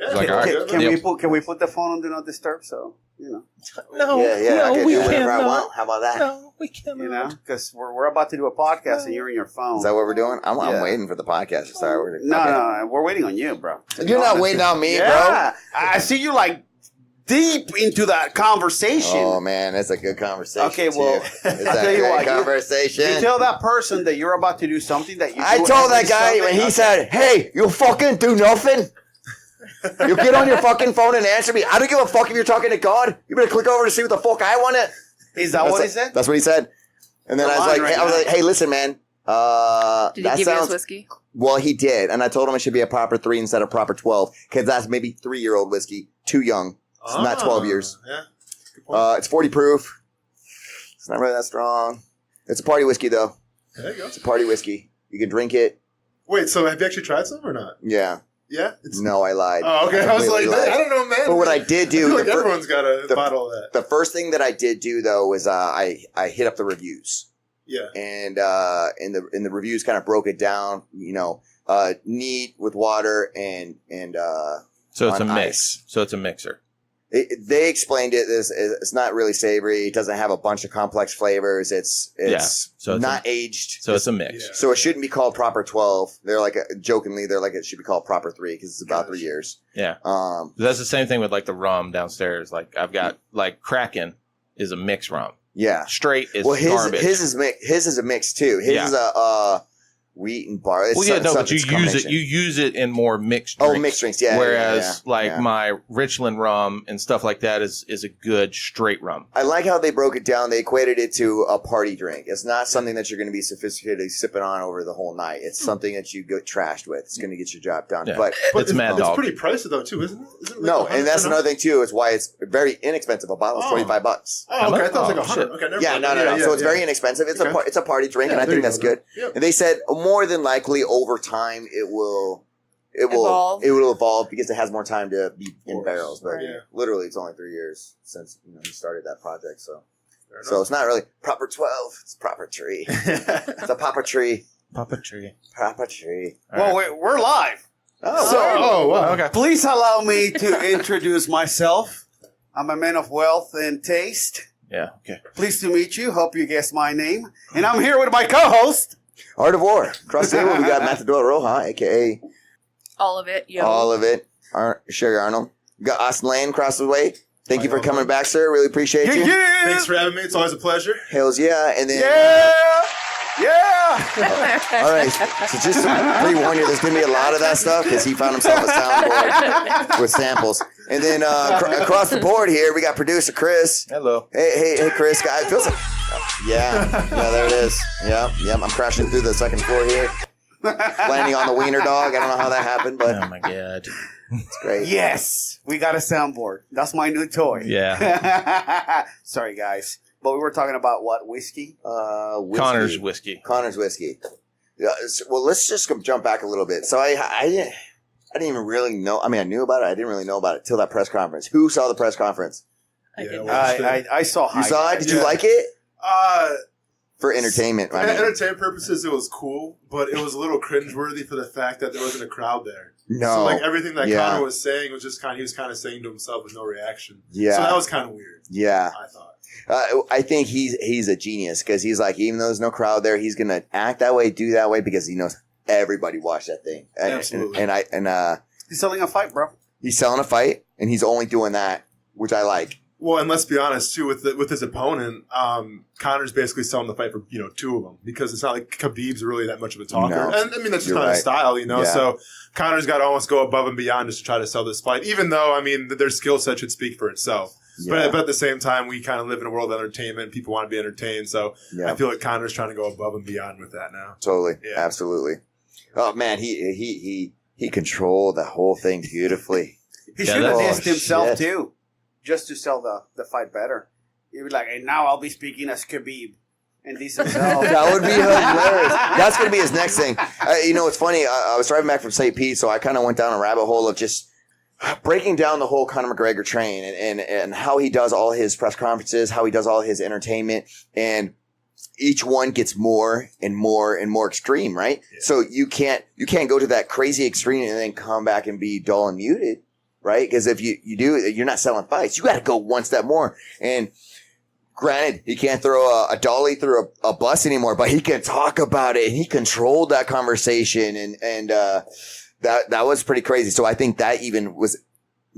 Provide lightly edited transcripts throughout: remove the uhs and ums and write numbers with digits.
It's like, all right. Can we put the phone on Do Not Disturb? So, you know. No, I can we do whatever I cannot. want. How about that? No, we cannot. You know, because we're about to do a podcast and you're in your phone. Is that what we're doing? I'm waiting for the podcast to start. No, we're waiting on you, bro. You're not waiting on me, bro. I see you like deep into that conversation. Oh man, that's a good conversation. Okay, well, I'll tell you what. Conversation. You tell that person that you're about to do something that you. I told that guy when he said, "Hey, you fucking do nothing. You get on your fucking phone and answer me. I don't give a fuck if you're talking to God. You better click over to see what the fuck I want to." Is that what he said? That's what he said. And then I was like, "Hey, listen, man. Did he give you his whiskey? Well, he did, and I told him it should be a proper 3 instead of proper 12 because that's maybe 3-year-old whiskey, too young. It's not 12 years. Yeah. It's 40 proof. It's not really that strong. It's a party whiskey, though. There you go. It's a party whiskey. You can drink it. Wait, so have you actually tried some or not? Yeah. Yeah? No, I lied. Oh, okay. I was like, I don't know, man. But what I did do... I feel like everyone's got a bottle of that. The first thing that I did do, though, was I hit up the reviews. Yeah. And in the reviews kind of broke it down, you know, neat with water and so it's a mix. Ice. So it's a mixer. They explained it. It's not really savory. It doesn't have a bunch of complex flavors. It's not aged. So it's a mix. Yeah. So it shouldn't be called proper 12. They're like jokingly, it should be called proper 3 because it's about 3 years. Yeah. That's the same thing with like the rum downstairs. Like I've got like Kraken is a mixed rum. Yeah. Straight is garbage. His is a mix too. His is a wheat and bar. But you use it in more mixed drinks. Oh, mixed drinks, yeah. Whereas my Richland rum and stuff like that is a good straight rum. I like how they broke it down. They equated it to a party drink. It's not something that you're going to be sophisticatedly sipping on over the whole night. It's something that you get trashed with. It's going to get your job done. Yeah. But it's Mad Dog. It's pretty pricey though too, isn't it? No, and that's another thing too. Is why it's very inexpensive. A bottle is $25. Oh, okay. I thought it was like $100. Okay, never mind. No. So it's very inexpensive. It's a party drink, and I think that's good. And they said more than likely over time it will evolve because it has more time to be in barrels. But literally, it's only 3 years since he started that project. So it's not really proper 12. It's proper tree. It's a proper tree. Proper tree. Proper tree. Well, we're live. Oh, wow. Okay. Please allow me to introduce myself. I'm a man of wealth and taste. Yeah. Okay. Pleased to meet you. Hope you guessed my name. And I'm here with my co-host. Art of War. Across the table, we got Matador Roja, a.k.a. All of it, yo. All of it. Sherry Arnold. We got Austen Lane across the way. Thank you for coming back, sir. Really appreciate you. Yeah. Thanks for having me. It's always a pleasure. Hells yeah. And then... Yeah. All right. So just to pre-warn you, there's going to be a lot of that stuff because he found himself a soundboard with samples. And then across the board here, we got producer Chris. Hello. Hey, Chris. Guy, it feels like... Yeah, there it is. Yeah. I'm crashing through the second floor here. Landing on the wiener dog. I don't know how that happened, but... Oh, my God. It's great. Yes. We got a soundboard. That's my new toy. Yeah. Sorry, guys. But we were talking about what? Whiskey? Whiskey. Connor's whiskey. Yeah, well, let's just jump back a little bit. So I didn't even really know. I mean, I knew about it. I didn't really know about it till that press conference. Who saw the press conference? I saw. You saw it? Did you like it? For entertainment. For entertainment purposes, it was cool, but it was a little cringeworthy for the fact that there wasn't a crowd there. No. So like everything that Conor was saying was just he was kind of saying to himself with no reaction. Yeah. So that was kind of weird. Yeah. I thought. I think he's a genius because he's like, even though there's no crowd there, he's gonna act that way, do that way because he knows everybody watched that thing. Absolutely. And he's selling a fight, bro. He's selling a fight, and he's only doing that, which I like. Well, and let's be honest too, with his opponent, Conor's basically selling the fight for 2 of them because it's not like Khabib's really that much of a talker. No. And I mean that's just kind of style, Yeah. So Conor's got to almost go above and beyond just to try to sell this fight, even though I mean their skill set should speak for itself. Yeah. But at the same time, we kind of live in a world of entertainment. People want to be entertained, so I feel like Conor's trying to go above and beyond with that now. Totally, absolutely. Oh man, he controlled the whole thing beautifully. He should have dissed himself too, just to sell the fight better. He'd be like, "And now I'll be speaking as Khabib." And diss himself. That would be hilarious. That's going to be his next thing. It's funny. I was driving back from St. Pete, so I kind of went down a rabbit hole of just breaking down the whole Conor McGregor train and how he does all his press conferences, how he does all his entertainment, and each one gets more and more and more extreme, right? Yeah. So you can't go to that crazy extreme and then come back and be dull and muted. right? Because if you do, you're not selling fights. You got to go one step more. And granted, he can't throw a dolly through a bus anymore, but he can talk about it, and he controlled that conversation, and that was pretty crazy. So I think that even was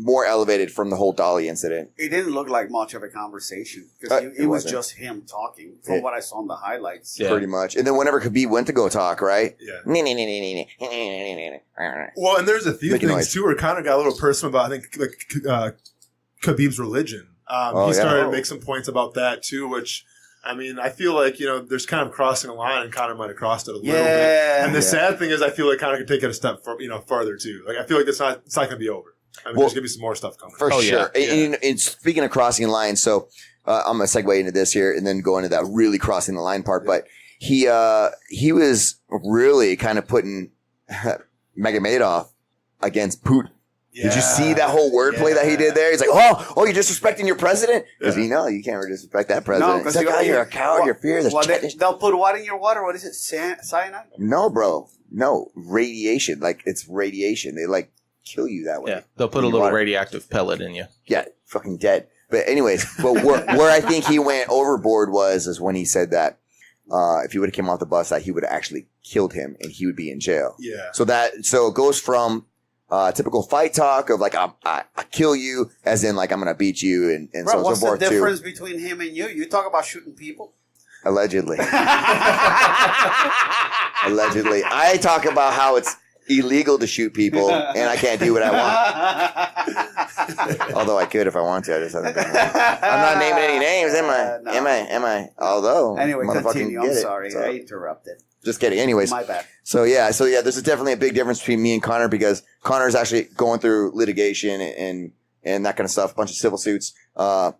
more elevated from the whole dolly incident. It didn't look like much of a conversation because it was just him talking from what I saw in the highlights. Pretty much. And then whenever Khabib went to go talk, right? Yeah. Well, and there's a few things too where Conor got a little personal about, I think, like Khabib's religion. He started to make some points about that too, which, I mean, I feel like, there's kind of crossing a line, and Conor might have crossed it a little bit. And the sad thing is, I feel like Conor could take it a step farther too. Like, I feel like it's not going to be over. I mean, there's going to be some more stuff coming. For sure. Yeah. And speaking of crossing the line, so I'm going to segue into this here and then go into that really crossing the line part. But he was really kind of putting Magomedov against Putin. Yeah. Did you see that whole wordplay that he did there? He's like, oh, you're disrespecting your president? Because you can't disrespect that president. No, because you're a coward, you're fearless. They'll put what in your water? What is it? Cyanide? No, bro. No. Radiation. Like, it's radiation. They, kill you that way. Yeah, they'll put a little radioactive pellet in you. Yeah, fucking dead. But anyways, where I think he went overboard is when he said that if he would have came off the bus, that he would have actually killed him and he would be in jail. Yeah. So it goes from typical fight talk of I kill you, as in I'm gonna beat you and Bro, so on and so forth. What's the difference between him and you? You talk about shooting people. Allegedly. Allegedly, I talk about how it's illegal to shoot people, and I can't do what I want. Although I could if I want to. I just haven't done that. I'm not naming any names, am I? No. Am I? Although, anyway, continue. I'm sorry, I interrupted. Just kidding. Anyways, my bad. So yeah, there's definitely a big difference between me and Conor, because Conor's actually going through litigation and that kind of stuff, a bunch of civil suits, and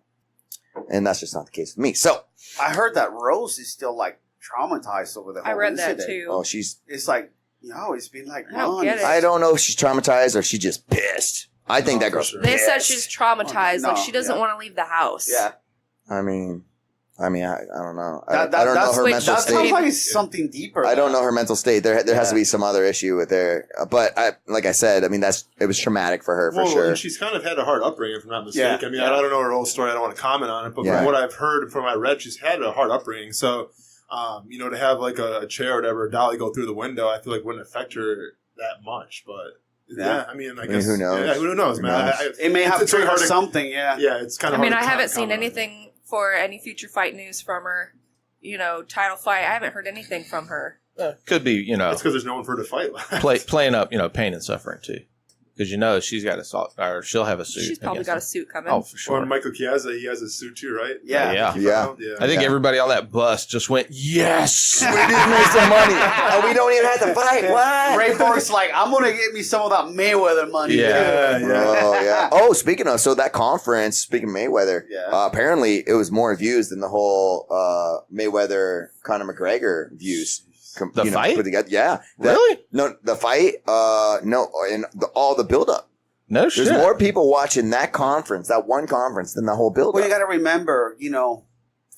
that's just not the case with me. So I heard that Rose is still traumatized over the whole I read incident. that too. Oh, it's like. It's been months. I don't know if she's traumatized or she's just pissed. I think that girl's pissed. They said she's traumatized. She doesn't want to leave the house. Yeah. I mean, I don't know. I don't know her mental state. That sounds like something deeper. I don't know her mental state. There has to be some other issue with her. But like I said, I mean, it was traumatic for her, for sure. And she's kind of had a hard upbringing, if I'm not mistaken. Yeah. I mean, I don't know her whole story. I don't want to comment on it. But from what I've heard, from what I read, she's had a hard upbringing. So... to have a chair or whatever, a dolly go through the window, I feel like wouldn't affect her that much. But I guess who knows? Yeah, who knows, man? It may have triggered something. Yeah, it's kind of. I haven't seen anything for any future fight news from her. Title fight. I haven't heard anything from her. Could be, It's because there's no one for her to fight. playing up, pain and suffering too. Because she's got or she'll have a suit. She's probably got a suit coming. Oh, for sure. Or Michael Chiesa, he has a suit too, right? Yeah. I think everybody on that bus just went, yes! We didn't make some money. And we don't even have to fight. What? Ray Borg's like, I'm going to get me some of that Mayweather money. Yeah. Oh, yeah. Oh, speaking of, so that conference, speaking of Mayweather, apparently it was more views than the whole Mayweather-Conor McGregor views. The fight? Put together. Yeah. Really? No, the fight, no, and all the build-up. No shit. There's more people watching that one conference, than the whole build-up. Well, you got to remember,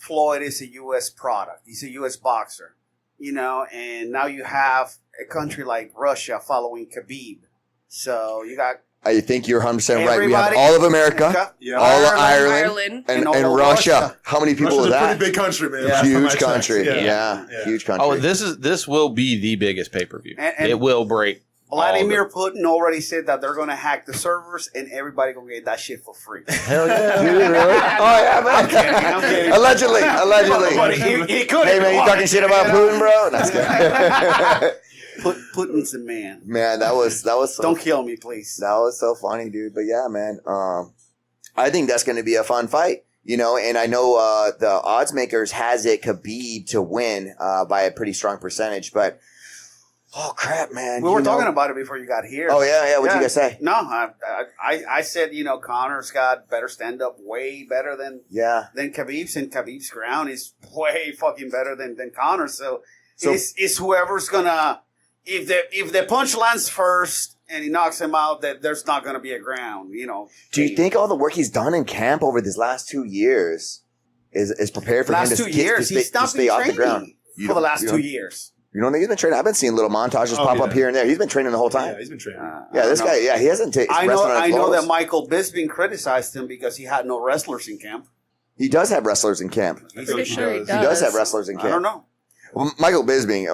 Floyd is a U.S. product. He's a U.S. boxer, and now you have a country like Russia following Khabib. So you got... I think you're 100% right. We have all of America, all of Ireland, and Russia. How many people Russia's is that? a pretty big country, man. Yeah. Huge country. Yeah. Huge country. Oh, this will be the biggest pay-per-view. And it will break. Vladimir Putin already said that they're going to hack the servers and everybody going to get that shit for free. Hell yeah. Dude, really? Oh, yeah, man. I'm kidding. Allegedly. He could. Hey, man, you talking shit about Putin, bro? That's good. Putin's the man. Man, that was so, don't kill me, please. That was so funny, dude. But yeah, man, I think that's going to be a fun fight, and I know the odds makers has it Khabib to win by a pretty strong percentage, but oh crap, man. We were talking about it before you got here. Oh yeah. What'd you guys say? No, I said, Conor's got better stand up, way better than Khabib's, and Khabib's ground is way fucking better than Conor's. So it's whoever's gonna. If the punch lands first and he knocks him out, that there's not going to be a ground, Do you think all the work he's done in camp over these last 2 years is prepared for him to stay off the ground? For the last 2 years. You don't think he's been training? I've been seeing little montages pop up here and there. He's been training the whole time. Yeah, he's been training. This guy, he hasn't taken. I know that Michael Bisping criticized him because he had no wrestlers in camp. He does have wrestlers in camp. I'm pretty sure he does. He does have wrestlers in camp. I don't know. Well, Michael Bisping.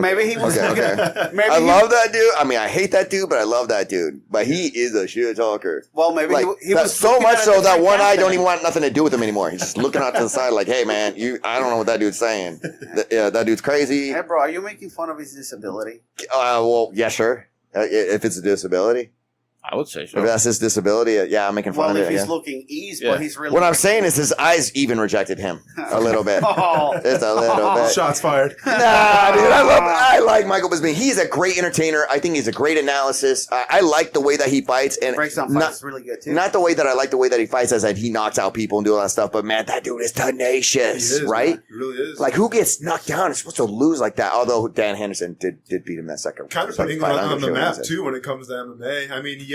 Maybe he was. Okay. Maybe I love that dude. I mean, I hate that dude, but I love that dude. But he is a shit talker. Well, maybe he was so much so that one eye don't even want nothing to do with him anymore. He's just looking out to the side like, hey, man, I don't know what that dude's saying. That dude's crazy. Hey, bro, are you making fun of his disability? Well, yeah, sure. If it's a disability. I would say so. If that's his disability, I'm making fun of it. Well, if he's looking east, but he's really... What I'm saying is his eyes even rejected him a little bit. It's a little bit. Shots fired. Nah, dude, I like Michael Bisping. He's a great entertainer. I think he's a great analysis. I like the way that he fights. And breaks down fights really good, too. Not the way that I like the way that he fights as that he knocks out people and do all that stuff, but man, that dude is tenacious, right? Man. He really is. Like, who gets knocked down is supposed to lose like that, although Dan Henderson did beat him that second. Kind of putting England on the map, too, when it comes to MMA. I mean, you have,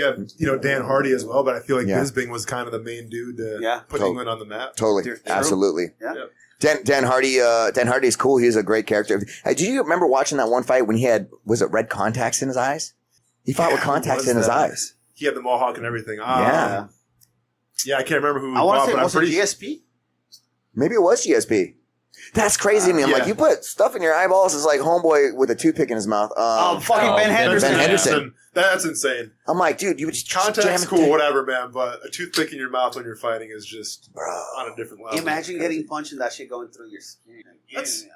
Dan Hardy as well, but I feel like Bisping was kind of the main dude to put England on the map. Totally. Absolutely. Yeah. Dan Hardy's cool. He's a great character. Do you remember watching that one fight when he had, was it red contacts in his eyes? He fought with contacts in his eyes. He had the mohawk and everything. Yeah, I can't remember who I want to say, was it GSP? Maybe it was GSP. That's crazy to me. I'm like, you put stuff in your eyeballs. It's like homeboy with a toothpick in his mouth. Fucking Ben Henderson. That's insane. I'm like, dude, you would just contact's cool, whatever, man. But a toothpick in your mouth when you're fighting is just on a different level. Imagine getting punched and that shit going through your skin. That's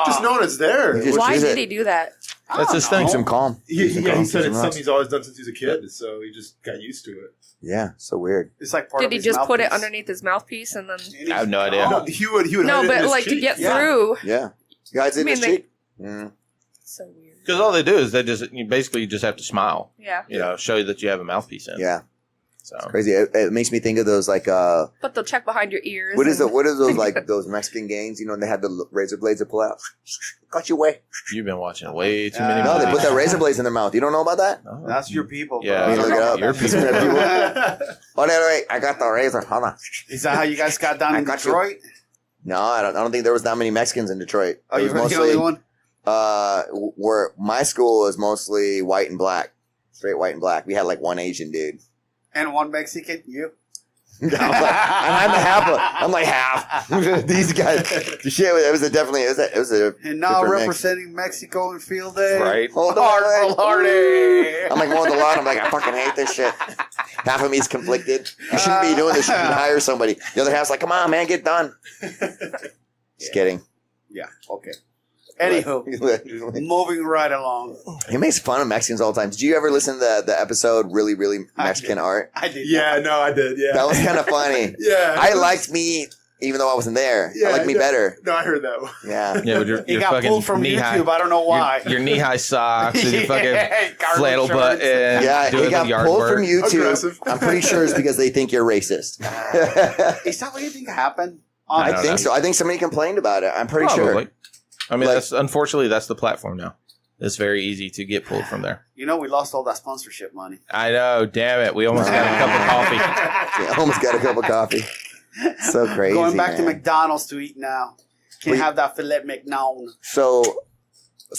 just knowing it's there. Why did he do that? That's his thing. Keeps him calm. He said it's something he's always done since he was a kid, so he just got used to it. Yeah, so weird. It's like part did of he his just put mouthpiece. it underneath his mouthpiece and then? I have no idea. No, he would. No, hide it in but his like cheek. to get through. Yeah, guys in his cheek. So weird. Because all they do is you basically just have to smile. Yeah. Show you that you have a mouthpiece in. Yeah. So it's crazy. It makes me think of those like But they'll check behind your ears. What is those like those Mexican gangs? And they had the razor blades to pull out. Got you way. You've been watching way too many. No, they put that razor blades in their mouth. You don't know about that? Oh. That's your people. Bro. Yeah, look it up. Your people. Oh no, wait! I got the razor. Hold on. Is that how you guys got down in Detroit? No, I don't think there was that many Mexicans in Detroit. Oh, you were the only one. Where my school was mostly white and black, straight white and black. We had like one Asian dude. And one Mexican, you? I'm like half. These guys. It was a. And now representing Mexico in field day. Right. Hold on, Hardy. I'm like mowing the lawn. I'm like, I fucking hate this shit. Half of me's conflicted. You shouldn't be doing this. You should hire somebody. The other half's like, come on, man, get done. Just kidding. Yeah. Okay. Anywho, moving right along. He makes fun of Mexicans all the time. Did you ever listen to the episode Really, Really Mexican Art? I did. Yeah, no, I did. Yeah. That was kind of funny. Yeah. I liked me, even though I wasn't there. Yeah, I liked me better. No, I heard that one. Yeah. Yeah, with your got fucking pulled from knee-high, YouTube. I don't know why. Your knee-high socks and your fucking flannel butt. Yeah, he got pulled from YouTube. Aggressive. I'm pretty sure it's because they think you're racist. Is that what you think happened? I think so. I think somebody complained about it. I'm pretty sure. I mean, unfortunately, that's the platform now. It's very easy to get pulled from there. We lost all that sponsorship money. I know. Damn it. We almost got a cup of coffee. Yeah, almost got a cup of coffee. So crazy. Going back to McDonald's to eat now. Can't have that filet mignon. So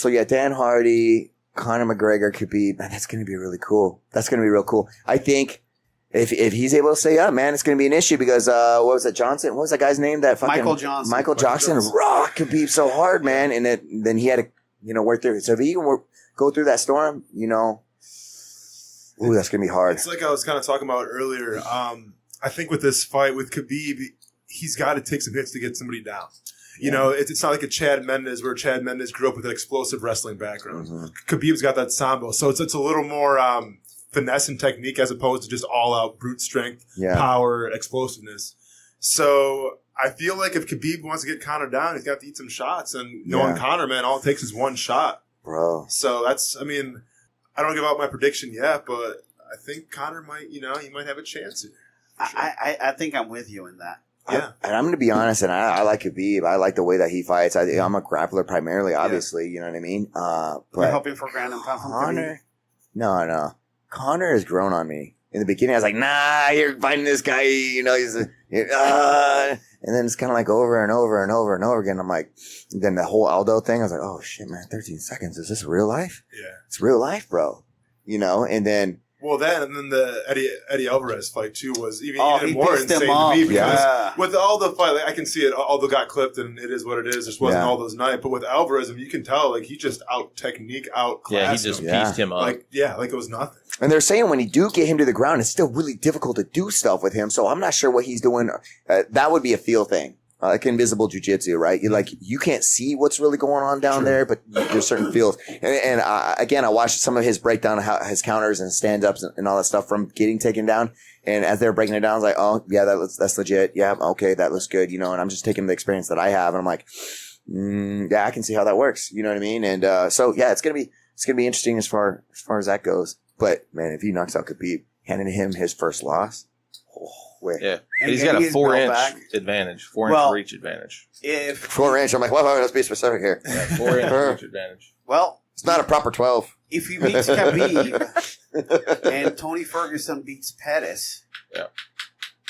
yeah, Dan Hardy, Conor McGregor, Khabib. Man, that's going to be really cool. That's going to be real cool. I think if he's able to say, yeah, man, it's going to be an issue because, what was it, Johnson? What was that guy's name? That fucking Michael Johnson. Michael Johnson rocked Khabib so hard, man. And then he had to, work through it. So if he can go through that storm, ooh, that's going to be hard. It's like I was kind of talking about earlier. I think with this fight with Khabib, he's got to take some hits to get somebody down. It's not like a Chad Mendes where Chad Mendes grew up with an explosive wrestling background. Mm-hmm. Khabib's got that sambo. So it's a little more finesse and technique as opposed to just all-out brute strength, power, explosiveness. So I feel like if Khabib wants to get Conor down, he's got to eat some shots. And knowing Conor, man, all it takes is one shot. Bro. So I don't give out my prediction yet, but I think Conor might, he might have a chance. Sure. I think I'm with you in that. Yeah. And I'm going to be honest, and I like Khabib. I like the way that he fights. I'm a grappler primarily, obviously. You know what I mean? But you're hoping for Brandon Conor? No. Conor has grown on me. In the beginning, I was like, nah, you're fighting this guy, he's And then it's kind of like over and over and over and over again. I'm like, then the whole Aldo thing, I was like, oh shit, man, 13 seconds. Is this real life? Yeah. It's real life, bro. You know, and then. Well, that and then the Eddie Alvarez fight too was even he more pissed insane him off. to me because Yeah. with all the fight, like, I can see it. Aldo got clipped, and it is what it is. There wasn't all those nights, but with Alvarez, I mean, you can tell like he just out technique, out classed he just him. pieced him up. Like it was nothing. And they're saying when you do get him to the ground, it's still really difficult to do stuff with him. So I'm not sure what he's doing. That would be a feel thing. Like invisible jujitsu, right? You can't see what's really going on down there, but there's certain feels. And again, I watched some of his breakdown, his counters and stand-ups and all that stuff from getting taken down. And as they're breaking it down, I was like, oh, yeah, that's legit. Yeah, okay, that looks good, you know, and I'm just taking the experience that I have. And I'm like, yeah, I can see how that works. You know what I mean? And so, yeah, it's going to be interesting as far as that goes. But, man, if he knocks out Khabib, handing him his first loss, yeah, he's got a 4-inch advantage, 4-inch reach advantage. If 4-inch, I'm like, well, let's be specific here. Yeah, 4-inch reach advantage. Well, it's not a proper 12. If he beats Khabib and Tony Ferguson beats Pettis,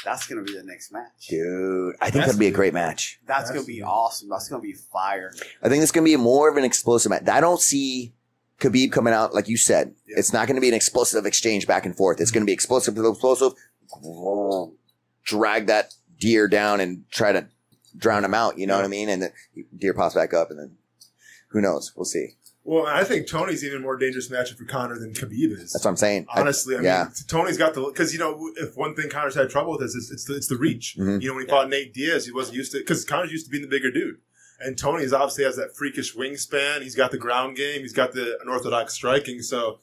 that's going to be the next match. Dude, I think that'd be a great match. That's going to be awesome. That's going to be fire. I think it's going to be more of an explosive match. I don't see Khabib coming out, like you said. Yeah. It's not going to be an explosive exchange back and forth. It's going to be explosive to explosive. Drag that deer down and try to drown him out. You know what I mean? And the deer pops back up, and then who knows? We'll see. Well, I think Tony's even more dangerous matchup for Conor than Khabib is. That's what I'm saying. Honestly, I mean, Tony's got because if one thing Conor's had trouble with is it's the reach. Mm-hmm. You know, when he fought Nate Diaz, he wasn't used to because Conor's used to being the bigger dude, and Tony's obviously has that freakish wingspan. He's got the ground game. He's got the unorthodox striking. So.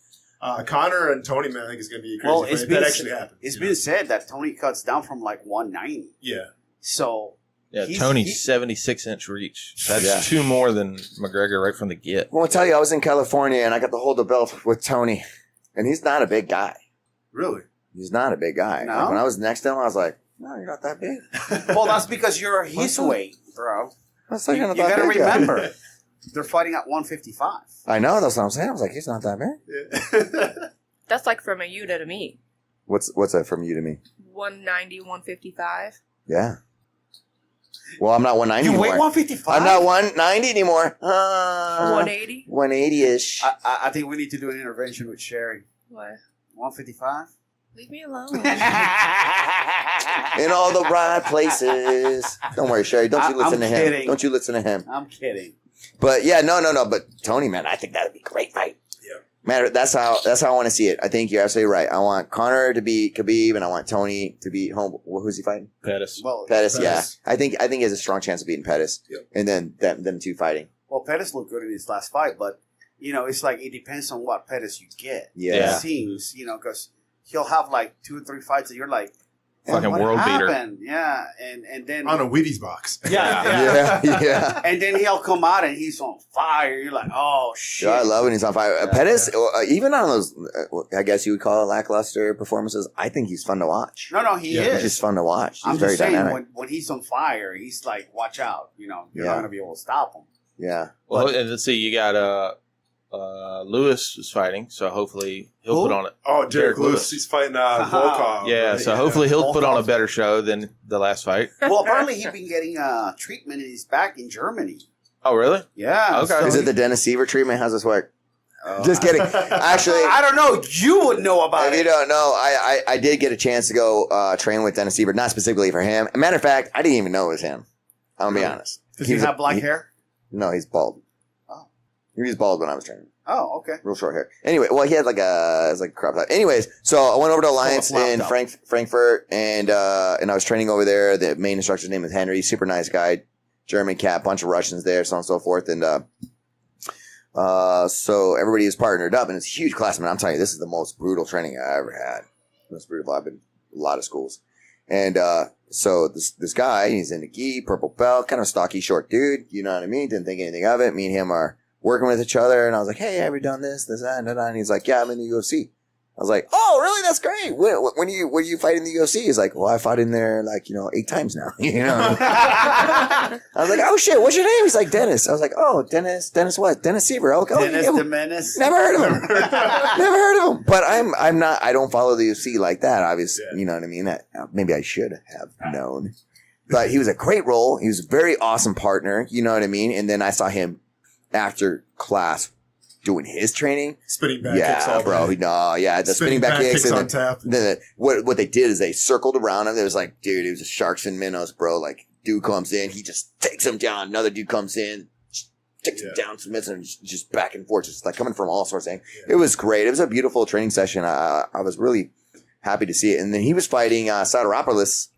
Conor and Tony, man, I think is going to be a crazy fight. That actually happened. It's been said that Tony cuts down from like 190. Yeah. So. Yeah, Tony's 76-inch reach. That's two more than McGregor right from the get. Well, I'll tell you, I was in California and I got to hold the belt with Tony, and he's not a big guy. Really? He's not a big guy. No? Like, when I was next to him, I was like, no, you're not that big. Well, that's because you're his weight, bro. That's like you got to remember. They're fighting at 155. I know, that's what I'm saying. I was like, he's not that big. Yeah. That's like from a you to me. What's that from you to me? 190, 155. Yeah. Well, I'm not 190 anymore. You weigh 155? I'm not 190 anymore. 180? 180-ish. I think we need to do an intervention with Sherry. What? 155? Leave me alone. In all the right places. Don't worry, Sherry. Don't you listen to him. Kidding. Don't you listen to him. I'm kidding. But yeah, no. But Tony, man, I think that'd be a great fight. Yeah. Man, that's how I want to see it. I think you're absolutely right. I want Conor to beat Khabib, and I want Tony to beat who's he fighting? Pettis. Well, Pettis, yeah. I think he has a strong chance of beating Pettis. Yep. And then them two fighting. Well, Pettis looked good in his last fight, but you know, it's like it depends on what Pettis you get. Yeah. It seems, you know, because he'll have like 2 or 3 fights that you're like, fucking what world happened? beater. Yeah, and then on a Wheaties box. Yeah. And then he'll come out and he's on fire. You're like, oh shit! Yeah, I love when he's on fire. Pettis, even on those, I guess you would call it lackluster performances, I think he's fun to watch. No, he is. He's just fun to watch. He's I'm very just saying, dynamic. when he's on fire, he's like, watch out. You know, you're not going to be able to stop him. Yeah. Well, and let's see, you got Lewis is fighting, so hopefully he'll put on it. Oh, Derek Lewis. He's fighting Volkov. Yeah, so hopefully he'll put on a better show than the last fight. Well, apparently he's been getting treatment in his back in Germany. Oh, really? Yeah. Okay. So Is it the Dennis Siver treatment? How's this work? Just kidding. Actually, I don't know. You would know about if it. you don't know, I did get a chance to go train with Dennis Siver, not specifically for him. As a matter of fact, I didn't even know it was him. I'm going to be honest. Does he have black hair? No, he's bald. Oh. He was bald when I was training. Oh, okay. Real short hair. Anyway, well, he had like it was like a crop top. Anyways, so I went over to Alliance in Frankfurt, and I was training over there. The main instructor's name is Henry. Super nice guy. German cat, bunch of Russians there, so on and so forth. And so everybody is partnered up, and it's a huge class. Man, I'm telling you, this is the most brutal training I ever had. Most brutal. I've been a lot of schools. And so this guy, he's in the gi, purple belt, kind of stocky, short dude. You know what I mean? Didn't think anything of it. Me and him are working with each other, and I was like, hey, have you done this, that, and that? And he's like, yeah, I'm in the UFC. I was like, oh, really? That's great. When you fight in the UFC? He's like, well, I fought in there 8 times now. You know? I was like, oh shit, what's your name? He's like, Dennis. I was like, oh, Dennis what? Dennis Siver. Oh, Dennis the Menace. Never heard of him. Never heard of him. But I'm not. I don't follow the UFC like that. Obviously, you know what I mean. Maybe I should have known. But he was a great role. He was a very awesome partner. You know what I mean? And then I saw him after class doing his training. Spinning back kicks all bro. day. No, yeah. The spinning back kicks. on tap. Then what they did is they circled around him. It was like, dude, it was a sharks and minnows, bro. Like, dude comes in. He just takes him down. Another dude comes in. Takes him down, submits him, just back and forth. Just like coming from all sorts of things. It was great. It was a beautiful training session. I was really happy to see it. And then he was fighting Sideropoulos.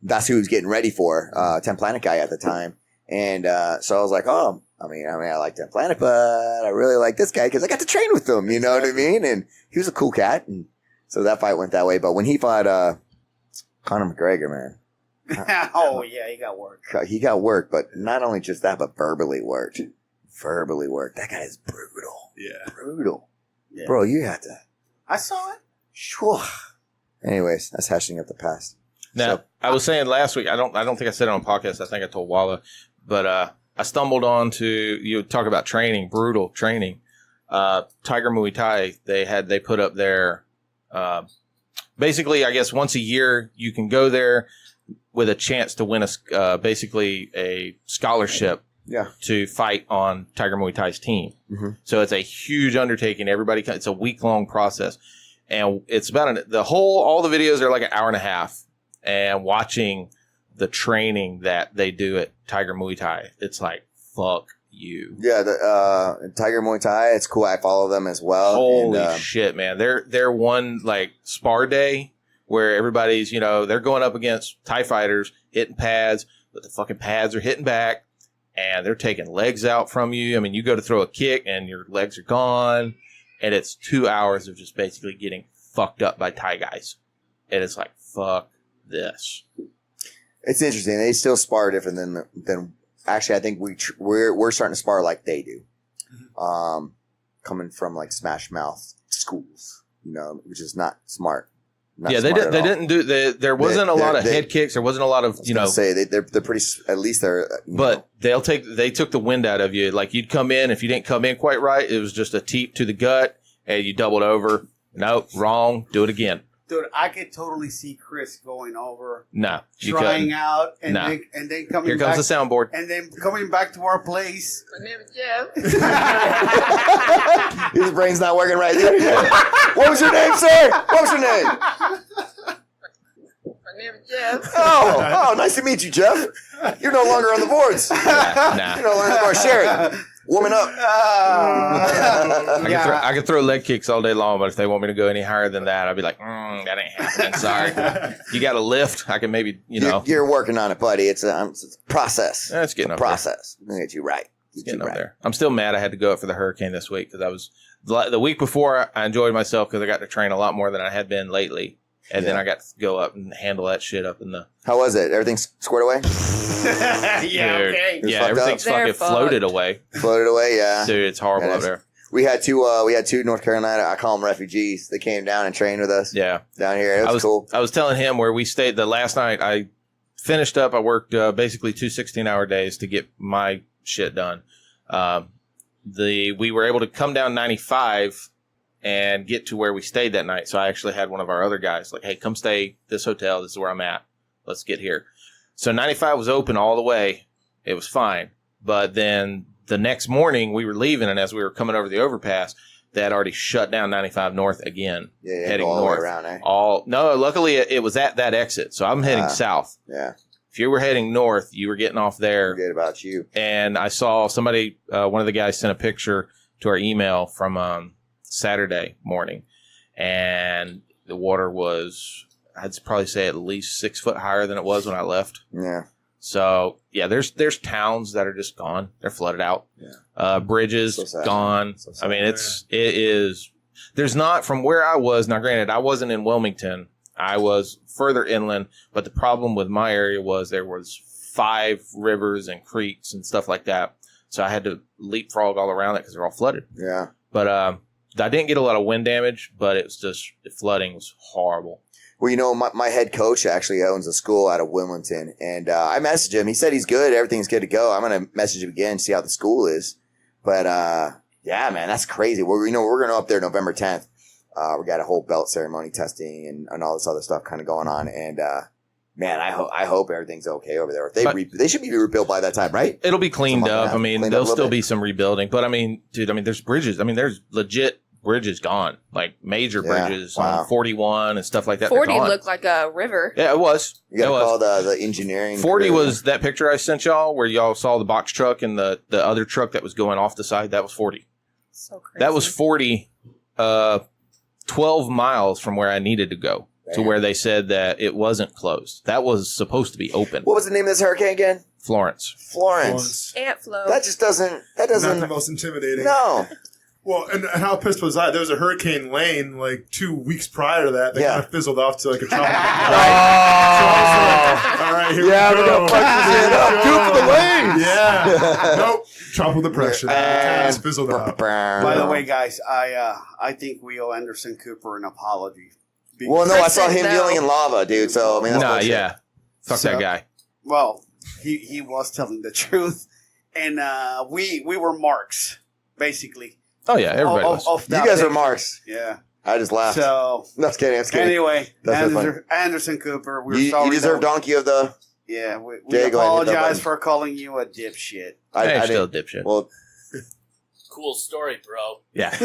That's who he was getting ready for, 10 Planet guy at the time. And so I was like, oh, I mean, I like 10 Planet, but I really like this guy because I got to train with him, you know what I mean? And he was a cool cat. And so that fight went that way. But when he fought Conor McGregor, man. Oh, yeah, he got work. He got work, but not only just that, but verbally worked. Verbally worked. That guy is brutal. Yeah. Brutal. Yeah. Bro, you got to. I saw it. Sure. Anyways, that's hashing up the past. Now, I was saying last week, I don't think I said it on podcast. I think I told Walla, but I stumbled on to, you talk about training, brutal training. Tiger Muay Thai, they put up their, basically, I guess once a year you can go there with a chance to win basically a scholarship to fight on Tiger Muay Thai's team. Mm-hmm. So it's a huge undertaking. It's a week-long process. And it's about all the videos are like an hour and a half. And watching the training that they do at Tiger Muay Thai, it's like, fuck you. Yeah, the Tiger Muay Thai, it's cool. I follow them as well. Holy shit, man. They're one like spar day where everybody's, they're going up against Thai fighters, hitting pads, but the fucking pads are hitting back and they're taking legs out from you. I mean, you go to throw a kick and your legs are gone. And it's 2 hours of just basically getting fucked up by Thai guys. And it's like, fuck this. It's interesting. They still spar different than actually. I think we're starting to spar like they do, coming from like Smash Mouth schools, which is not smart. They didn't do. There wasn't a lot of head kicks. There wasn't a lot of Say they're pretty. At least they're. But they took the wind out of you. Like you'd come in, if you didn't come in quite right, it was just a teep to the gut, and you doubled over. Nope, wrong. Do it again. Dude, I could totally see Chris going over, trying out, and then coming. Here comes back, the soundboard, and then coming back to our place. My name is Jeff. His brain's not working right. What was your name, sir? What was your name? My name is Jeff. Oh, nice to meet you, Jeff. You're no longer on the boards. Nah. You're no longer on the board. Sherry, warming up. I could throw leg kicks all day long, but if they want me to go any higher than that, I'd be like, that ain't happening. Sorry. You got to lift. I can maybe, You're working on it, buddy. It's a process. It's getting up process. There. Get you right. Getting up there. I'm still mad I had to go up for the hurricane this week because I was the week before I enjoyed myself because I got to train a lot more than I had been lately. And then I got to go up and handle that shit up in the... How was it? Everything squared away? Okay. Yeah, everything's fucking floated away. Floated away, yeah. Dude, it's horrible up there. We had two North Carolina, I call them refugees. They came down and trained with us. Yeah. Down here. It was cool. I was telling him where we stayed the last night. I finished up. I worked basically 2 16-hour days to get my shit done. We were able to come down 95 and get to where we stayed that night. So I actually had one of our other guys like, hey, come stay this hotel. This is where I'm at. Let's get here. So 95 was open all the way. It was fine. But then the next morning we were leaving, and as we were coming over the overpass, they had already shut down 95 north again. Yeah, heading all north. The way around, eh? No, luckily it was at that exit. So I'm heading south. Yeah. If you were heading north, you were getting off there. Forget about you. And I saw somebody, one of the guys sent a picture to our email from Saturday morning, and the water was, I'd probably say, at least 6 foot higher than it was when I left. Yeah. So yeah, there's towns that are just gone. They're flooded out. Yeah. Bridges gone. So I mean, it is. There's not, from where I was. Now, granted, I wasn't in Wilmington. I was further inland, but the problem with my area was there was 5 rivers and creeks and stuff like that. So I had to leapfrog all around it because they're all flooded. Yeah. But I didn't get a lot of wind damage, but it was just, the flooding was horrible. Well, my head coach actually owns a school out of Wilmington, and I messaged him. He said he's good. Everything's good to go. I'm going to message him again, see how the school is. But, yeah, man, that's crazy. We're going up there November 10th. We got a whole belt ceremony testing and all this other stuff kind of going on. And, Man, I hope everything's okay over there. They should be rebuilt by that time, right? It'll be cleaned up. I mean, there'll still be some rebuilding. But I mean, dude, there's bridges. I mean, there's legit bridges gone. Like major bridges on 41 and stuff like that. 40 looked like a river. Yeah, it was. You got to call the engineering. 40 was that picture I sent y'all where y'all saw the box truck and the other truck that was going off the side. That was 40. So crazy. That was 40, 12 miles from where I needed to go. To where they said that it wasn't closed. That was supposed to be open. What was the name of this hurricane again? Florence. Ant flow. That just doesn't. That doesn't. Not the most intimidating. No. Well, and how pissed was I? There was a Hurricane Lane like 2 weeks prior to that. They kind of fizzled off to like a tropical. All right, here we go. Fuck the lane. Yeah. Nope. Tropical depression. Kind of fizzled out. By the way, guys, I think we owe Anderson Cooper an apology. Well, no, I saw him dealing in lava, dude. So I mean, that's fuck that guy. Well, he was telling the truth, and we were marks basically. Oh yeah, everybody was. You guys are marks. Yeah, I just laughed. So no, I'm kidding. Anyway, Anderson Cooper, we're sorry. You deserve donkey of the. Yeah, we apologize for calling you a dipshit. I still a dipshit. Well. Cool story, bro. Yeah.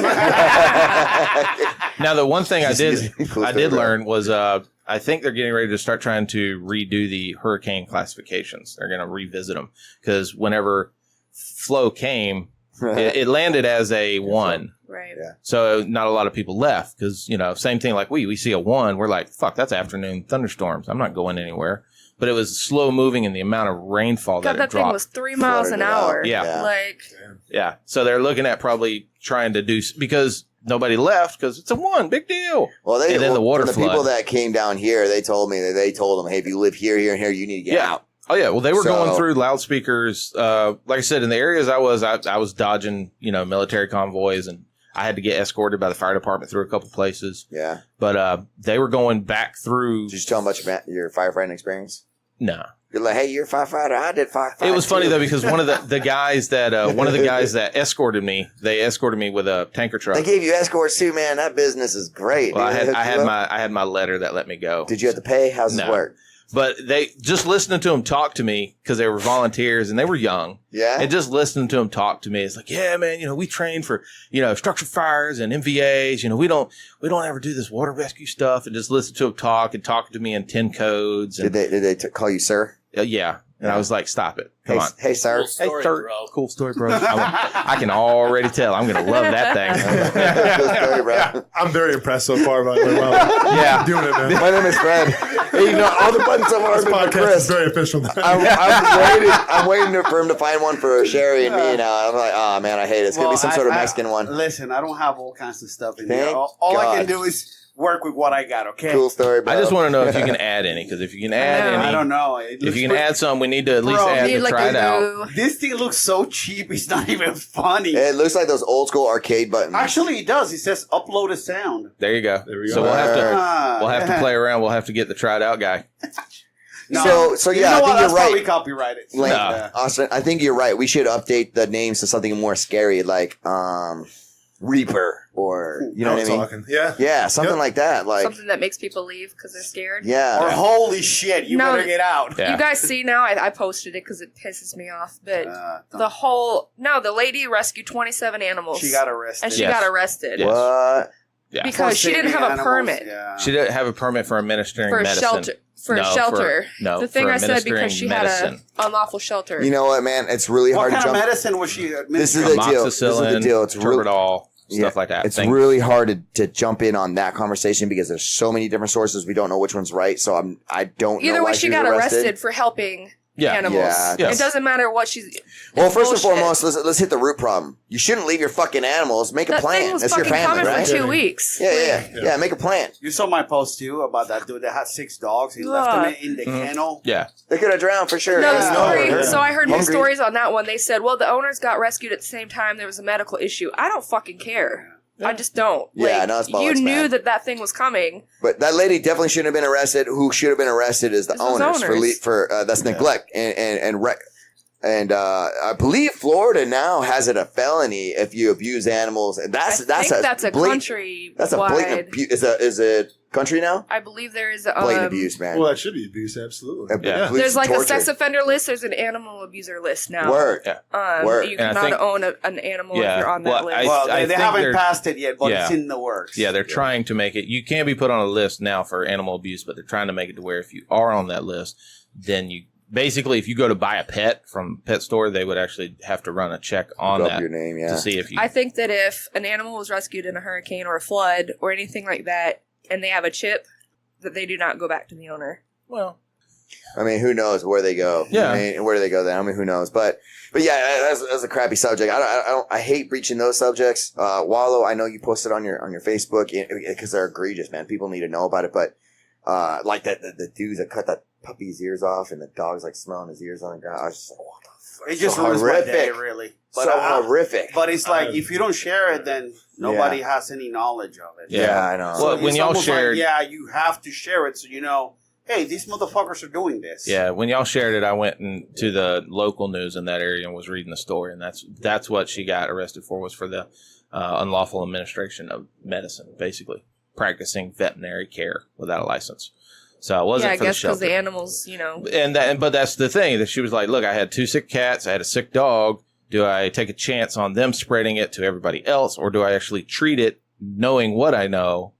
Now the one thing I did learn was I think they're getting ready to start trying to redo the hurricane classifications. They're going to revisit them because whenever Flo came, it landed as a 1. Right. Yeah. So not a lot of people left because same thing like we see a 1, we're like, fuck, that's afternoon thunderstorms. I'm not going anywhere. But it was slow moving in the amount of rainfall that it dropped. That thing was 3 miles an hour. Yeah. So they're looking at probably trying to do because nobody left because it's a 1 big deal. Well, the water the flood. people that came down here, they told them, hey, if you live here, here, and here, you need to get out. Oh yeah. Well, they were going through loudspeakers. Like I said, in the areas I was dodging, military convoys, and I had to get escorted by the fire department through a couple places. Yeah. But they were going back through. Did you tell them about your firefighting experience? No. You're like, hey, you're a firefighter. I did firefighting. It was funny though because one of the guys that escorted me, they escorted me with a tanker truck. They gave you escorts too, man. That business is great. Well, I had my letter that let me go. Did you have to pay? How's it work? But they just listening to them talk to me because they were volunteers and they were young. Yeah. And just listening to them talk to me, it's like, yeah, man, we train for, structure fires and MVAs. We don't ever do this water rescue stuff. And just listen to them talk and talking to me in 10 codes. And, did they call you sir? Yeah. And I was like, stop it. Come on. Hey, sir. Cool story, bro. Cool story, bro. I can already tell. I'm going to love that thing. Cool story, bro. I'm very impressed so far by yeah, doing it, man. My name is Fred. Hey, all the buttons so far have been for Chris. Is very official. I'm waiting for him to find one for Sherry and me now. I'm like, oh, man, I hate it. It's going to be some sort of Mexican one. Listen, I don't have all kinds of stuff in there. All I can do is work with what I got, okay? Cool story, bro. I just want to know if you can add any, because if you can add any. I don't know. If you can add some, we need to at least add to try it out. This thing looks so cheap, it's not even funny. It looks like those old school arcade buttons. Actually, it does. It says upload a sound. There you go. So we'll have to play around. We'll have to get the tried out guy. No. So yeah, I think you're right. Probably copyrighted. Austin, I think you're right. We should update the names to something more scary, like Reaper, or you know what I mean? Yeah, something like that, like something that makes people leave because they're scared. Yeah, or holy shit, you better get out. You guys see now? I posted it because it pisses me off. But the lady rescued 27 animals. She got arrested, and she got arrested. Yes. What? Yeah. Because she didn't have a permit. Yeah. She didn't have a permit for administering medicine. Shelter. The thing I said because she had an unlawful shelter. You know what, man? It's really hard to jump. What kind of medicine was she administering? This is the deal. It's Turbidol, stuff like that. It's really hard to jump in on that conversation because there's so many different sources. We don't know which one's right. So I don't know. Either why way, she got arrested for helping animals. Yeah. It doesn't matter what she's. Well, first and foremost, let's hit the root problem. You shouldn't leave your fucking animals. Make a plan. That's your family, right? For 2 weeks. Yeah. Make a plan. You saw my post too about that dude that had 6 dogs. He left them in the kennel. Yeah, they could have drowned for sure. No, so I heard new stories on that one. They said, well, the owners got rescued at the same time. There was a medical issue. I don't fucking care. I just don't. Yeah, no, it's bollocks, you knew man. that thing was coming. But that lady definitely shouldn't have been arrested. Who should have been arrested is the owners for that's neglect and wreck. And I believe Florida now has it a felony if you abuse animals, and that's a blatant, country. That's a blatant. Is it country now? I believe there is blatant abuse, man. Well, that should be abuse, absolutely. There's like a sex offender list. There's an animal abuser list now. Word. Word. You cannot own an animal if you're on that list. They haven't passed it yet, but it's in the works. Yeah, they're trying to make it. You can be put on a list now for animal abuse, but they're trying to make it to where if you are on that list, then you basically, if you go to buy a pet from a pet store, they would actually have to run a check on that your name, to see if you. I think that if an animal was rescued in a hurricane or a flood or anything like that, and they have a chip, that they do not go back to the owner. Well, I mean, who knows where they go? Yeah, I mean, where do they go then? I mean, who knows? But yeah, that's a crappy subject. I hate breaching those subjects. Wallow, I know you posted on your Facebook because they're egregious, man. People need to know about it. But like the dudes that cut that puppy's ears off and the dog's like smelling his ears on the ground. I was just like, what the fuck? It just ruins my day, really. But, horrific. But it's like, if you don't share it, then nobody has any knowledge of it. Yeah, I know. Well, when y'all shared... you have to share it so you know, hey, these motherfuckers are doing this. Yeah, when y'all shared it, I went to the local news in that area and was reading the story, and that's what she got arrested for, was for the unlawful administration of medicine, basically. Practicing veterinary care without a license. So it wasn't for the shelter. because the animals, you know. But that's the thing, that she was like, look, I had 2 sick cats, I had a sick dog. Do I take a chance on them spreading it to everybody else, or do I actually treat it knowing what I know,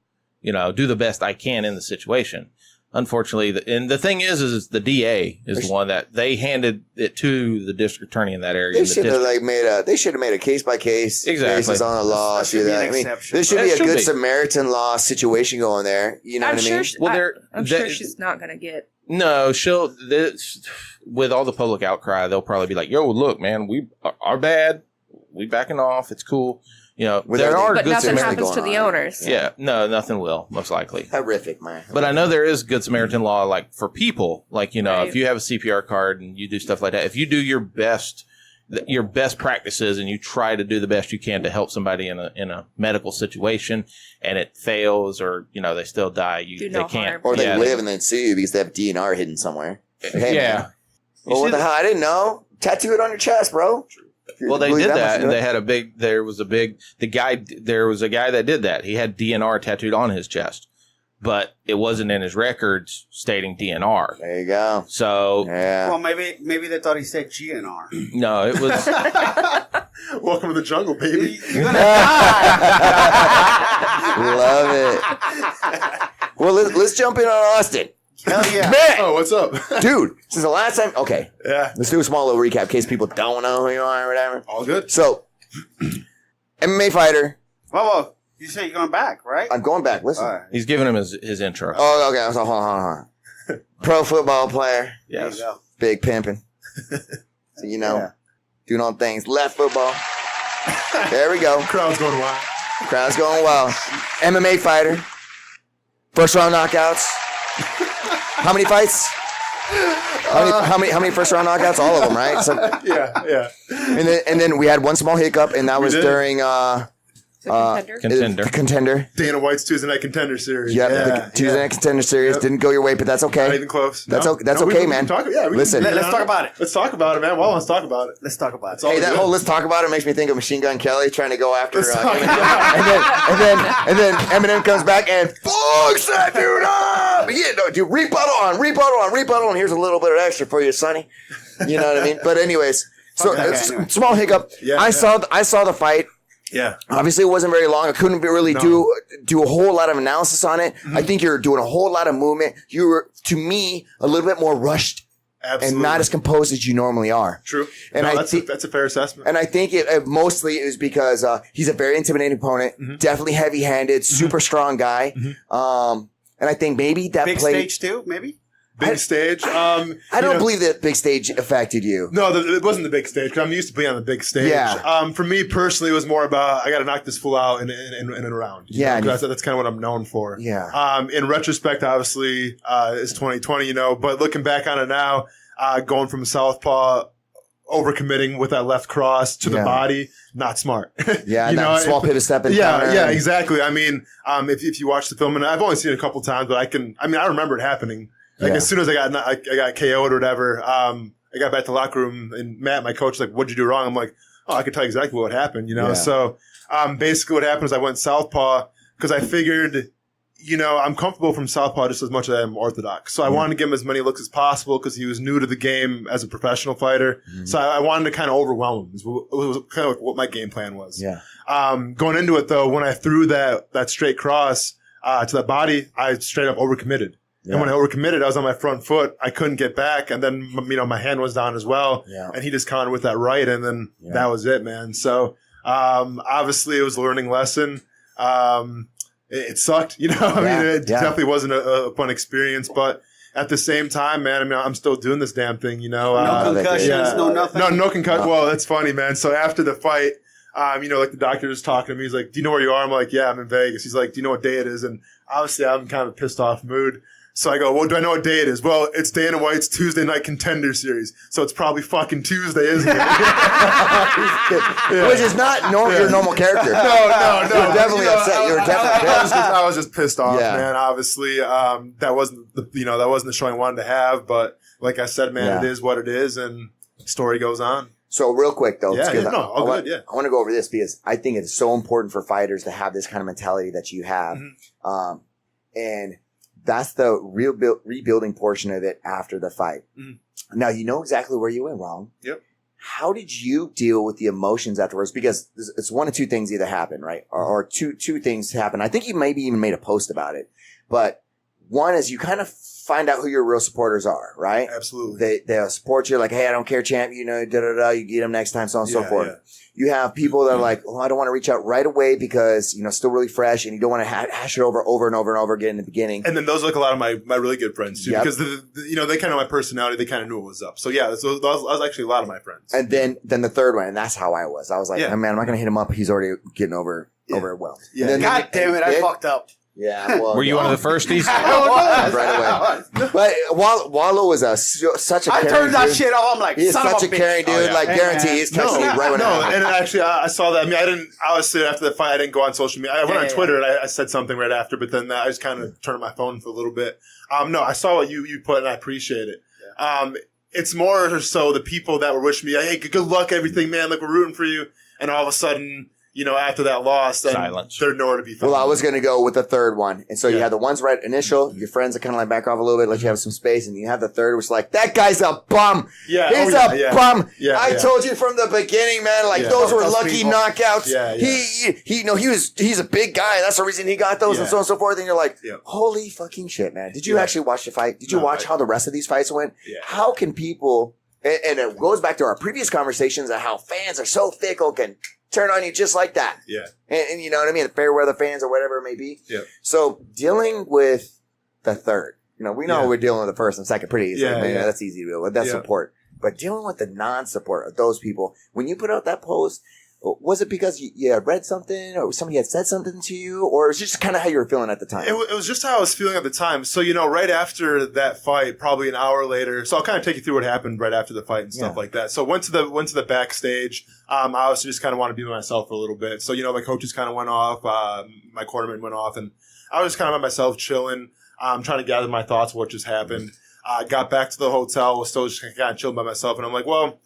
do the best I can in the situation? Unfortunately, the thing is the DA is the one that they handed it to the district attorney in that area. They should have made a case by case basis on the law. There should be a good Samaritan Law situation going there. You know what I mean? I'm sure she's not going to get. No, with all the public outcry, they'll probably be like, "Yo, look, man, we are bad. We backing off. It's cool." There are but good nothing Samaritan happens to the owners. Yeah, no, nothing will, most likely. Horrific, man. But I know there is good Samaritan law, like for people, like right. if you have a CPR card and you do stuff like that, if you do your best practices and you try to do the best you can to help somebody in a medical situation, and it fails, or they still die, they can't, or they live and then sue you because they have DNR hidden somewhere. Hey, yeah. Well, what the hell? I didn't know. Tattoo it on your chest, bro. Well, they did that, and they had there was a guy that did that. He had DNR tattooed on his chest, but it wasn't in his records stating DNR. There you go. So, yeah. Well, maybe they thought he said GNR. No, it was... Welcome to the jungle, baby. You're gonna die. Love it. Well, let's jump in on Austen. Hell yeah. Man! Oh, what's up? Dude, since the last time... Okay. Yeah. Let's do a small little recap in case people don't know who you are or whatever. All good. So, MMA fighter. Well, you say you're going back, right? I'm going back. Listen. Right. He's giving him his intro. Oh, okay. So, hold on. Pro football player. Yes. There you go. Big pimping. So, doing all things. Left football. There we go. Crowd's going wild. Crowd's going wild. MMA fighter. First round knockouts. How many fights? How many first round knockouts? All of them, right? So, yeah. And then we had one small hiccup, and that was during Contender. Dana White's Tuesday Night Contender Series. Yep, the Tuesday Night Contender Series. Didn't go your way, but that's okay. Not even close. That's okay, man. Listen. Let's talk about it. Let's talk about it, man. Well, let's talk about it. Let's talk about it. Hey, that whole "let's talk about it" makes me think of Machine Gun Kelly trying to go after Eminem. and then Eminem comes back and fucks that dude up. Yeah, no, dude, rebuttal on, and here's a little bit of extra for you, Sonny. You know what I mean? But anyways, so small hiccup. Yeah, I saw the fight. Yeah. Obviously, it wasn't very long. I couldn't really do a whole lot of analysis on it. Mm-hmm. I think you're doing a whole lot of movement. You were, to me, a little bit more rushed. Absolutely. And not as composed as you normally are. True. And that's a fair assessment. And I think it mostly is because he's a very intimidating opponent, definitely heavy-handed, super strong guy. Mm-hmm. And I think maybe that big stage too, maybe? Big stage. I don't believe that big stage affected you. No, it wasn't the big stage, because I'm used to being on the big stage. Yeah. For me personally, it was more about I got to knock this fool out in a round. Yeah. That's kind of what I'm known for. Yeah. In retrospect, obviously, it's 2020, but looking back on it now, going from southpaw, overcommitting with that left cross to the body, not smart. Yeah, that small pivot step in counter. Yeah, exactly. I mean, if you watch the film, and I've only seen it a couple times, but I remember it happening. Like as soon as I got KO'd or whatever, I got back to the locker room, and Matt, my coach, like, "What'd you do wrong?" I'm like, "Oh, I can tell you exactly what happened." Yeah. So basically, what happened is I went southpaw because I figured I'm comfortable from southpaw just as much as I am orthodox. So I wanted to give him as many looks as possible because he was new to the game as a professional fighter. Mm-hmm. So I wanted to kind of overwhelm him. It was kind of what my game plan was. Yeah. Going into it though, when I threw that straight cross to that body, I straight up overcommitted. Yeah. And when I overcommitted, I was on my front foot. I couldn't get back. And then, my hand was down as well. Yeah. And he just countered with that right. And then that was it, man. So, obviously it was a learning lesson. It sucked, it definitely wasn't a fun experience, but at the same time, man, I'm still doing this damn thing, No concussions, no nothing. No concussions. Well, that's funny, man. So after the fight, like the doctor was talking to me. He's like, do you know where you are? I'm like, yeah, I'm in Vegas. He's like, do you know what day it is? And obviously I'm kind of a pissed off mood. So I go, well, do I know what day it is? Well, it's Dana White's Tuesday Night Contender Series. So it's probably fucking Tuesday, isn't it? Which is not your normal character. No. You're definitely upset. You're definitely pissed. I was just pissed off, man. Obviously, that wasn't the show I wanted to have. But like I said, man, it is what it is. And the story goes on. So real quick, though. I want to go over this because I think it's so important for fighters to have this kind of mentality that you have. Mm-hmm. And that's the rebuilding portion of it after the fight. Mm-hmm. Now, you know exactly where you went wrong. Yep. How did you deal with the emotions afterwards? Because it's one of two things either happen, right? Or two things happen. I think you maybe even made a post about it. But one is you kind of find out who your real supporters are, right? Absolutely. They'll support you like, hey, I don't care, champ. You get them next time, so on and so forth. Yeah. You have people that are like, I don't want to reach out right away because, still really fresh and you don't want to hash it over and over again in the beginning. And then those are like a lot of my really good friends too, because they kind of know my personality. They kind of knew what was up. So yeah, that was actually a lot of my friends. And then the third one, and that's how I was. I was like, man, I'm not going to hit him up. He's already getting overwhelmed. Yeah. God damn it, I fucked up. Yeah, well, were you one of the firsties? Right away. But Wallow was such a caring dude. I turned that shit off. I'm like, he's such a caring dude. Guarantee he's texting me right when it happened. And actually, I saw that. I mean, I didn't. Obviously, after the fight, I didn't go on social media. I went on Twitter and I said something right after, but then I just kind of turned my phone for a little bit. No, I saw what you put and I appreciate it. It's more so the people that were wishing me, hey, good luck, everything, man. Like, we're rooting for you. And all of a sudden, after that loss, then silence. They're nowhere to be found. Well, I was going to go with the third one. And so you have the ones right initial, your friends are kind of like back off a little bit, let you have some space. And you have the third, which is like, that guy's a bum. Yeah. He's a bum. Yeah, I told you from the beginning, man, those were lucky knockouts. Yeah. He's a big guy. That's the reason he got those and so on and so forth. And you're like, holy fucking shit, man. Did you actually watch the fight? Did you watch how the rest of these fights went? Yeah. How can people, and it goes back to our previous conversations on how fans are so fickle, can turn on you just like that. Yeah. And you know what I mean? The fair weather fans or whatever it may be. Yeah. So dealing with the third, we know we're dealing with the first and second pretty easy. Yeah, that's easy to deal with. That's support. But dealing with the non-support of those people, when you put out that post, was it because you had read something or somebody had said something to you, or was it just kind of how you were feeling at the time? It was just how I was feeling at the time. So, right after that fight, probably an hour later, so I'll kind of take you through what happened right after the fight and stuff like that. So went to the backstage. I also just kind of wanted to be by myself for a little bit. So, my coaches kind of went off, my cornerman went off, and I was just kind of by myself chilling, trying to gather my thoughts of what just happened. Got back to the hotel, was still just kind of chilling by myself, and I'm like, well,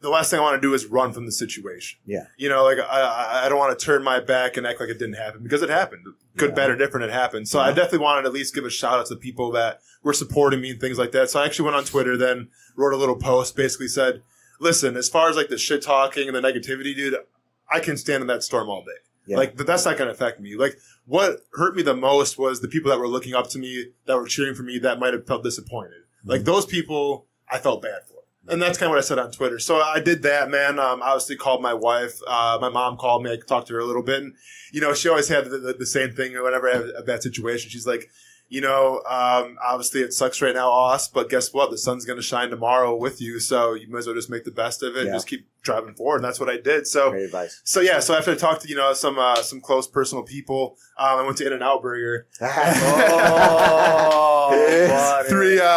the last thing I want to do is run from the situation. Yeah. I don't want to turn my back and act like it didn't happen, because it happened. Good, bad, or different, it happened. So I definitely wanted to at least give a shout out to the people that were supporting me and things like that. So I actually went on Twitter, then wrote a little post, basically said, listen, as far as the shit talking and the negativity, dude, I can stand in that storm all day. Yeah. That's not going to affect me. What hurt me the most was the people that were looking up to me, that were cheering for me, that might have felt disappointed. Mm-hmm. Those people, I felt bad for. And that's kind of what I said on Twitter. So I did that, man. Obviously called my wife. My mom called me. I talked to her a little bit. And, she always had the same thing whenever I have a bad situation. She's like, obviously it sucks right now, Aus, but guess what? The sun's going to shine tomorrow with you. So you might as well just make the best of it and just keep driving forward. And that's what I did. So, great advice. So after I talked to, some close personal people, I went to In-N-Out Burger.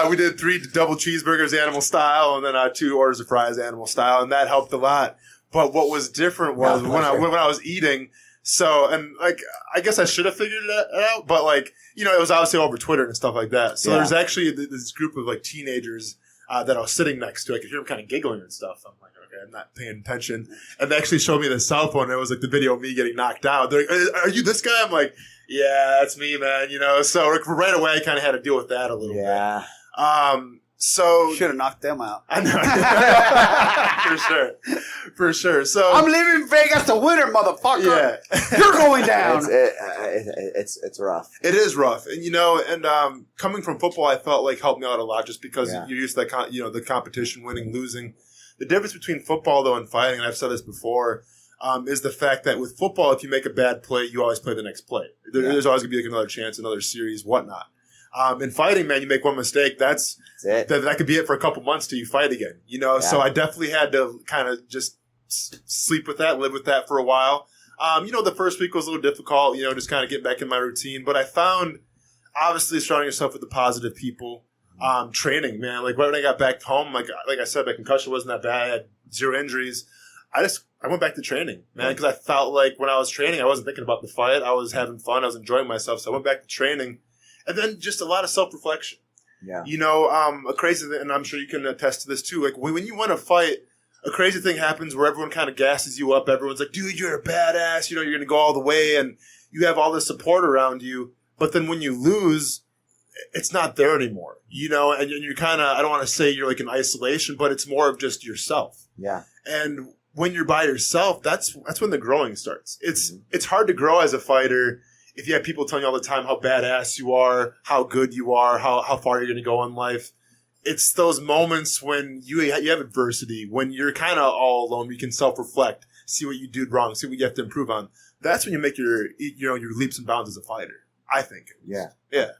We did 3 double cheeseburgers animal style, and then 2 orders of fries animal style. And that helped a lot. But what was different was when I was eating, I guess I should have figured it out, but it was obviously over Twitter and stuff like that. So there's actually this group of teenagers that I was sitting next to. I could hear him kind of giggling and stuff. I'm like, okay, I'm not paying attention. And they actually showed me the cell phone. And it was like the video of me getting knocked out. They're like, are you this guy? I'm like, yeah, that's me, man. So right away I kind of had to deal with that a little bit. So should have knocked them out. I know. For sure. So I'm leaving Vegas to winner, motherfucker. Yeah. You're going down. It's rough. It is rough. And coming from football, I felt like helped me out a lot just because you're used to that the competition, winning, losing. The difference between football though and fighting, and I've said this before, is the fact that with football, if you make a bad play, you always play the next play. There's always gonna be like another chance, another series, whatnot. In fighting, man, you make one mistake, that's it. That could be it for a couple months till you fight again. So I definitely had to kind of just sleep with that, live with that for a while. The first week was a little difficult, just kind of getting back in my routine. But I found, obviously, surrounding yourself with the positive people, training, man. Like when I got back home, like I said, my concussion wasn't that bad. I had 0 injuries. I went back to training, man, because I felt like when I was training, I wasn't thinking about the fight. I was having fun. I was enjoying myself. So I went back to training. And then just a lot of self-reflection. Yeah. A crazy thing, and I'm sure you can attest to this too. Like when you want to fight, a crazy thing happens where everyone kind of gasses you up. Everyone's like, dude, you're a badass. You're going to go all the way. And you have all this support around you. But then when you lose, it's not there anymore. And you're kind of, I don't want to say you're like in isolation, but it's more of just yourself. Yeah. And when you're by yourself, that's when the growing starts. It's hard to grow as a fighter if you have people telling you all the time how badass you are, how good you are, how far you're going to go in life. It's those moments when you have adversity, when you're kind of all alone, you can self-reflect, see what you did wrong, see what you have to improve on. That's when you make your leaps and bounds as a fighter, I think. Yeah.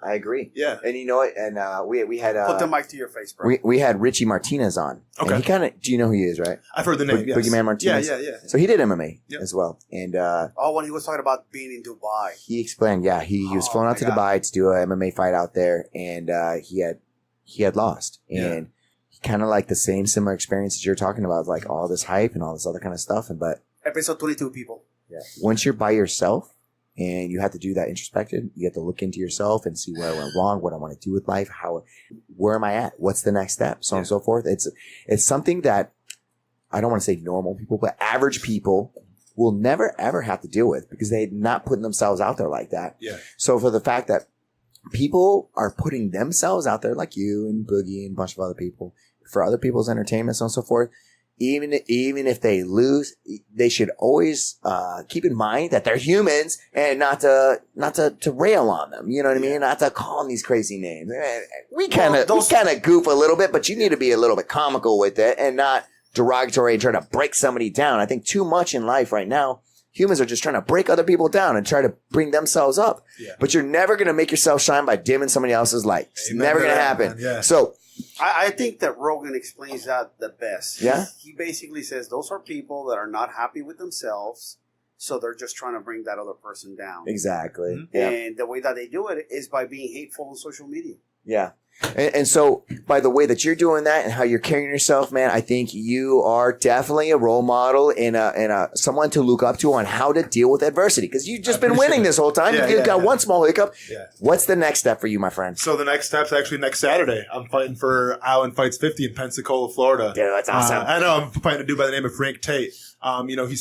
I agree. Yeah. And you know what? And we had put the mic to your face, bro. We had Richie Martinez on. Okay. And he kind of, do you know who he is, right? I've heard the name. Yes. Boogeyman Martinez. Yeah. So he did MMA as well. And when he was talking about being in Dubai, he explained. Yeah, he was flown out to Dubai to do an MMA fight out there, and he had lost, and he kind of like the similar experiences you're talking about, like all this hype and all this other kind of stuff. But episode 22, people. Yeah. Once you're by yourself. And you have to do that introspection. You have to look into yourself and see where I went wrong, what I want to do with life, where am I at, what's the next step, so on and so forth. It's something that I don't want to say normal people, but average people will never ever have to deal with because they're not putting themselves out there like that. Yeah. So for the fact that people are putting themselves out there, like you and Boogie and a bunch of other people, for other people's entertainment, so on and so forth. Even if they lose, they should always keep in mind that they're humans and not to rail on them. You know what I mean? Not to call them these crazy names. We kind of goof a little bit, but you need to be a little bit comical with it and not derogatory and try to break somebody down. I think too much in life right now, humans are just trying to break other people down and try to bring themselves up. Yeah. But you're never going to make yourself shine by dimming somebody else's light. It's never going to happen. Yeah. So. I think that Rogan explains that the best. Yeah. He basically says those are people that are not happy with themselves, so they're just trying to bring that other person down. Exactly. Mm-hmm. And the way that they do it is by being hateful on social media. Yeah. And so by the way that you're doing that and how you're carrying yourself, man, I think you are definitely a role model and a someone to look up to on how to deal with adversity. Because you've just been winning this whole time. You've got one small hiccup. Yeah. What's the next step for you, my friend? So the next step's actually next Saturday. I'm fighting for Island Fights 50 in Pensacola, Florida. Dude, that's awesome. I know. I'm fighting a dude by the name of Frank Tate. He's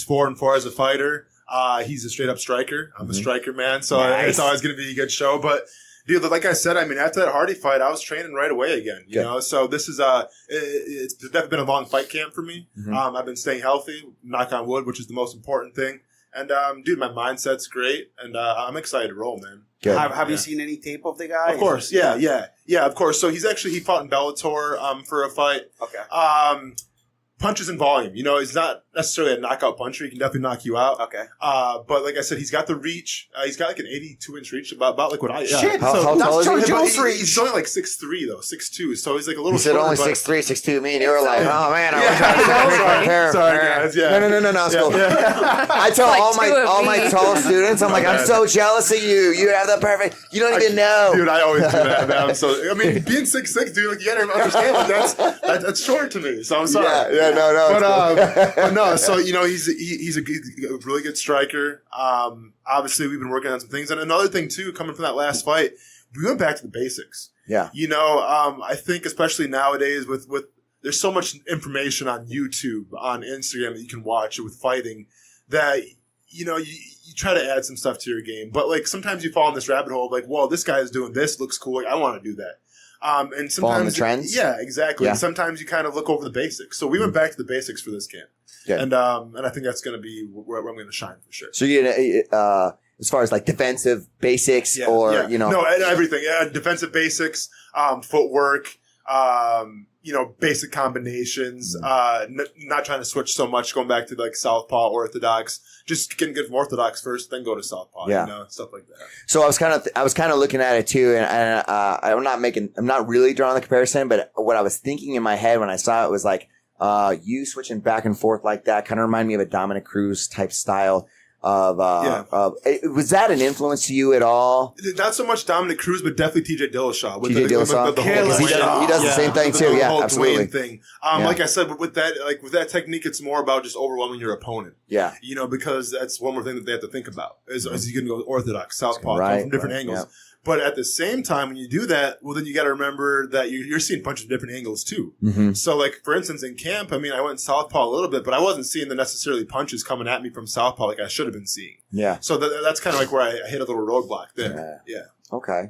4-4 as a fighter. He's a straight up striker. I'm a striker, man. So it's always going to be a good show. But dude, like I said, after that Hardy fight, I was training right away again. You know, so this is it's definitely been a long fight camp for me. Mm-hmm. I've been staying healthy, knock on wood, which is the most important thing. And dude, my mindset's great, and I'm excited to roll, man. Good. Have you seen any tape of the guy? Of course, yeah, of course. So he fought in Bellator for a fight. Okay. Punches in volume. He's not necessarily a knockout puncher. He can definitely knock you out. Okay. But like I said, he's got the reach. He's got like an 82-inch reach, about like what I. Yeah. Shit. How tall is he? Jones reach. He's only like 6'3" though, 6'2". So he's like a little. You said only 6'3", 6'2". Me and you were like, oh man, I was sorry guys. Yeah. No. It's cool. I tell all my tall students, I'm like, I'm so jealous of you. You have the perfect. You don't even know. Dude, I always do that. Man. Being 6'6", dude, like you gotta understand that's short to me. So I'm sorry. Yeah. No. But no, so he's a really good striker. Obviously, we've been working on some things, and another thing too, coming from that last fight, we went back to the basics. Yeah. I think especially nowadays with there's so much information on YouTube, on Instagram that you can watch with fighting that, you try to add some stuff to your game. But like sometimes you fall in this rabbit hole of like, well, this guy is doing this, looks cool. Like, I want to do that. And sometimes following the trends. Yeah, exactly. Yeah. And sometimes you kind of look over the basics. So we went back to the basics for this camp. Okay. And I think that's going to be where I'm going to shine for sure. So you're gonna, as far as like defensive basics no, everything. Yeah, defensive basics, footwork, basic combinations, not trying to switch so much, going back to like southpaw, orthodox, just getting good from orthodox first, then go to southpaw, stuff like that. So I was kind of looking at it too, and I'm not really drawing the comparison, but what I was thinking in my head when I saw it was like, you switching back and forth like that kind of remind me of a Dominic Cruz type style. Was that an influence to you at all? Not so much Dominic Cruz, but definitely TJ Dillashaw. TJ Dillashaw, because he does the same thing too. Yeah, absolutely. Thing. Like I said, with that technique, it's more about just overwhelming your opponent. Yeah, because that's one more thing that they have to think about is you can go orthodox, southpaw, come from different angles. Yeah. But at the same time, when you do that, well, then you got to remember that you're seeing punches from different angles too. Mm-hmm. So, like for instance, in camp, I went southpaw a little bit, but I wasn't seeing the necessarily punches coming at me from southpaw like I should have been seeing. Yeah. So that's kind of like where I hit a little roadblock there. Yeah. Okay.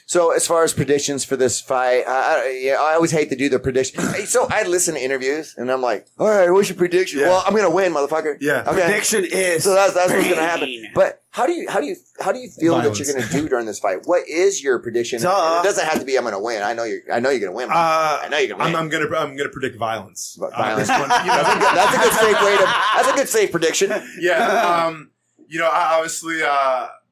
So as far as predictions for this fight, I always hate to do the prediction. So I listen to interviews and I'm like, all right, what's your prediction? Yeah. Well, I'm gonna win, motherfucker. Yeah. Okay. Prediction is so that's what's gonna happen. But how do you feel that you're gonna do during this fight? What is your prediction? It doesn't have to be I'm gonna win. I know you're gonna win. I know you're gonna win. I'm gonna predict violence. Violence. That's a good safe way to. That's a good safe prediction. Yeah. Obviously,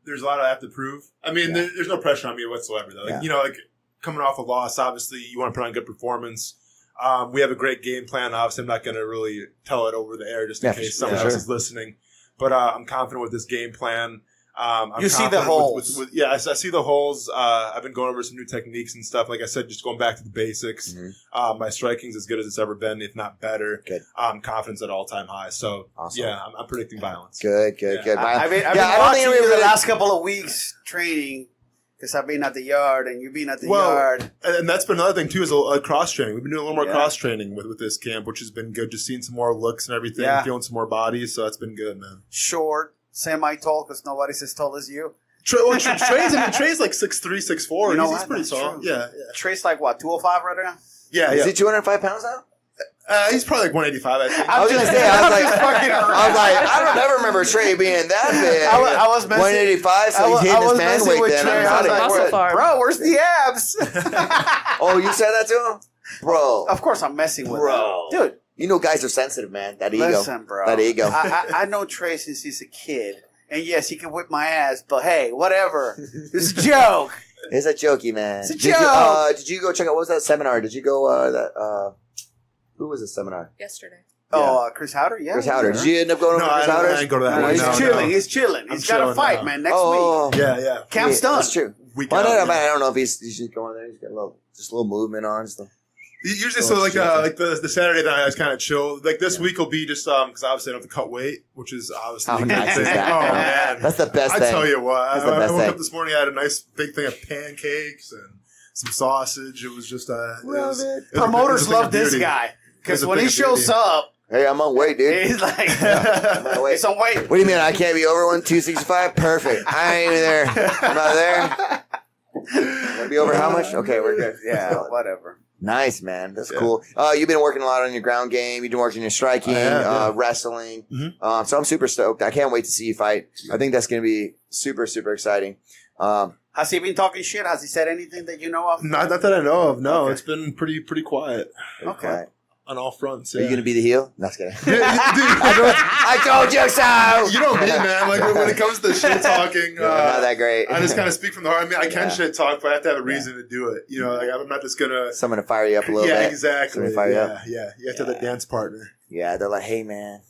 there's a lot I have to prove. There's no pressure on me whatsoever, though. Like coming off a loss, obviously, you want to put on a good performance. We have a great game plan. Obviously, I'm not going to really tell it over the air just in case someone else is listening. But I'm confident with this game plan. You see the holes. I see the holes. I've been going over some new techniques and stuff. Like I said, just going back to the basics. Mm-hmm. My striking's as good as it's ever been, if not better. Good. Confidence at all-time high. So, awesome. I'm predicting violence. Good. I've been watching you the last couple of weeks training because I've been at the yard and you've been at the yard. And that's been another thing, too, is a cross-training. We've been doing a little more cross-training with this camp, which has been good. Just seeing some more looks and everything, feeling some more bodies. So that's been good, man. Short, semi-tall, because nobody's as tall as you. Trey's like 6'3", 6'4". He's pretty tall. True. Yeah. Trey's like what, 205 right now? Yeah. Is he 205 pounds now? He's probably like 185, I think. I was gonna say, I don't ever remember Trey being that big. I was messing 185, so he's hitting his man weight then. I was like, bro, where's the abs? Oh, you said that to him? Bro. Of course I'm messing with him. Dude. You know guys are sensitive, man. That ego. Listen, bro. That ego. I know Trey since he's a kid. And yes, he can whip my ass, but hey, whatever. It's a joke. It's a jokey, man. It's a joke. Did you go check out, what was that seminar? Did you go, who was the seminar? Yesterday. Oh, Chris Howder? Yeah. Chris Howder. Did you end up going over Chris Howder? I didn't go to that one. He's chilling. He's got a fight, man, next week. Yeah. Camp's done. That's true. I don't know if he's just going there. He's got a little movement on stuff. Usually, like the Saturday night, I was kind of chill. Like this week will be just because obviously I don't have to cut weight, which is obviously how nice is that? Oh man, that's the best thing. I tell you what, I woke up this morning, I had a nice big thing of pancakes and some sausage. It was just promoters love this guy because when he shows up. Hey, I'm on weight, dude. He's like, I'm on weight. It's on weight. What do you mean? I can't be over 265? Perfect. I ain't even there. I'm not there. Gonna be over how much? Okay, we're good. Yeah, whatever. Nice, man. That's cool. You've been working a lot on your ground game. You've been working your striking, wrestling. Mm-hmm. So I'm super stoked. I can't wait to see you fight. I think that's going to be super, super exciting. Has he been talking shit? Has he said anything that you know of? Not that I know of. No, It's been pretty quiet. Okay. On all fronts. Are you going to be the heel? No, just kidding. I told you so. You know me, man. Like when it comes to shit talking, not that great. I just kind of speak from the heart. I can shit talk, but I have to have a reason to do it. Like I'm not just gonna. Someone to fire you up a little bit. Yeah, exactly. Fire you up. Yeah. You have to have that dance partner. Yeah, they're like, hey, man.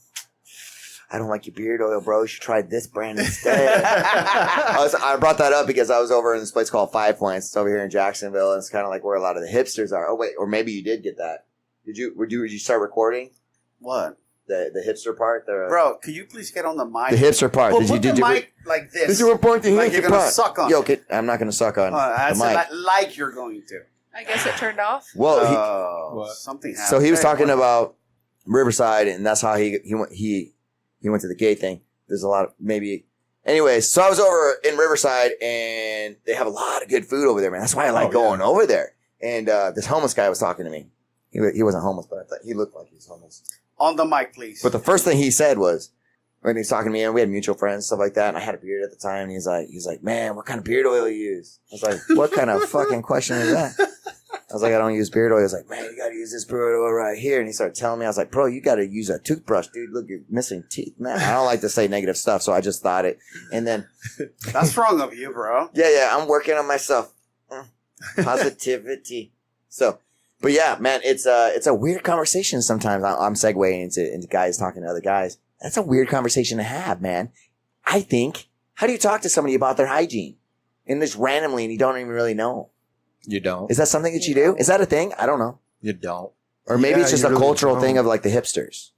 I don't like your beard oil, bro. You should try this brand instead. I brought that up because I was over in this place called 5 Points. It's over here in Jacksonville, and it's kind of like where a lot of the hipsters are. Oh wait, or maybe you did get that. Did you start recording? What? The hipster part. Bro, could you please get on the mic? The hipster part. Put the mic like this. Did you report the like hipster you're going to part? suck on Yo, it. I'm not going to suck on I the said mic. like you're going to. I guess it turned off. Well, something happened. so he was talking about Riverside, and that's how he went to the gay thing. There's a lot of Anyways, so I was over in Riverside, and they have a lot of good food over there, man. That's why I like going over there. And this homeless guy was talking to me. He wasn't homeless, but I thought he looked like he was homeless. On the mic, please. But the first thing he said was, when he was talking to me, and we had mutual friends, stuff like that, and I had a beard at the time, and he's like, man, what kind of beard oil you use? I was like, what kind of fucking question is that? I was like, I don't use beard oil. He was like, man, you gotta use this beard oil right here. And he started telling me, I was like, bro, you gotta use a toothbrush, dude. Look, you're missing teeth, man. I don't like to say negative stuff, so I just thought it. And then. That's wrong of you, bro. Yeah, I'm working on myself. Positivity. So. But yeah, man, it's a weird conversation sometimes. I'm segueing into guys talking to other guys. That's a weird conversation to have, man. I think, how do you talk to somebody about their hygiene? And just randomly, and you don't even really know. You don't. Is that something that you do? Is that a thing? I don't know. You don't. Or maybe it's just a cultural thing of like the hipsters.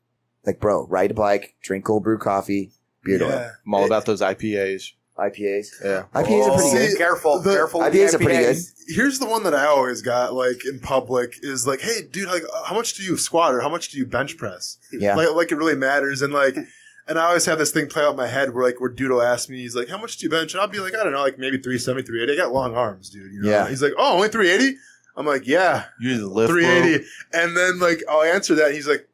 Like, bro, ride a bike, drink cold brew coffee, beard oil. I'm all about those IPAs. IPAs? Yeah. IPAs are pretty good. Careful. IPAs are pretty good. Here's the one that I always got, like, in public, is like, hey, dude, like, how much do you squat or how much do you bench press? Yeah. Like it really matters. And, like, and I always have this thing play out in my head where dude will ask me, he's like, how much do you bench? And I'll be like, I don't know, like, maybe 370, 380. I got long arms, dude. You know? Yeah. He's like, oh, only 380? I'm like, yeah. You use the lift, 380. Bro. And then, like, I'll answer that, and he's like,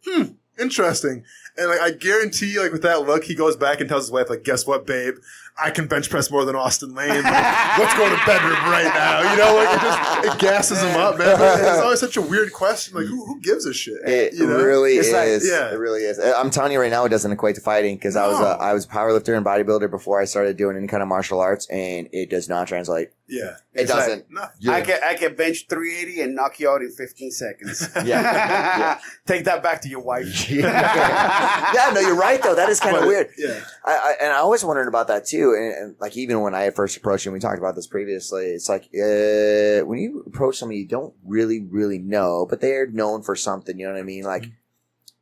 interesting. And, like, I guarantee you, like, with that look, he goes back and tells his wife, like, guess what, babe? I can bench press more than Austen Lane. Like, let's go to bedroom right now. You know, like, it gasses him up, man. But it's always such a weird question. Like, who gives a shit? It really is. It really is. I'm telling you right now, it doesn't equate to fighting because I was a powerlifter and bodybuilder before I started doing any kind of martial arts, and it does not translate. Yeah. It doesn't. Like, I can bench 380 and knock you out in 15 seconds. Yeah. Take that back to your wife. Yeah, no, you're right, though. That is kind of weird. Yeah. I always wondered about that, too. And like, even when I had first approached him, we talked about this previously, it's like, when you approach somebody you don't really, really know, but they're known for something, you know what I mean? Like,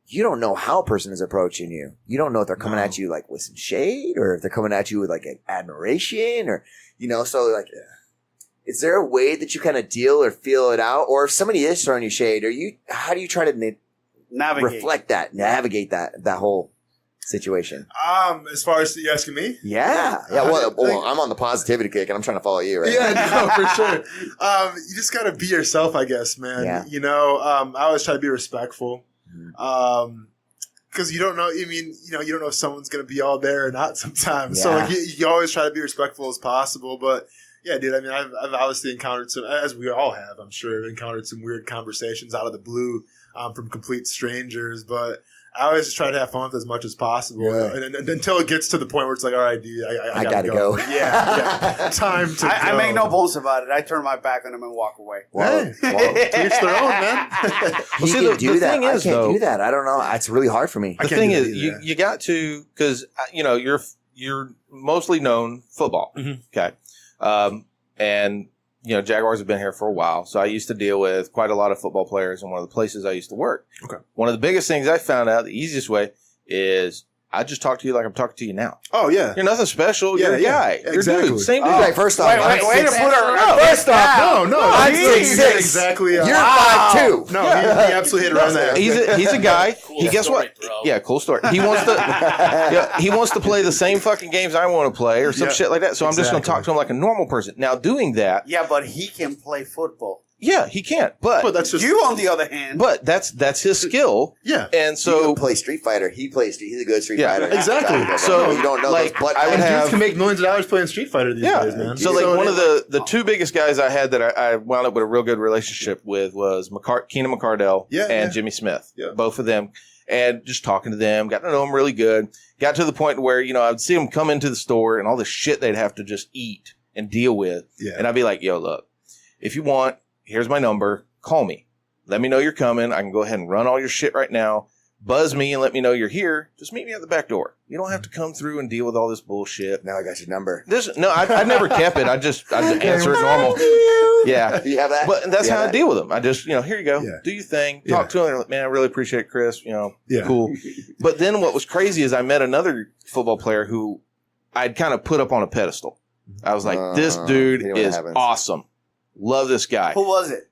you don't know how a person is approaching you. You don't know if they're coming at you, like, with some shade, or if they're coming at you with, like, an admiration, or, you know, so, like, is there a way that you kind of deal or feel it out? Or if somebody is throwing you shade, how do you try to navigate that whole situation? As far as you asking me? Yeah. Well, I'm on the positivity kick and I'm trying to follow you, right? Yeah, no, for sure. You just gotta be yourself, I guess, man. Yeah. You know, I always try to be respectful. Because you don't know, you don't know if someone's gonna be all there or not sometimes. Yeah. So like you always try to be respectful as possible, but yeah, dude, I mean, I've obviously encountered some, as we all have, I'm sure, encountered some weird conversations out of the blue from complete strangers, but I always just try to have fun with as much as possible, and until it gets to the point where it's like, all right, dude, I gotta go. Yeah, time to go. I make no bones about it. I turn my back on them and walk away. Well, to each their own, man. You can do that. I can't do that. I don't know. It's really hard for me. The thing is, you got to, because, you're mostly known football. Mm-hmm. Okay. And, Jaguars have been here for a while. So I used to deal with quite a lot of football players in one of the places I used to work. Okay. One of the biggest things I found out, the easiest way, is I just talk to you like I'm talking to you now. Oh, yeah. You're nothing special. You're a guy. You're exactly. dude. Same dude. Okay, first off. Wait to put her. First off. No. I'm 6'6". Exactly. You're 5'2". No, he absolutely hit around that. He's a guy. Cool Guess story, what? bro. Yeah, cool story. He wants to play the same fucking games I want to play or some shit like that. So I'm just going to talk to him like a normal person. Now, doing that. Yeah, but he can play football. Yeah, he can't. But that's just you, on the other hand. But that's his skill. Yeah. And so you can play Street Fighter. He's a good Street Fighter. Exactly. So you don't know like, those, but dudes can make millions of dollars playing Street Fighter these days, man. So like one of the two biggest guys I had that I wound up with a real good relationship with was Keenan McCardell and Jimmy Smith. Yeah. Both of them. And just talking to them, got to know them really good. Got to the point where, I'd see them come into the store and all the shit they'd have to just eat and deal with. Yeah. And I'd be like, yo, look, if you want, here's my number. Call me. Let me know you're coming. I can go ahead and run all your shit right now. Buzz me and let me know you're here. Just meet me at the back door. You don't have to come through and deal with all this bullshit. Now I got your number. I never kept it. I just answer it normal. Yeah. Do you have that? But that's You how have I that? deal with them. I just, here you go. Yeah. Do your thing. Yeah. Talk to them. They're like, man, I really appreciate it, Chris. Yeah. Cool. But then what was crazy is I met another football player who I'd kind of put up on a pedestal. I was like, this dude you know what is happens. awesome. Love this guy. Who was it?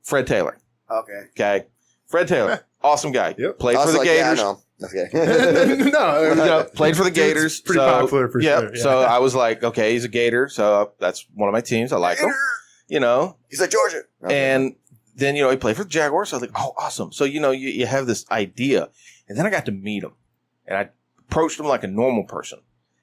Fred Taylor. Okay. Fred Taylor. Awesome guy. Yep. Played I for was the like, Gators. Yeah, I know. No, Played for the Gators. Pretty popular for sure. Yeah. So I was like, okay, he's a Gator. So that's one of my teams. I like him. He's like Georgia. And then, he played for the Jaguars. So I was like, oh, awesome. So, you have this idea. And then I got to meet him. And I approached him like a normal person.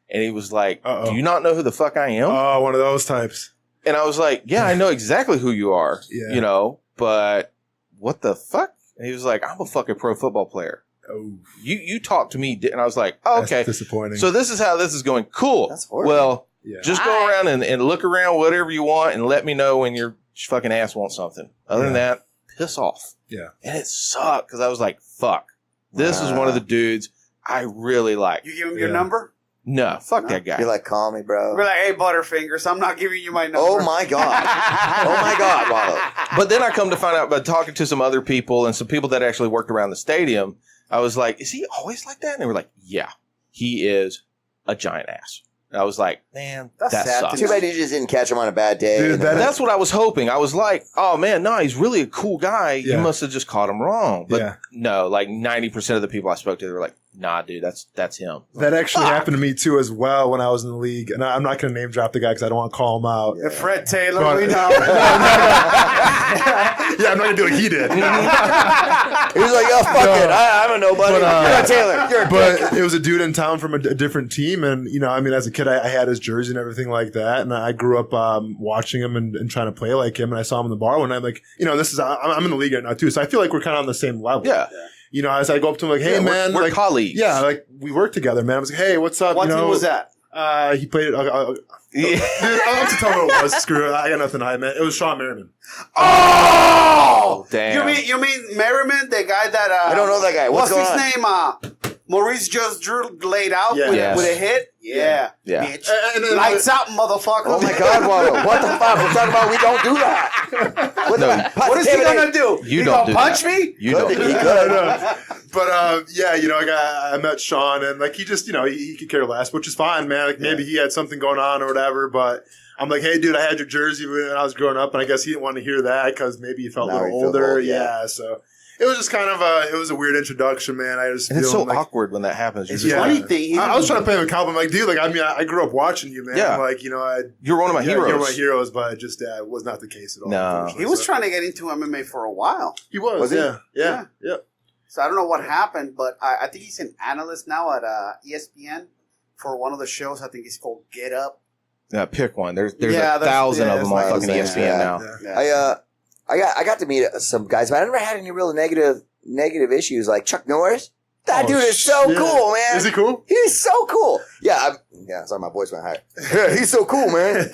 And he was like, do you not know who the fuck I am? Oh, one of those types. And I was like, yeah, I know exactly who you are. Yeah. But what the fuck? And he was like, I'm a fucking pro football player. Oh, You talked to me. And I was like, oh, okay. That's disappointing. So this is how this is going. Cool. That's horrible. Well, yeah. just go around and look around whatever you want and let me know when your fucking ass wants something. Other than that, piss off. Yeah. And it sucked because I was like, fuck. This is one of the dudes I really like. You give him your number? No, fuck that guy. You're like, call me, bro. We're like, hey, Butterfingers, I'm not giving you my number. Oh my god. Oh my god, Wallow. But then I come to find out by talking to some other people and some people that actually worked around the stadium, I was like, is he always like that? And they were like, yeah, he is a giant ass. And I was like, man, that sucks. Too bad you just didn't catch him on a bad day. Dude, That's what I was hoping. I was like, oh man, no, he's really a cool guy. Yeah. You must have just caught him wrong. But no, like 90% of the people I spoke to, they were like, nah, dude, that's him. That actually happened to me too as well when I was in the league. And I'm not going to name drop the guy because I don't want to call him out. Yeah. Fred Taylor, But- we know. Yeah, I'm not going to do what he did. He was like, oh, fuck it. I'm a nobody. You're a Taylor. You're a But it was a dude in town from a different team. And, as a kid, I had his jersey and everything like that. And I grew up watching him and trying to play like him. And I saw him in the bar one night. I'm like, I'm in the league right now too. So I feel like we're kind of on the same level. Yeah. As I go up to him like, hey, man. We're like, colleagues. Yeah, like we work together, man. I was like, hey, what's up? What team was that? He played. Dude, I'll have to tell him what it was. Screw it. I got nothing to hide, man. It was Sean Merriman. Oh! Damn. You mean Merriman, the guy that... I don't know that guy. What's his going on? name? Maurice just laid out Yes. with a hit? Yeah. Yeah. Bitch. And then Lights out, motherfucker. Oh my god, Wallow. What the fuck? We're talking about we don't do that. What is he going to do? You he don't gonna do punch that. me? You don't do He that. could. But I met Sean, and like he just, he could care less, which is fine, man. Like maybe he had something going on or whatever. But I'm like, hey, dude, I had your jersey when I was growing up, and I guess he didn't want to hear that because maybe he felt a Now little he feels older. old, yeah. So it was just kind of it was a weird introduction, man. I just And it's feel so like, awkward when that happens. You're It's just funny like, thing. I was trying to play him a compliment, like, dude, like I grew up watching you, man. Yeah. Like you're one of my heroes. You're my heroes, but it just was not the case at all. No. unfortunately. He was So- trying to get into MMA for a while. He was, Was he? Yeah. So I don't know what happened, but I think he's an analyst now at ESPN for one of the shows. I think it's called Get Up. Pick one. There's Yeah, 1,000 of that's them on like fucking the ESPN same, now. Yeah. I got to meet some guys, but I never had any real negative issues. Like Chuck Norris. That dude is so shit. cool, man. Is he cool? He's so cool. Yeah, sorry, my voice went high. Yeah, he's so cool, man.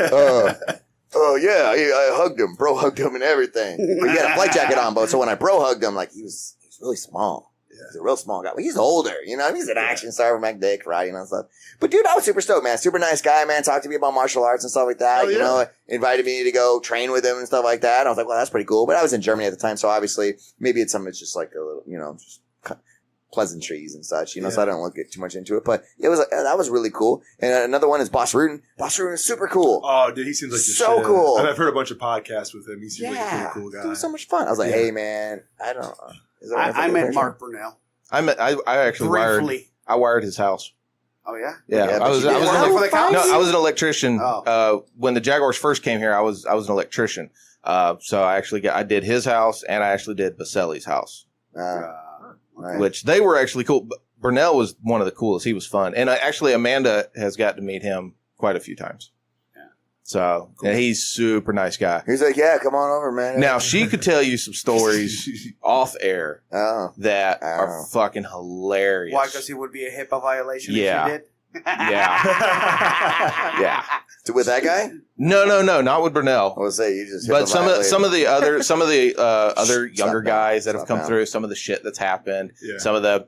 I hugged him. Bro hugged him and everything. But he had a flight jacket on, but so when I bro hugged him, like he was really small. He's a real small guy. Well, he's older, he's an action star from back day, karate and stuff. But dude, I was super stoked, man. Super nice guy, man. Talked to me about martial arts and stuff like that. Oh, yeah. Invited me to go train with him and stuff like that. I was like, well, that's pretty cool. But I was in Germany at the time, so obviously maybe it's something that's just like a little, just pleasantries and such, so I don't look too much into it. But it was that was really cool. And another one is Boss Rudin. Boss Rudin is super cool. Oh, dude, he seems like So shit. cool. I've heard a bunch of podcasts with him. He seems like a pretty cool guy. It was so much fun. I was like, hey, man, I don't know. Is there I met Mark Burnell. I actually Briefly. wired his house. Oh, yeah? Yeah, but I was you did work for the cops? No, I was an electrician. Oh. When the Jaguars first came here, I was an electrician. So I did his house, and I actually did Baselli's house, Right. which they were actually cool. But Burnell was one of the coolest. He was fun, and actually Amanda has got to meet him quite a few times. Yeah. So and he's super nice guy. He's like, yeah, come on over, man. Now she could tell you some stories off air Oh. that Oh. are fucking hilarious. Why? Because it would be a HIPAA violation Yeah. if you did? Yeah. Yeah. So with that guy? No, not with Burnell. I would say you just. But some of the other younger Stop guys now. that have Stop come now. through, some of the shit that's happened, Yeah. some of the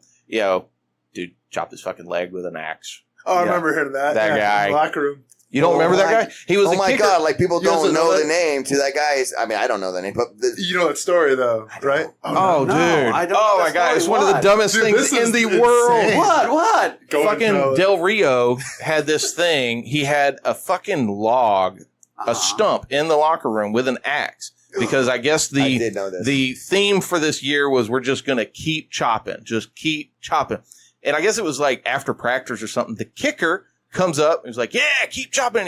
dude chopped his fucking leg with an axe. Oh, I Yeah. remember hearing that. That guy. In the locker room. You don't remember that guy? He was oh the my kicker. God, like people don't know that? the name to that guy. I mean, I don't know the name, but You know that story though, right? Oh, dude. I don't know Oh, that my God. story. It's one of the What? dumbest Dude, things this is in the insane. world. What? Go ahead and tell Fucking it. Del Rio had this thing. He had a fucking log, a stump in the locker room with an axe. Because I guess I did know this. the theme for this year was we're just going to keep chopping. Just keep chopping. And I guess it was like after practice or something. The kicker comes up and he's like, yeah, keep chopping. And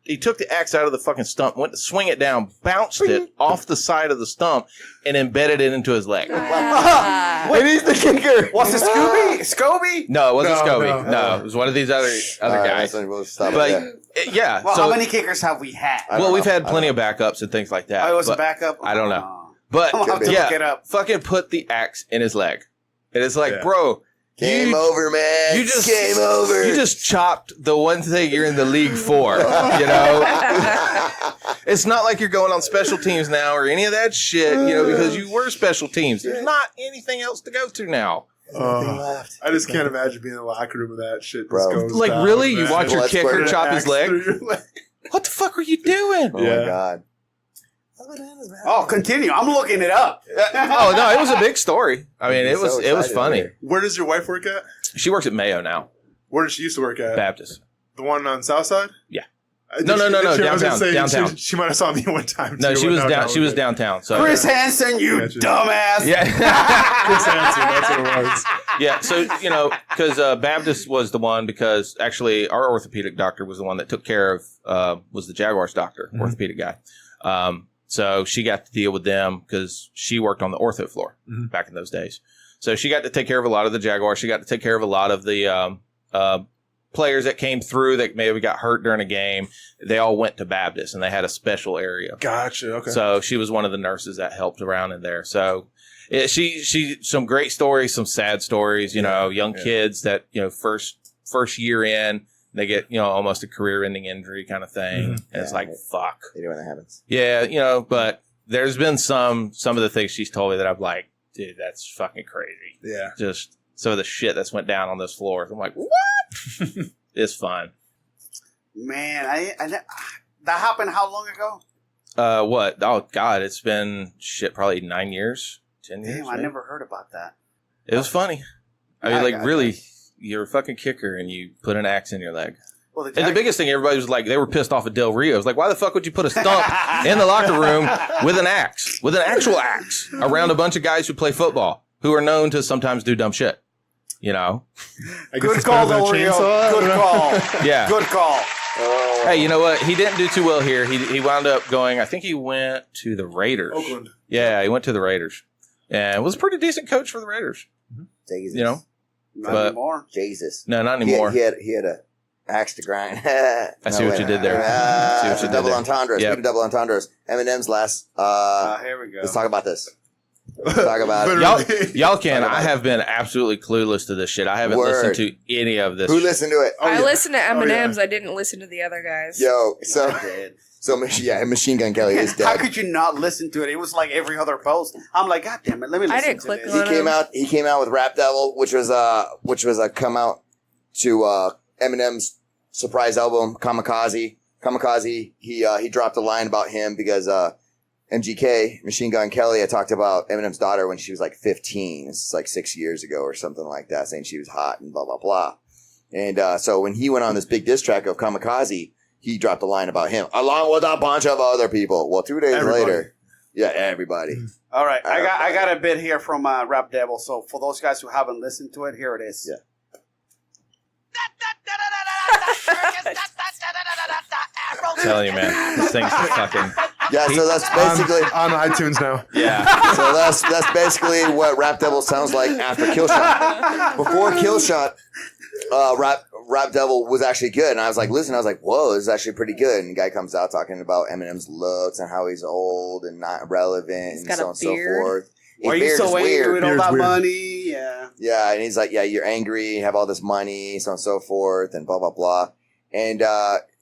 he took the axe out of the fucking stump, went to swing it down, bounced it off the side of the stump, and embedded it into his leg. And he's the kicker. Was it Scooby? Scooby? No, it wasn't No, Scobie. No, it was one of these other guys. We'll stop But it there. yeah, Well, so how many kickers have we had? I don't well, we've know. had plenty of backups and things like that. Oh, it was a but- backup? I don't know. Oh. But I'll have to yeah, look it up. fucking put the axe in his leg, and it's like, Yeah. bro, Game you- over, man. You just game over. You just chopped the one thing you're in the league for. You know, it's not like you're going on special teams now or any of that shit. You know, because you were special teams. There's not anything else to go to now. Nothing left. I just can't imagine being in the locker room with that shit. Bro. Just goes Like, down, really? man. You watch your Let's kicker put an chop his Axe leg? through your leg. What the fuck were you doing? Oh Yeah. my God. Oh, continue. I'm looking it up. Oh no, it was a big story. I mean, it I'm was so it was excited funny. over here. Where does your wife work at? She works at Mayo now, Where did she used to work at? Baptist. The one on Southside? Yeah. No, No, I was gonna downtown, say, downtown. She might have saw me one time. No, too, she but was no, down. no, She was okay. downtown. So Chris Hansen, you Gotcha. dumbass. yeah. Chris Hansen, that's what it was. Yeah, so, you know, because Baptist was the one, because actually our orthopedic doctor was the one that took care of, was the Jaguars doctor, orthopedic guy. So she got to deal with them because she worked on the ortho floor back in those days. So she got to take care of a lot of the Jaguars. She got to take care of a lot of the players that came through that maybe got hurt during a game. They all went to Baptist, and they had a special area. Gotcha. Okay. So she was one of the nurses that helped around in there. So she some great stories, some sad stories, you know, young kids that, you know, first year in, they get, you know, almost a career-ending injury kind of thing. And it's like, fuck. You know when that happens. Yeah, you know, but there's been some of the things she's told me that I'm like, dude, that's fucking crazy. Yeah. Just some of the shit that's went down on those floors. I'm like, what? It's fun. Man, that happened how long ago? What? Oh, God, it's been probably 9 years, 10 years. Damn, I maybe. never heard about that. It was funny. I mean, I like, got really, you're a fucking kicker and you put an axe in your leg. Well, And the biggest thing, everybody was like, they were pissed off at Del Rio. It was like, why the fuck would you put a stump in the locker room with an axe, with an actual axe, around a bunch of guys who play football, who are known to sometimes do dumb shit? You know? I guess Good it's call, better than a Del Rio. chainsaw. Good call. Yeah. Good call. Hey, you know what? He didn't do too well here. He wound up going, I think he went to the Raiders. Oakland. Yeah, he went to the Raiders. And was a pretty decent coach for the Raiders. Jesus. You know? Not But- anymore. Jesus. No, not anymore. He had a axe to grind. I see what you did there. See what you did double there. entendres. Yep. We do double entendres. Eminem's last. Here we go. Let's talk about this. Let's talk about it. Literally. Y'all can. Talk about I have been absolutely clueless to this shit. I haven't Word. listened to any of this. Who listened to it? I listened to Oh, Eminem's. yeah. I didn't listen to the other guys. Yo, Dead. Machine Gun Kelly is How dead. could you not listen to it? It was like every other post. I'm like, God damn it, let me listen I didn't to click this. on it. He came out with Rap Devil, which was a come out to Eminem's surprise album Kamikaze. He dropped a line about him because MGK, Machine Gun Kelly, I talked about Eminem's daughter when she was like 15. It's like 6 years ago or something like that, saying she was hot and blah blah blah. And so when he went on this big diss track of Kamikaze, he dropped a line about him along with a bunch of other people. Well, 2 days Everybody. later, yeah, everybody. All right, I got a bit here from Rap Devil. So for those guys who haven't listened to it, here it is. Yeah. I'm telling you, man. This thing's fucking. Yeah, so that's basically on iTunes now. Yeah. so that's basically what Rap Devil sounds like after Killshot. Before Killshot, Rap Devil was actually good, and I was like, whoa, this is actually pretty good. And the guy comes out talking about Eminem's looks and how he's old and not relevant and got so a on and so beard. forth. His Why are you beard so is angry weird. with all Beard's that weird. money? Yeah. Yeah, and he's like, yeah, you're angry, you have all this money, so on and so forth, and blah, blah, blah. And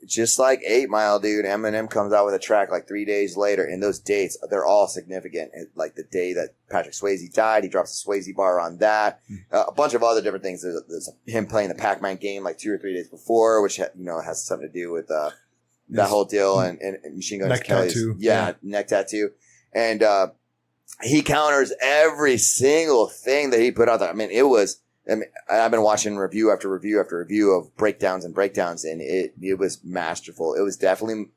just like 8 Mile, dude, Eminem comes out with a track like 3 days later, and those dates, they're all significant. Like the day that Patrick Swayze died, he drops a Swayze bar on that. A bunch of other different things. There's him playing the Pac-Man game like 2 or 3 days before, which has something to do with that whole deal and Machine Gun Kelly's neck tattoo. And he counters every single thing that he put out there. I mean, I've been watching review after review after review of breakdowns, and it was masterful. It was definitely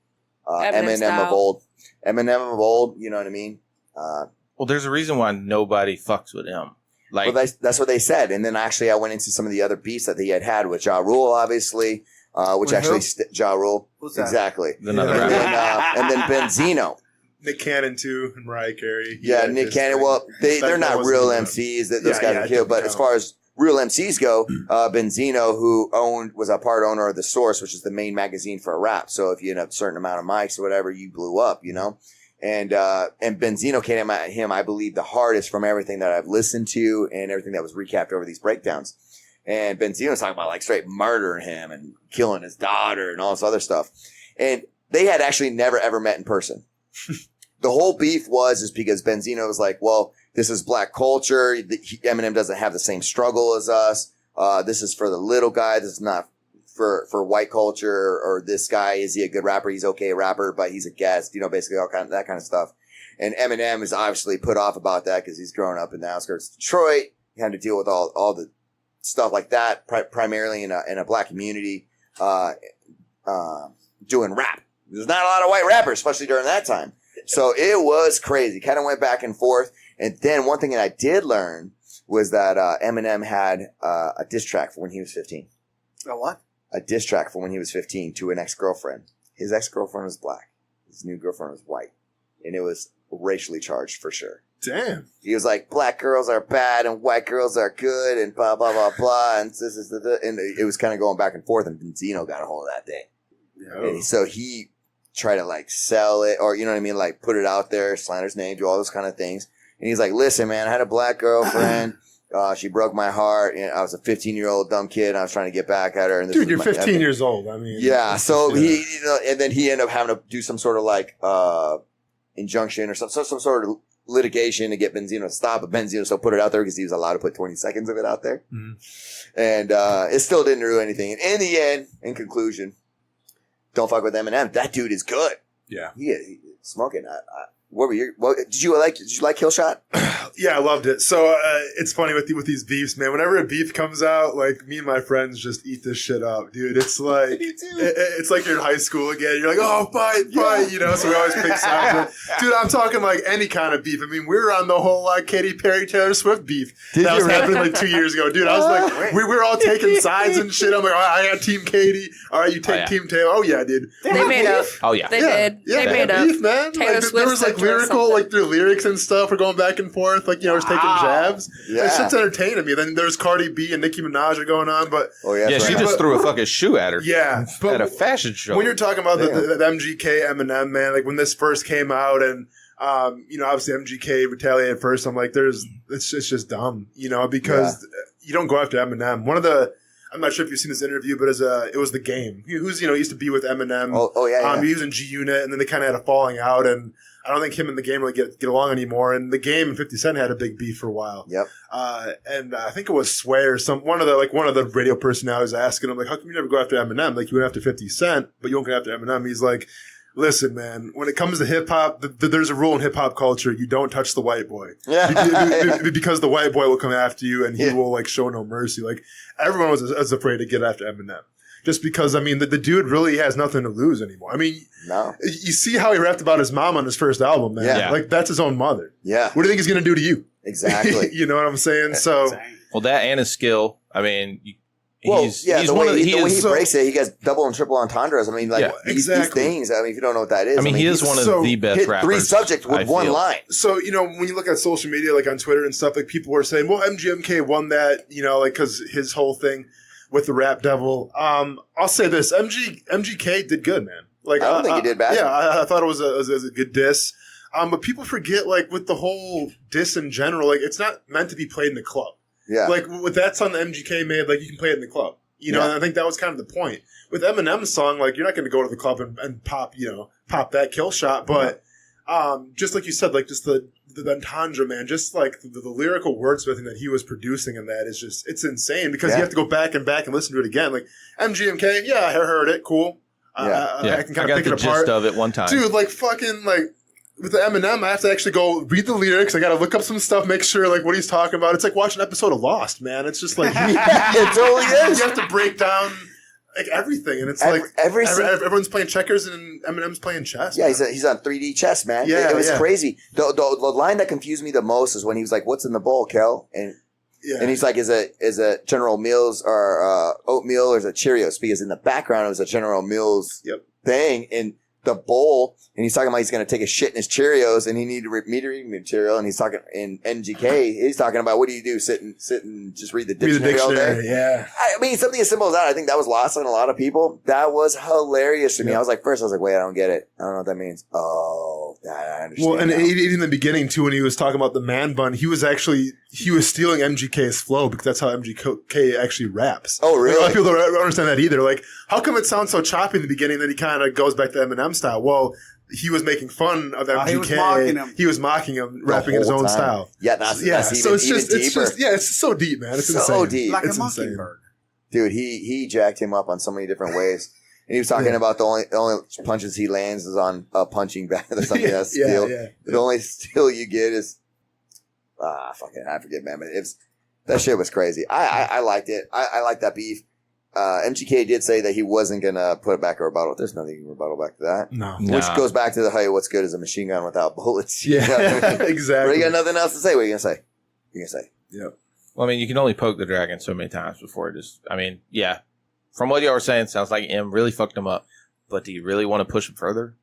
Eminem of old. Eminem of old, you know what I mean? Well, there's a reason why nobody fucks with him. Like, well, that's what they said. And then actually I went into some of the other beefs that he had with Ja Rule, obviously, which actually Ja Rule. Who's that? Exactly. Another and then Benzino. Nick Cannon too, and Mariah Carey. Yeah, Nick Cannon. Well, they're not real MCs. Those guys are killed. But as far as real MCs go, Benzino, who was a part owner of The Source, which is the main magazine for rap. So if you had a certain amount of mics or whatever, you blew up, you know? And Benzino came at him, I believe, the hardest from everything that I've listened to and everything that was recapped over these breakdowns. And Benzino's talking about like straight murdering him and killing his daughter and all this other stuff. And they had actually never ever met in person. The whole beef is because Benzino was like, well, this is black culture. Eminem doesn't have the same struggle as us. This is for the little guy. This is not for white culture, or this guy, is he a good rapper? He's okay rapper, but he's a guest, basically that kind of stuff. And Eminem is obviously put off about that because he's growing up in the outskirts of Detroit. He had to deal with all the stuff like that, primarily in a black community, doing rap. There's not a lot of white rappers, especially during that time. So it was crazy. Kind of went back and forth. And then one thing that I did learn was that Eminem had a diss track for when he was 15. A what? A diss track for when he was 15 to an ex-girlfriend. His ex-girlfriend was black. His new girlfriend was white. And it was racially charged for sure. Damn. He was like, black girls are bad and white girls are good and blah, blah, blah, blah. And it was kind of going back and forth, and Benzino got a hold of that thing. And so he tried to like sell it, or you know what I mean, like put it out there, slander his name, do all those kind of things. And he's like, listen, man, I had a black girlfriend. She broke my heart. And I was a 15-year-old dumb kid. And I was trying to get back at her. And dude, you're 15 years old. I mean, yeah. So he, and then he ended up having to do some sort of like injunction or some sort of litigation to get Benzino to stop. But Benzino still put it out there because he was allowed to put 20 seconds of it out there. Mm-hmm. And it still didn't do anything. And in the end, in conclusion, don't fuck with Eminem. That dude is good. Yeah. He smoking. Did you like Killshot? Yeah, I loved it. So it's funny with these beefs, man. Whenever a beef comes out, like me and my friends just eat this shit up, dude. It's like it's like you're in high school again. You're like, oh, fight, So we always pick sides. Dude, I'm talking like any kind of beef. I mean, we were on the whole Katy Perry, Taylor Swift beef that was happening like 2 years ago, dude. I was like, we were all taking sides and shit. I'm like, I got Team Katy. All right, you take Team Taylor. Oh yeah, dude. They made up. Oh yeah, they did. Yeah, they made up. Beef, man. Taylor Swift there was like lyrical, like their lyrics and stuff were going back and forth, like just taking jabs. Yeah. That shit's entertaining me. Then there's Cardi B and Nicki Minaj are going on, but she just threw a fucking shoe at her. Yeah, but at a fashion show. When you're talking about the MGK Eminem, man, like when this first came out, and obviously MGK retaliated first. I'm like, it's just dumb, because you don't go after Eminem. I'm not sure if you've seen this interview, but it was The Game. Who's used to be with Eminem. Oh yeah. He was in G Unit, and then they kind of had a falling out, and I don't think him and The Game really get along anymore. And The Game and 50 Cent had a big beef for a while. Yep. And I think it was Sway or one of the radio personalities asking him, like, how come you never go after Eminem? Like, you went after 50 Cent, but you won't go after Eminem. He's like, listen, man, when it comes to hip hop, there's a rule in hip hop culture. You don't touch the white boy. Yeah. Because the white boy will come after you and he will like show no mercy. Like everyone was afraid to get after Eminem. Just because, I mean, the dude really has nothing to lose anymore. I mean, no. You see how he rapped about his mom on his first album, man. Yeah. Like, that's his own mother. Yeah. What do you think he's going to do to you? Exactly. You know what I'm saying? So, well, that and his skill. I mean, the way he breaks it, he gets double and triple entendres. I mean, like these things. I mean, if you don't know what that is, I mean he is one of the best rappers. 3 subjects with one line. So when you look at social media, like on Twitter and stuff, like people were saying, "Well, MGMK won that," like because his whole thing with the Rap Devil. I'll say this: MGK did good, man. Like I don't think he did bad. Yeah, I thought it was a good diss. But people forget, like with the whole diss in general, like it's not meant to be played in the club. Yeah. Like with that song that MGK made, like you can play it in the club. You know, and I think that was kind of the point. With Eminem's song, like, you're not going to go to the club and pop that kill shot. But just like you said, like, just the entendre, man, just like the lyrical wordsmithing that he was producing in that is just, it's insane because you have to go back and listen to it again. Like, MGMK, I heard it, cool. I can kind of pick it apart. I got the gist of it one time. Dude, like, fucking, like, with the Eminem, I have to actually go read the lyrics. I got to look up some stuff, make sure, like, what he's talking about. It's like watching an episode of Lost, man. It's just like, it totally is. You have to break down, like, everything. And it's everyone's playing checkers and Eminem's playing chess. Yeah, he's on 3D chess, man. Yeah, it was crazy. The line that confused me the most is when he was like, "What's in the bowl, Kel?" And he's like, "Is it General Mills or oatmeal or is it Cheerios?" Because in the background it was a General Mills thing in the bowl, and he's talking about he's going to take a shit in his Cheerios and he needed metering material, and he's talking in NGK, he's talking about, what do you do? Sit and just read the dictionary all day? Yeah. I mean, something as simple as that, I think that was lost on a lot of people. That was hilarious to me. I was like, wait, I don't get it. I don't know what that means. Oh, I understand. Well, and now. even in the beginning too, when he was talking about the man bun, he was stealing MGK's flow because that's how MGK actually raps. Oh, really? Like, a lot of people don't understand that either. Like, how come it sounds so choppy in the beginning that he kind of goes back to Eminem style? Well, he was making fun of MGK. He was mocking him, rapping in his own style. Yeah, that's so even deeper. It's so deep, man. It's so insane. deep. Like it's a mockingbird. Dude, he jacked him up on so many different ways. And he was talking about the only punches he lands is on a punching bag or something. That's steel. The only steel you get is I forget, man. But that shit was crazy. I liked it. I liked that beef. MGK did say that he wasn't gonna put back a rebuttal. There's nothing you can rebuttal back to that. No. Which goes back to what's good is a machine gun without bullets. Yeah, exactly. But you got nothing else to say. What are you gonna say? Yeah. Well, I mean, you can only poke the dragon so many times before it just, I mean, yeah. From what y'all were saying, sounds like M really fucked him up. But do you really want to push him further?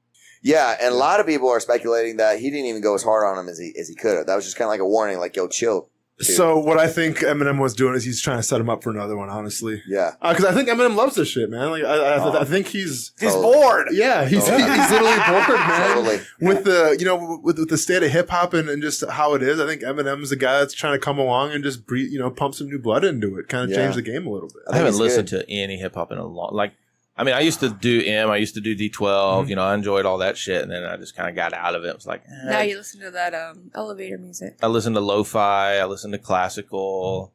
Yeah, and a lot of people are speculating that he didn't even go as hard on him as he could have. That was just kind of like a warning, like, yo, chill. Dude. So what I think Eminem was doing is he's trying to set him up for another one, honestly. Yeah. Because I think Eminem loves this shit, man. Like I think he's bored. Yeah, he's literally bored, man. Totally. With the with the state of hip hop and just how it is, I think Eminem's the guy that's trying to come along and just breathe, pump some new blood into it, kind of change the game a little bit. I haven't listened to any hip hop in a long, I mean, I used to do I used to do D12, Mm-hmm. I enjoyed all that shit, and then I just kind of got out of it. It was like, Now you listen to that elevator music. I listen to lo-fi, I listen to classical.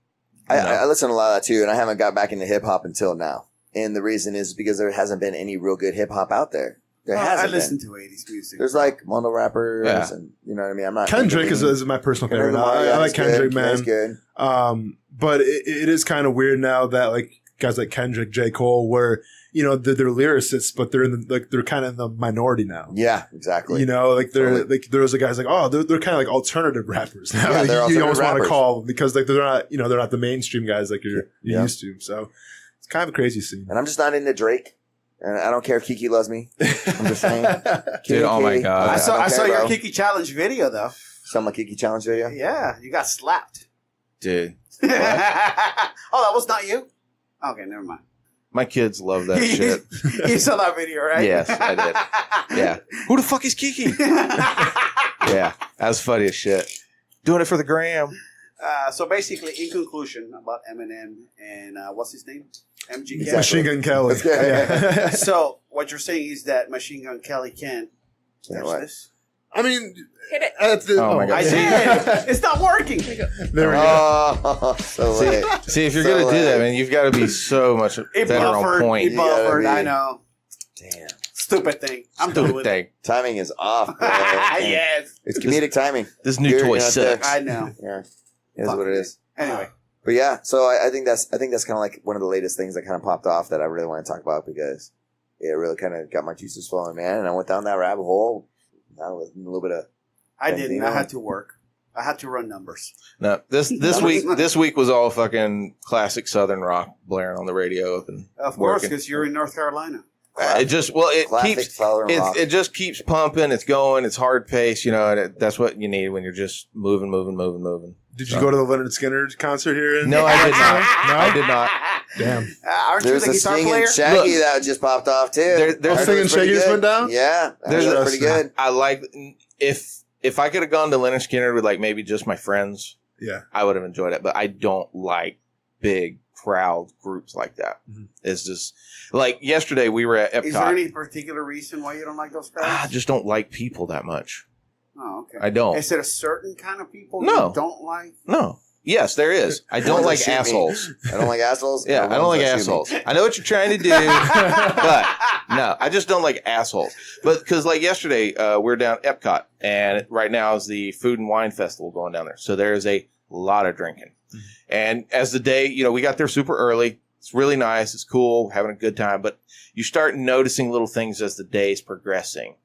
I listen to a lot of that too, and I haven't got back into hip hop until now. And the reason is because there hasn't been any real good hip hop out there. I listen to 80s music. There's like mono rappers, and you know what I mean. I'm not. Kendrick is my personal favorite. I like Kendrick, man. He's good. But it is kind of weird now that like guys like Kendrick, J. Cole, where they're lyricists, but they're kind of in the minority now. Yeah, exactly. There's a guys like they're kind of like alternative rappers now. Yeah, they're you almost want to rappers. call them because like they're not the mainstream guys like you're used to. So it's kind of a crazy scene. And I'm just not into Drake. And I don't care if Kiki loves me. I'm just saying. Dude, oh my God. I saw your Kiki challenge video though. Saw my Kiki challenge video? Yeah, you got slapped. Dude. Oh, that was not you? Okay, never mind. My kids love that shit. You saw that video, right? Yes, I did. Yeah. Who the fuck is Kiki? Yeah, that's funny as shit. Doing it for the gram. So basically, in conclusion about Eminem and what's his name? MGK. Exactly. Machine Gun Kelly. Yeah. So what you're saying is that Machine Gun Kelly can't touch this? I mean, Hit it. Oh my God. I did. It's not working. There we go. Oh, so late. See, if you're going to do that, man, you've got to be so much better on point. He buffered. Yeah, I know. Damn. Stupid thing. I'm done Stupid with thing. Timing is off. Bro. Yes. It's comedic timing. This new You're toy not there. sucks. I know. Yeah. It is what it is. Anyway. But yeah, so I think that's kind of like one of the latest things that kind of popped off that I really want to talk about because it really kind of got my juices flowing, man. And I went down that rabbit hole. Now with a little bit of. I didn't. I had to work. I had to run numbers. No, this week was all fucking classic Southern rock blaring on the radio. And of course, because you're in North Carolina. It just keeps pumping. It's going. It's hard pace, and that's what you need when you're just moving. Did you go to the Leonard Skinner concert here? No, I did not. No, I did not. Damn. Aren't There's you a the guitar singing player? Shaggy that just popped off too. There's singing Shaggy's been down. Yeah, There's that's pretty good. I like if I could have gone to Leonard Skinner with like maybe just my friends. Yeah, I would have enjoyed it. But I don't like big crowd groups like that. It's just like yesterday we were at Epcot. Is there any particular reason why you don't like those crowds? I just don't like people that much. Oh, okay. I don't. Is it a certain kind of people No. you don't like? No. Yes, there is. I don't like assholes. I don't like assholes? Yeah, I don't like assholes. I know what you're trying to do, but no, I just don't like assholes. But because like yesterday, we're down at Epcot, and right now is the Food and Wine Festival going down there. So there is a lot of drinking. And as the day, we got there super early. It's really nice. It's cool, having a good time. But you start noticing little things as the day is progressing.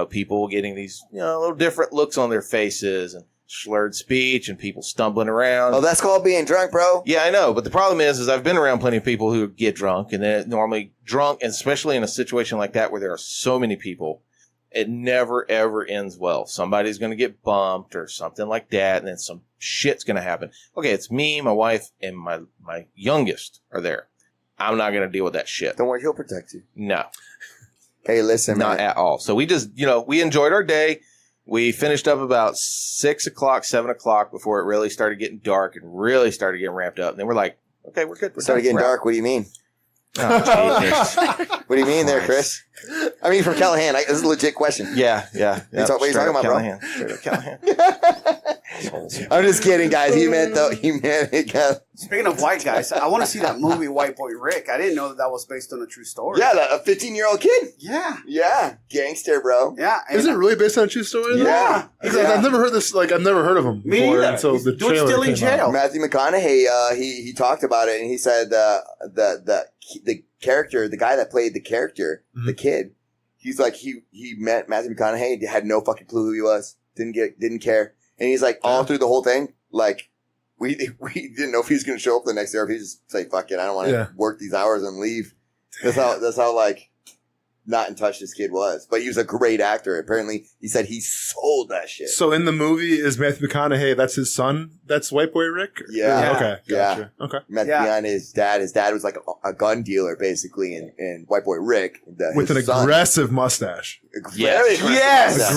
People getting these, little different looks on their faces and slurred speech and people stumbling around. Oh, that's called being drunk, bro. Yeah, I know. But the problem is I've been around plenty of people who get drunk, and then normally drunk, and especially in a situation like that where there are so many people, it never, ever ends well. Somebody's going to get bumped or something like that, and then some shit's going to happen. Okay, it's me, my wife, and my youngest are there. I'm not going to deal with that shit. Don't worry, he'll protect you. No. Hey, listen, not at all. So we just, we enjoyed our day. We finished up about 6 o'clock, 7 o'clock before it really started getting dark and really started getting ramped up. And then we're like, okay, we're good. Started getting dark. What do you mean? Oh, Jesus. What do you mean there, Chris? I mean, from Callahan. This is a legit question. Yeah. What are you talking about, Callahan. Straight up Callahan. I'm just kidding, guys. He meant it. Speaking of white guys, I want to see that movie White Boy Rick. I didn't know that was based on a true story. Yeah, a 15-year-old kid. Yeah. Gangster, bro. Yeah. Is it really based on a true story? Yeah. I've never heard this. I've never heard of him before until the trailer still in came jail. out. Matthew McConaughey, he talked about it, and he said the character, the guy that played the character, the kid, he's like he met Matthew McConaughey, had no fucking clue who he was, didn't care, and he's like all through the whole thing, like we didn't know if he was going to show up the next day or if he just say fuck it, I don't want to work these hours and leave. That's how like not in touch this kid was, but he was a great actor. Apparently, he said he sold that shit. So in the movie, is Matthew McConaughey? That's his son. That's White Boy Rick. Yeah. Okay. Gotcha. Yeah. Okay. Matthew McConaughey's dad. His dad was like a gun dealer, basically, and White Boy Rick with an aggressive mustache. Very aggressive. Yes.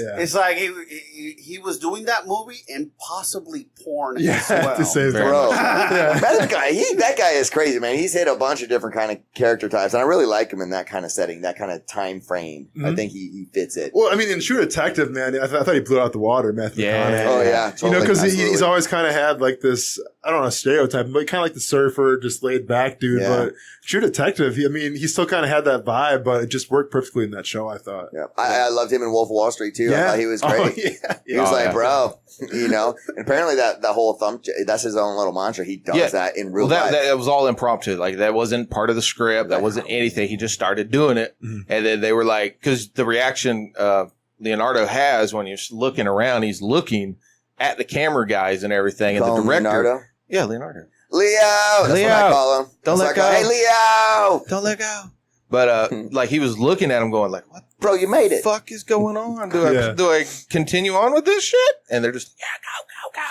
Yeah. It's like he was doing that movie and possibly porn as To well. say bro. That guy is crazy, man. He's hit a bunch of different kind of character types, and I really like him in that kind of setting, that kind of time frame. I think he fits it. Well, I mean, in True Detective, man, I thought he blew out the water, Matthew McConaughey. Oh yeah, totally. Because he's always kind of had like this, I don't know, stereotype, but kind of like the surfer, just laid back dude. Yeah. But True Detective, he still kind of had that vibe, but it just worked perfectly in that show, I thought. Yeah, I loved him in Wolf of Wall Street too. I thought he was great. He was like, bro, and apparently that whole thumb, that's his own little mantra. He does that in real life. That was all impromptu. Like that wasn't part of the script. That wasn't anything. He just started doing it. And then they were like, because the reaction Leonardo has when you're looking around, he's looking at the camera guys and everything. And the director. Leonardo? Yeah, Leonardo. Leo! That's what I call him. Don't let go. Hey, Leo! Don't let go. But like he was looking at him going like, what? Bro, you made it. The fuck is going on? Do I continue on with this shit? And they're just, go.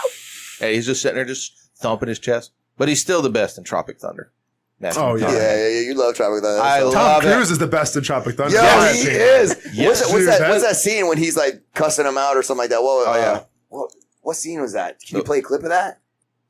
And he's just sitting there just thumping his chest. But he's still the best in Tropic Thunder. Yeah, you love Tropic Thunder. Tom Cruise is the best in Tropic Thunder. Yo, he is. Yes. What's that scene when he's like cussing him out or something like that? What scene was that? Can you play a clip of that?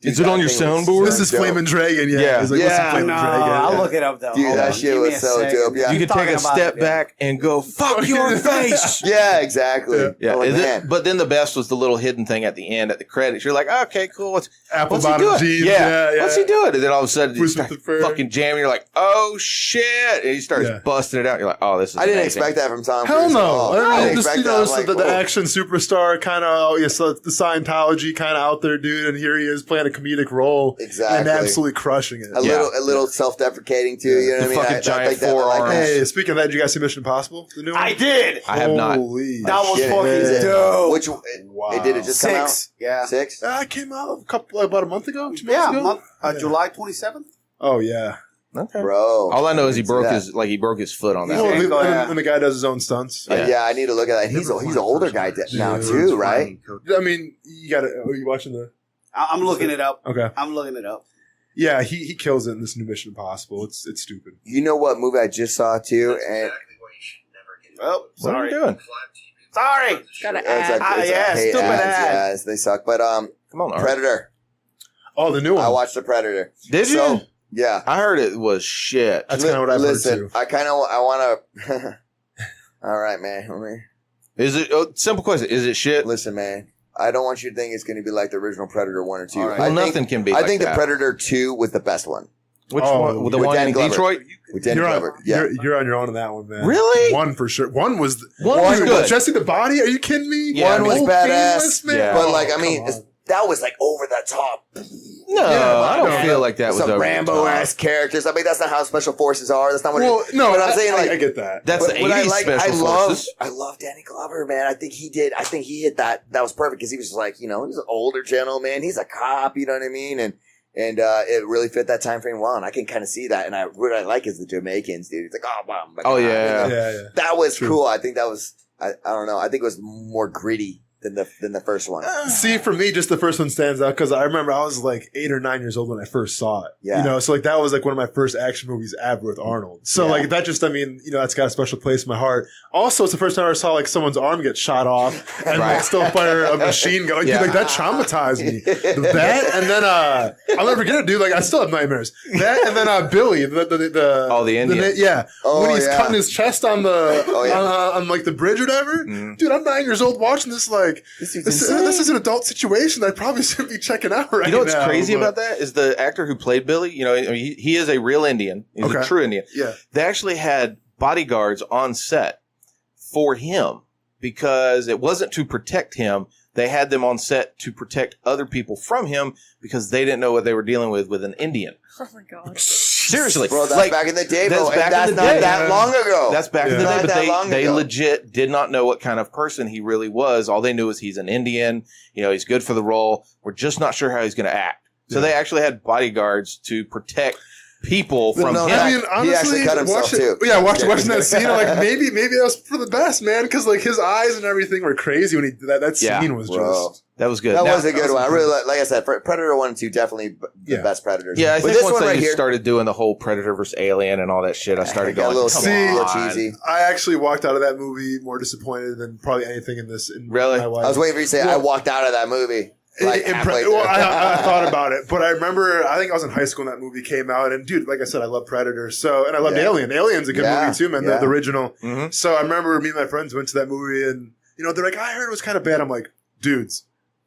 Dude, is it on your soundboard? This is Flamin' Dragon. Yeah. He's like, Dragon? I'll look it up though. Dude, that shit was so dope. Yeah. You could take a step back and go, fuck your face. Yeah, exactly. Yeah. Like, but then the best was the little hidden thing at the end, at the credits. You're like, okay, cool. What's he doing? Jeans. Yeah. What's he doing? And then all of a sudden, he Bruce starts fucking jamming. You're like, oh shit. And he starts busting it out. You're like, oh, this is I didn't amazing. expect that from Tom Hell Cruise. no. I didn't expect that. The action superstar kind of, so the Scientology kind of out there, dude. And here he is playing a comedic role. Exactly. And absolutely crushing it. A little self-deprecating too. You know what I mean? Fucking giant forearms. Hey, speaking of that, did you guys see Mission Impossible? The new one? I did. I have not. That was fucking dope. Which did it just come out? 6. Yeah. 6? It came out about a month ago. 2 months ago? July 27th. Oh yeah. Okay. Bro. All I know is he broke his foot on that. When the guy does his own stunts. Yeah, I need to look at that. He's an older guy now too, right? I mean, you got to. Are you watching the? I'm looking it up. Okay. I'm looking it up. Yeah, he kills it in this new Mission Impossible. It's stupid. You know what movie I just saw too? And oh, what are you doing? Sorry. Got an ad. Stupid ads. Yeah, they suck. But come on, Predator. Oh, the new one. I watched The Predator. Did you? Yeah. I heard it was shit. That's kind of what I've heard too. I want to. All right, man. Is it? Simple question. Is it shit? Listen, man. I don't want you to think it's going to be like the original Predator 1 or 2. Right. Well, nothing can be. I like think that. the Predator 2 was the best one. Which one? The one in Detroit? With Danny Glover. Yeah. You're on your own on that one, man. Really? One for sure. One was good. Jesse the Body? Are you kidding me? Yeah, one was badass. Man. Yeah. But like, I mean, that was like over the top. No, I don't feel like that was some over Rambo-ass characters. I mean, that's not how special forces are. That's not what. But I'm saying, like, I get that. That's the 80s special forces. I love Danny Glover, man. I think he hit that. That was perfect because he was like, he's an older gentleman. He's a cop. You know what I mean? And it really fit that time frame well. And I can kind of see that. And what I like is the Jamaicans, dude. It's like, oh, wow. Oh yeah. That was cool. I think that was. I don't know. I think it was more gritty than the first one. See, for me, just the first one stands out because I remember I was like 8 or 9 years old when I first saw it. Yeah. So like that was like one of my first action movies ever with Arnold. So like that just, I mean, that's got a special place in my heart. Also, it's the first time I saw like someone's arm get shot off and like still fire a machine gun. Dude, like that traumatized me. That and then I'll never forget it, dude. Like I still have nightmares. That and then Billy, the Indian. When he's cutting his chest on the on like the bridge or whatever. Dude, I'm 9 years old watching this like this is an adult situation that I probably shouldn't be checking out right now. You know what's crazy about that is the actor who played Billy. He is a real Indian. He's a true Indian. Yeah. They actually had bodyguards on set for him because it wasn't to protect him. They had them on set to protect other people from him because they didn't know what they were dealing with an Indian. Oh my god. Seriously. Bro, that's back in the day, bro. That's not that long ago. That's back in the day, but they legit did not know what kind of person he really was. All they knew is he's an Indian. He's good for the role. We're just not sure how he's going to act. So they actually had bodyguards to protect people from him. I mean, honestly, he actually cut himself too. Yeah, watching that scene, like maybe that was for the best, man, because like his eyes and everything were crazy when he that scene was just. That was good. That was a good one. I really like I said, Predator 1 and 2 definitely the best Predators. Yeah, I think once they started doing the whole Predator versus Alien and all that shit, I started going, a little cheesy. I actually walked out of that movie more disappointed than probably anything in this. Really? My life. I was waiting for you to say I walked out of that movie. I thought about it, but I remember I think I was in high school when that movie came out, and dude, like I said, I love Predator, and I loved Alien. Alien's a good movie too, man, the original. Mm-hmm. So I remember me and my friends went to that movie, and they're like, I heard it was kind of bad. I'm like, dudes,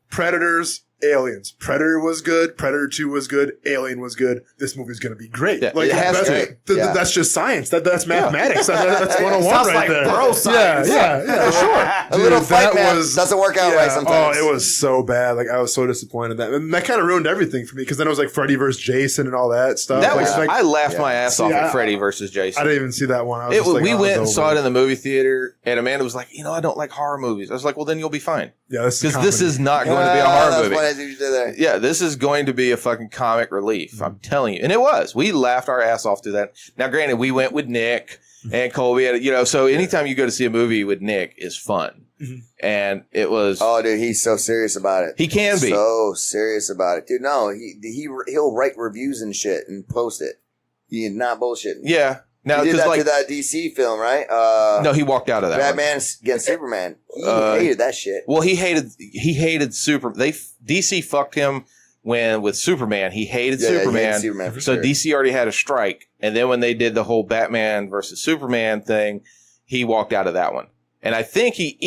Predators, Aliens. Predator was good. Predator 2 was good. Alien was good. This movie's going to be great. Yeah, like that's just science. That's mathematics. That's 101 right like there. Bro science. Yeah, sure. Dude, a little fight doesn't work out right sometimes. Oh, it was so bad. Like I was so disappointed in that. And that kind of ruined everything for me because then it was like Freddy versus Jason and all that stuff. I laughed my ass off at Freddy versus Jason. I didn't even see that one. We went and saw it in the movie theater, and Amanda was like, I don't like horror movies. I was like, well, then you'll be fine. Yeah, because this is not going to be a horror movie. Funny you did that. Yeah, this is going to be a fucking comic relief. I'm telling you. And it was. We laughed our ass off through that. Now, granted, we went with Nick and Colby. So anytime you go to see a movie with Nick is fun. Mm-hmm. And it was. Oh, dude, he's so serious about it. He can be. So serious about it. Dude, no, he'll write reviews and shit and post it. He's not bullshitting. Yeah. Now, he did that to that DC film, right? No, he walked out of that. Batman against Superman. He hated that shit. Well, he hated DC fucked him with Superman. He hated Superman. He hated Superman for sure. DC already had a strike, and then when they did the whole Batman versus Superman thing, he walked out of that one. And I think he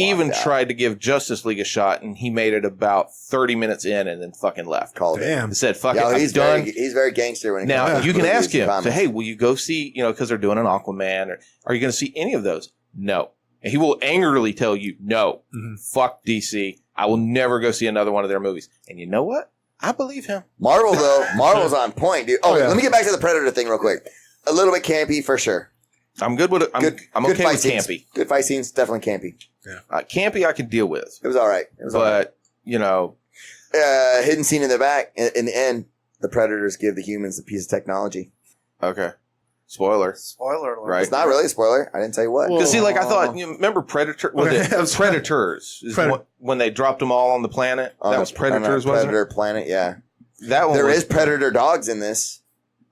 tried to give Justice League a shot, and he made it about 30 minutes in and then fucking left. Damn. Said, fuck it, I'm done. He's very gangster when it now, comes to you can ask him, say, hey, will you go see, because they're doing an Aquaman, or are you going to see any of those? No. And he will angrily tell you, no, fuck DC. I will never go see another one of their movies. And you know what? I believe him. Marvel, though, Marvel's on point, dude. Oh, let me get back to the Predator thing real quick. A little bit campy for sure. I'm good with it. I'm okay with campy. Good fight scenes, definitely campy. Yeah. Campy I can deal with. It was all right. Hidden scene in the back. In the end, the Predators give the humans a piece of technology. Okay. Spoiler alert. Right. It's not really a spoiler. I didn't tell you what. Because I thought, remember Predator? Predators? When they dropped them all on the planet? That was Predators, wasn't it? Predator planet, yeah. That one there is Predator dogs in this.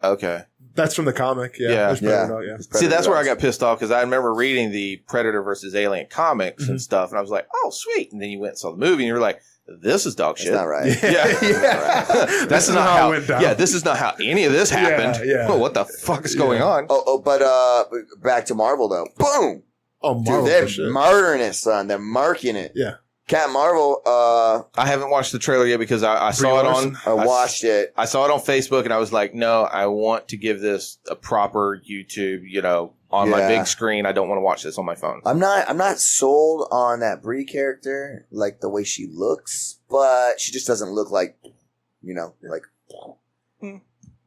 Okay. That's from the comic. Yeah. Yeah. There's Predator Dog, yeah. See, that's where I got pissed off because I remember reading the Predator versus Alien comics and stuff, and I was like, "Oh, sweet!" And then you went and saw the movie, and you were like, "This is dog shit." That's not right. Yeah, This is not how it went down. Yeah, this is not how any of this happened. Yeah. Oh, what the fuck is going on? But back to Marvel though. Boom. Oh, Marvel. Dude, they're murdering it, son. They're marking it. Yeah. Captain Marvel. I haven't watched the trailer yet because I saw it on. I watched it. I saw it on Facebook, and I was like, "No, I want to give this a proper YouTube. On my big screen. I don't want to watch this on my phone." I'm not sold on that Brie character, like the way she looks, but she just doesn't look like, like.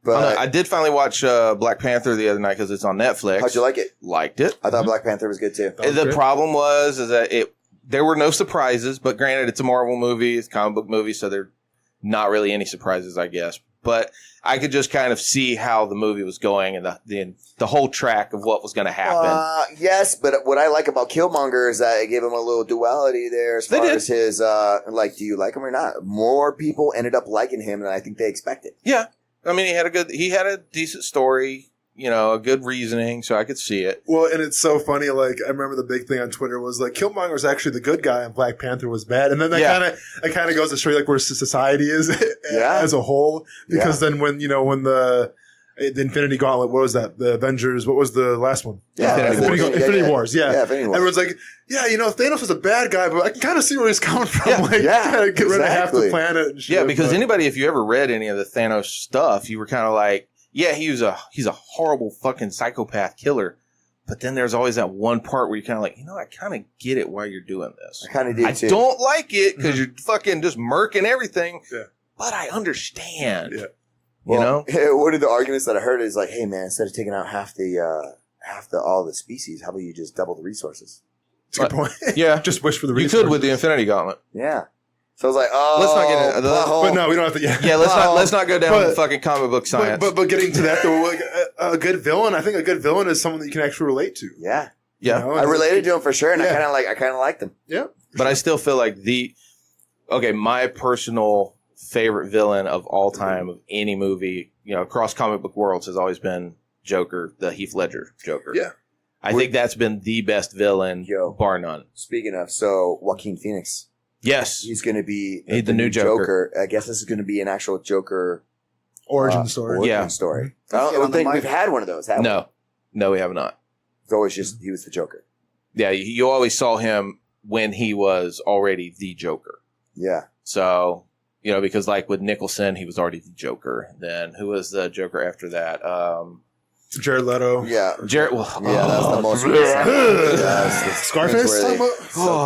But I did finally watch Black Panther the other night because it's on Netflix. How'd you like it? Liked it. I thought Black Panther was good too. The problem was that there were no surprises, but granted, it's a Marvel movie, it's a comic book movie, so there not really any surprises, I guess. But I could just kind of see how the movie was going and the whole track of what was going to happen. Yes, but what I like about Killmonger is that it gave him a little duality there as far as his, do you like him or not? More people ended up liking him than I think they expected. Yeah. I mean, he had a decent story, a good reasoning, so I could see it. Well, and it's so funny. Like, I remember the big thing on Twitter was like, Killmonger was actually the good guy and Black Panther was bad. And then that kind of goes to show you like where society is as a whole. Because then when the Infinity Gauntlet, what was that? The Avengers, what was the last one? Yeah, Infinity Wars. Yeah. Infinity Wars. Everyone's like, Thanos was a bad guy, but I can kind of see where he's coming from. Get rid of half the planet and shit. Yeah, because if you ever read any of the Thanos stuff, you were kind of like, yeah, he's a horrible fucking psychopath killer. But then there's always that one part where you're kind of like, I kind of get it why you're doing this. I kind of do too. I don't like it because you're fucking just murking everything. Yeah. But I understand. Yeah. Well, one of the arguments that I heard is like, hey man, instead of taking out half all the species, how about you just double the resources? That's a good point. Yeah. Just wish for the You resources. could with the Infinity Gauntlet. Yeah. So I was like, oh, let's not get into but no, we don't have to. Yeah, let's not go down the fucking comic book science. But getting to that though, like a good villain, I think a good villain is someone that you can actually relate to. Yeah. Yeah. I related to him for sure, and I kind of liked him. Yeah. But I still feel like my personal favorite villain of all time of any movie, across comic book worlds has always been Joker, the Heath Ledger Joker. Yeah. I think that's been the best villain, bar none. Speaking of, so Joaquin Phoenix. Yes. He's going to be the new Joker. I guess this is going to be an actual Joker origin story. I don't think we've had one of those, have we? No, we have not. It's always just he was the Joker. Yeah, you always saw him when he was already the Joker. Yeah. So, because like with Nicholson, he was already the Joker. Then who was the Joker after that? Jared Leto. Yeah. That's the most recent. Scarface? So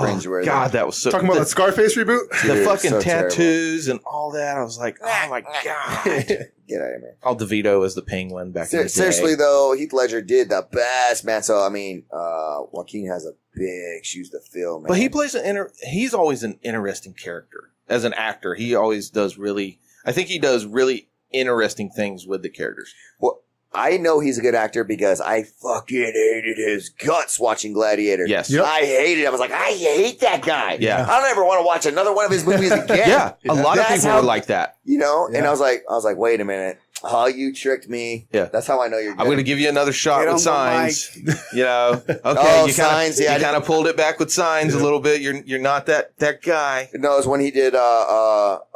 cringeworthy. God, that was so... Talking about the Scarface reboot? The fucking so tattoos and all that. I was like, oh my God. Get out of here, man. Al DeVito as the Penguin back in the day. Seriously, though, Heath Ledger did the best, man. So, I mean, Joaquin has a big shoes to fill, man. But he plays he's always an interesting character. As an actor, he always does I think he does really interesting things with the characters. Well, I know he's a good actor because I fucking hated his guts watching Gladiator. Yes. Yep. I hated it. I was like, I hate that guy. Yeah. I don't ever want to watch another one of his movies again. Yeah. A lot of people were like that. And I was like, wait a minute. Oh, you tricked me. Yeah. That's how I know you're good. I'm going to give you another shot with Signs. Okay. You Signs. You kind of pulled it back with Signs a little bit. You're not that guy. No, it was when he did Walk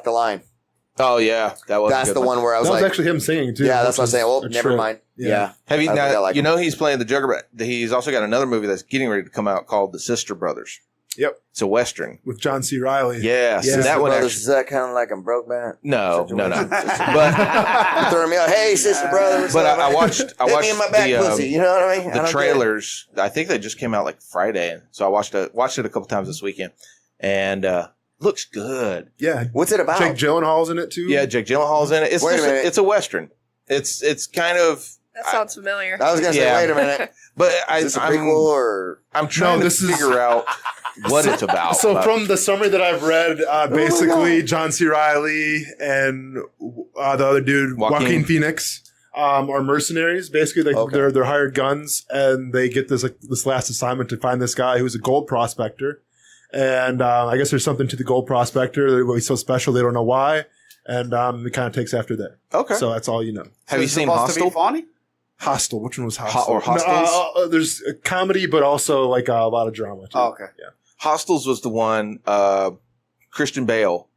the Line. Oh yeah, that's the one where I was like, that was actually him singing too. Yeah, that's what I'm saying. Well, never mind. Yeah. Have you now? He's playing the Joker, but he's also got another movie that's getting ready to come out called The Sister Brothers. Yep, it's a Western with John C. Reilly. Yeah, so that one is that kind of like I'm broke, man? No. But you're throwing me out. Hey, Sister Brothers. But I watched me in my back pussy. You know what I mean? The trailers. I think they just came out like Friday, so I watched it a couple times this weekend, and. Looks good. Yeah. What's it about? Jake Gyllenhaal's in it too. Yeah, Jake Gyllenhaal's in it. It's a Western. It's kind of. That sounds familiar. I was gonna say, wait a minute. But is this a prequel or? I'm trying to figure out what it's about. So from the summary that I've read, basically John C. Reilly and the other dude, Joaquin Phoenix, are mercenaries. Basically, they're hired guns, and they get this last assignment to find this guy who's a gold prospector. And I guess there's something to the gold prospector. He's so special, they don't know why. And it kind of takes after there. Okay. So that's all you know. Have you seen Hostel? Hostel. Which one was Hostel? Or Hostels? No, there's a comedy, but also like a lot of drama too. Oh, okay. Yeah. Hostels was the one Christian Bale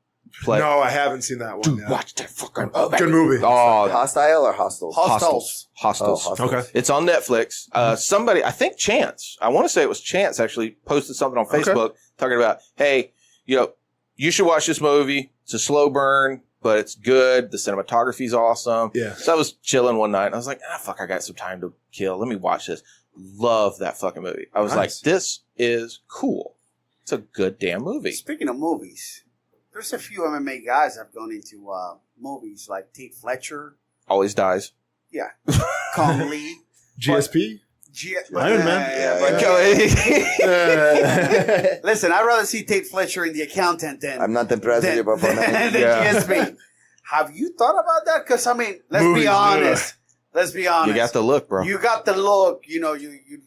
played. No, I haven't seen that one. Dude, yet. watch that fucking Good movie. Oh, Hostile or Hostels? Hostels. Hostels. Oh, Hostels. Okay. It's on Netflix. Somebody, I think Chance, I want to say it was Chance actually posted something on Facebook talking about, hey, you should watch this movie. It's a slow burn, but it's good. The cinematography's awesome. Yeah. So I was chilling one night and I was like, fuck, I got some time to kill. Let me watch this. Love that fucking movie. I was like, this is cool. It's a good damn movie. Speaking of movies, there's a few MMA guys that have gone into movies like Tate Fletcher. Always dies. Yeah. Kong Lee. GSP? Iron Man. Listen, I'd rather see Tate Fletcher in The Accountant than I'm not the president, but than GSP. Have you thought about that? Because, I mean, let's be honest. Let's be honest. You got the look, bro. You got the look. You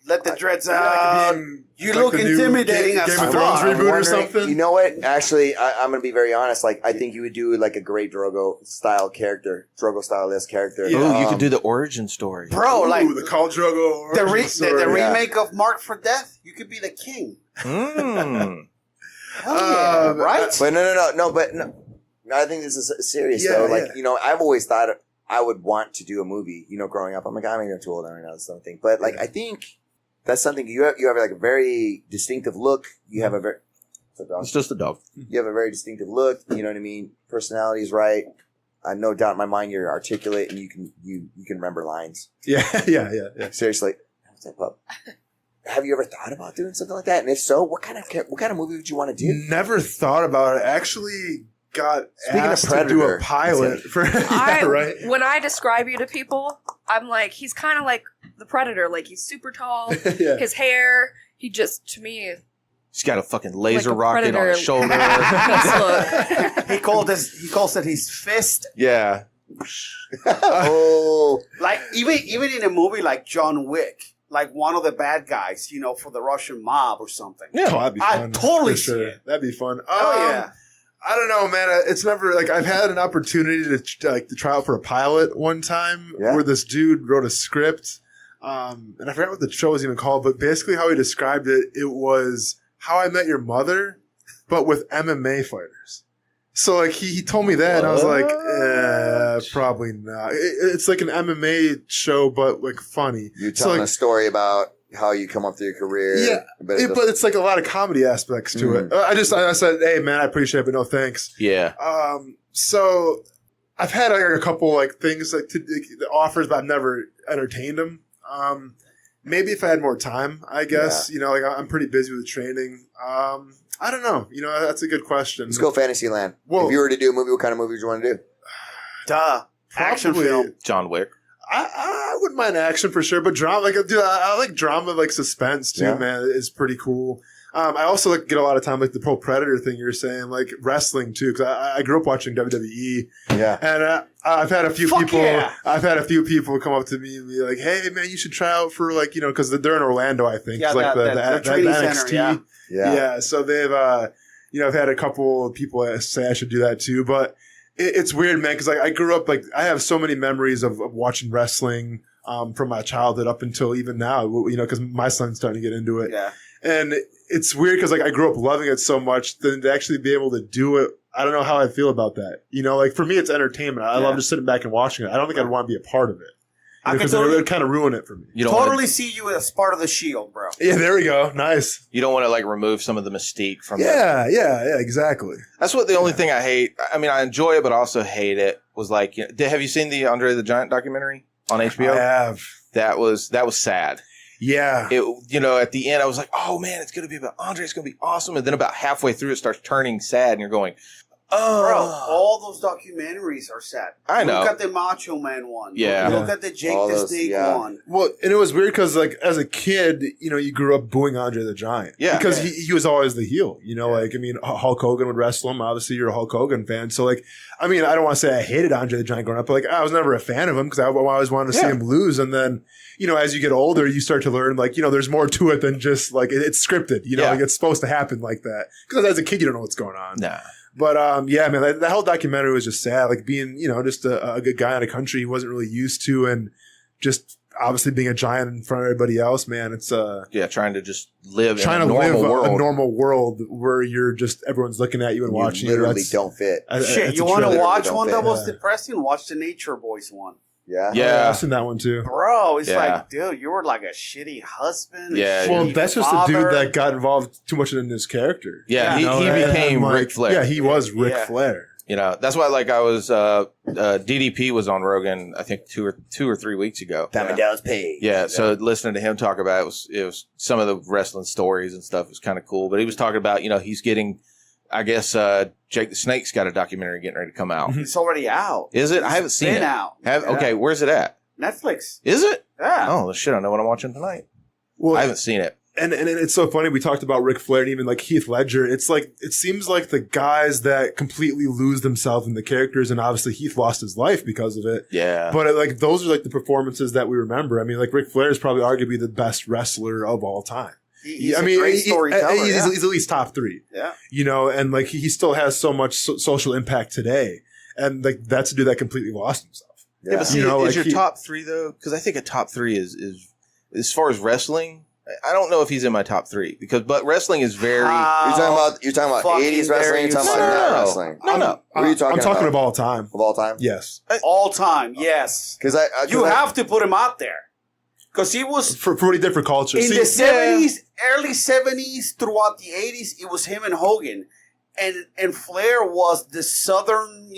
let the dreads out. You look intimidating as Game of Thrones fuck. reboot or something. You know what? Actually, I'm going to be very honest. Like, I think you would do like a great Drogo-style character. Drogo-style-esque character. Yeah. Ooh, you could do the origin story. Bro, like the Khal Drogo the remake of Mark for Death. You could be the king. Mm. Hell yeah, right? But no. I think this is serious though. Like, I've always thought I would want to do a movie, growing up. I'm like, I'm too old right now, that's something. But like, I think that's something you have like a very distinctive look. You have a very, It's just a dog. You have a very distinctive look. You know what I mean? Personality is right. I no doubt in my mind you're articulate and you can remember lines. Yeah. Seriously, what's that pup? Have you ever thought about doing something like that? And if so, what kind of movie would you want to do? Never thought about it. Actually, got Speaking asked of Predator, to do a pilot for right. When I describe you to people, I'm like, he's kind of like the Predator. Like, he's super tall. Yeah. His hair, he just, to me, He's got a fucking laser like a rocket predator. on his shoulder. He calls it his fist. Yeah. Oh, Like even in a movie like John Wick, like one of the bad guys, for the Russian mob or something. Yeah. Oh, that'd be I fun. totally for see sure. it. That'd be fun. Oh yeah. I don't know, man. It's never like I've had an opportunity to try out for a pilot one time where this dude wrote a script, and I forgot what the show was even called, but basically how he described it, it was How I Met Your Mother, but with MMA fighters. So like he told me that, and I was like, probably not. It's like an MMA show, but like funny. you're telling a story about how you come up through your career. But it's like a lot of comedy aspects to it. I said, hey man, I appreciate it, but no thanks. Yeah. So I've had like a couple like things like offers, but I've never entertained them. Maybe if I had more time, I guess. Like I'm pretty busy with training. I don't know. That's a good question. Let's go Fantasyland. Whoa. If you were to do a movie, what kind of movie would you want to do? Action Probably- film. John Wick. I wouldn't mind action for sure, but drama, like, dude, I like drama, like suspense too, man. It's pretty cool. I also get a lot of time, like the pro Predator thing you were saying, like wrestling too, because I grew up watching WWE. Yeah, and I've had a few people. Yeah. I've had a few people come up to me and be like, "Hey, man, you should try out for like because they're in Orlando, I think. Yeah, like the training NXT. center, Yeah. So they've I've had a couple of people say I should do that too, but it's weird, man, because like I grew up, like I have so many memories of watching wrestling from my childhood up until even now, because my son's starting to get into it. Yeah. And it's weird because like I grew up loving it so much, then to actually be able to do it, I don't know how I feel about that. Like for me, it's entertainment. I love just sitting back and watching it. I don't think I'd want to be a part of it. Because it would kind of ruin it for me. You don't totally see you as part of the Shield, bro. Yeah, there we go. Nice. You don't want to like remove some of the mystique from it. Yeah, exactly. That's what the only thing I hate. I mean, I enjoy it, but I also hate it. Was like, have you seen the Andre the Giant documentary on HBO? I have. That was sad. Yeah. It, at the end, I was like, oh man, it's going to be about Andre. It's going to be awesome. And then about halfway through, it starts turning sad, and you're going, oh. Bro, all those documentaries are sad. I know. Look at the Macho Man one. Yeah. Look at the Jake the Snake one. Well, and it was weird because, like, as a kid, you grew up booing Andre the Giant. Yeah. Because he was always the heel. Like, I mean, Hulk Hogan would wrestle him. Obviously, you're a Hulk Hogan fan. So, like, I mean, I don't want to say I hated Andre the Giant growing up, but, like, I was never a fan of him because I always wanted to see him lose. And then, as you get older, you start to learn, like, there's more to it than just, like, it's scripted. Like, it's supposed to happen like that. Because as a kid, you don't know what's going on. Nah. But yeah, man, that whole documentary was just sad. Like being, just a good guy in a country he wasn't really used to, and just obviously being a giant in front of everybody else. Man, it's trying to just live in a normal world where you're just everyone's looking at you and watching you. Literally don't fit. Shit, you want to watch one that was depressing? Watch the Nature Boys one. Yeah, I've seen that one too, bro. It's like, dude, you were like a shitty husband. Yeah, well, that's just a dude that got involved too much in his character. Yeah, he became Ric Flair. Yeah, he was Ric Flair. That's why, I was DDP was on Rogan, I think 2 or 3 weeks ago. Dallas Page. Yeah, so listening to him talk about it was some of the wrestling stories and stuff was kind of cool. But he was talking about he's getting. I guess Jake the Snake's got a documentary getting ready to come out. It's already out. Is it? I haven't seen it. Out. Okay, where's it at? Netflix. Is it? Yeah. Oh, shit, I know what I'm watching tonight. Well, I haven't seen it. And it's so funny. We talked about Ric Flair and even like Heath Ledger. It's like, it seems like the guys that completely lose themselves in the characters, and obviously Heath lost his life because of it. Yeah. But those are like the performances that we remember. I mean, like Ric Flair is probably arguably the best wrestler of all time. He's a great storyteller. He's at least top 3. Yeah. And like he still has so much social impact today. And like that's a dude that completely lost himself. Yeah, but see, is your top 3 though? Because I think a top 3 is as far as wrestling. I don't know if he's in my top 3 but wrestling is very. You're talking about 80s wrestling. You're talking about now wrestling. No. What are you talking about? I'm talking of all time. Of all time. Yes. All time. Yes. Because you have to put him out there. Because he was for pretty different cultures. In the 70s, early 70s, throughout the 80s, it was him and Hogan. And Flair was the southern,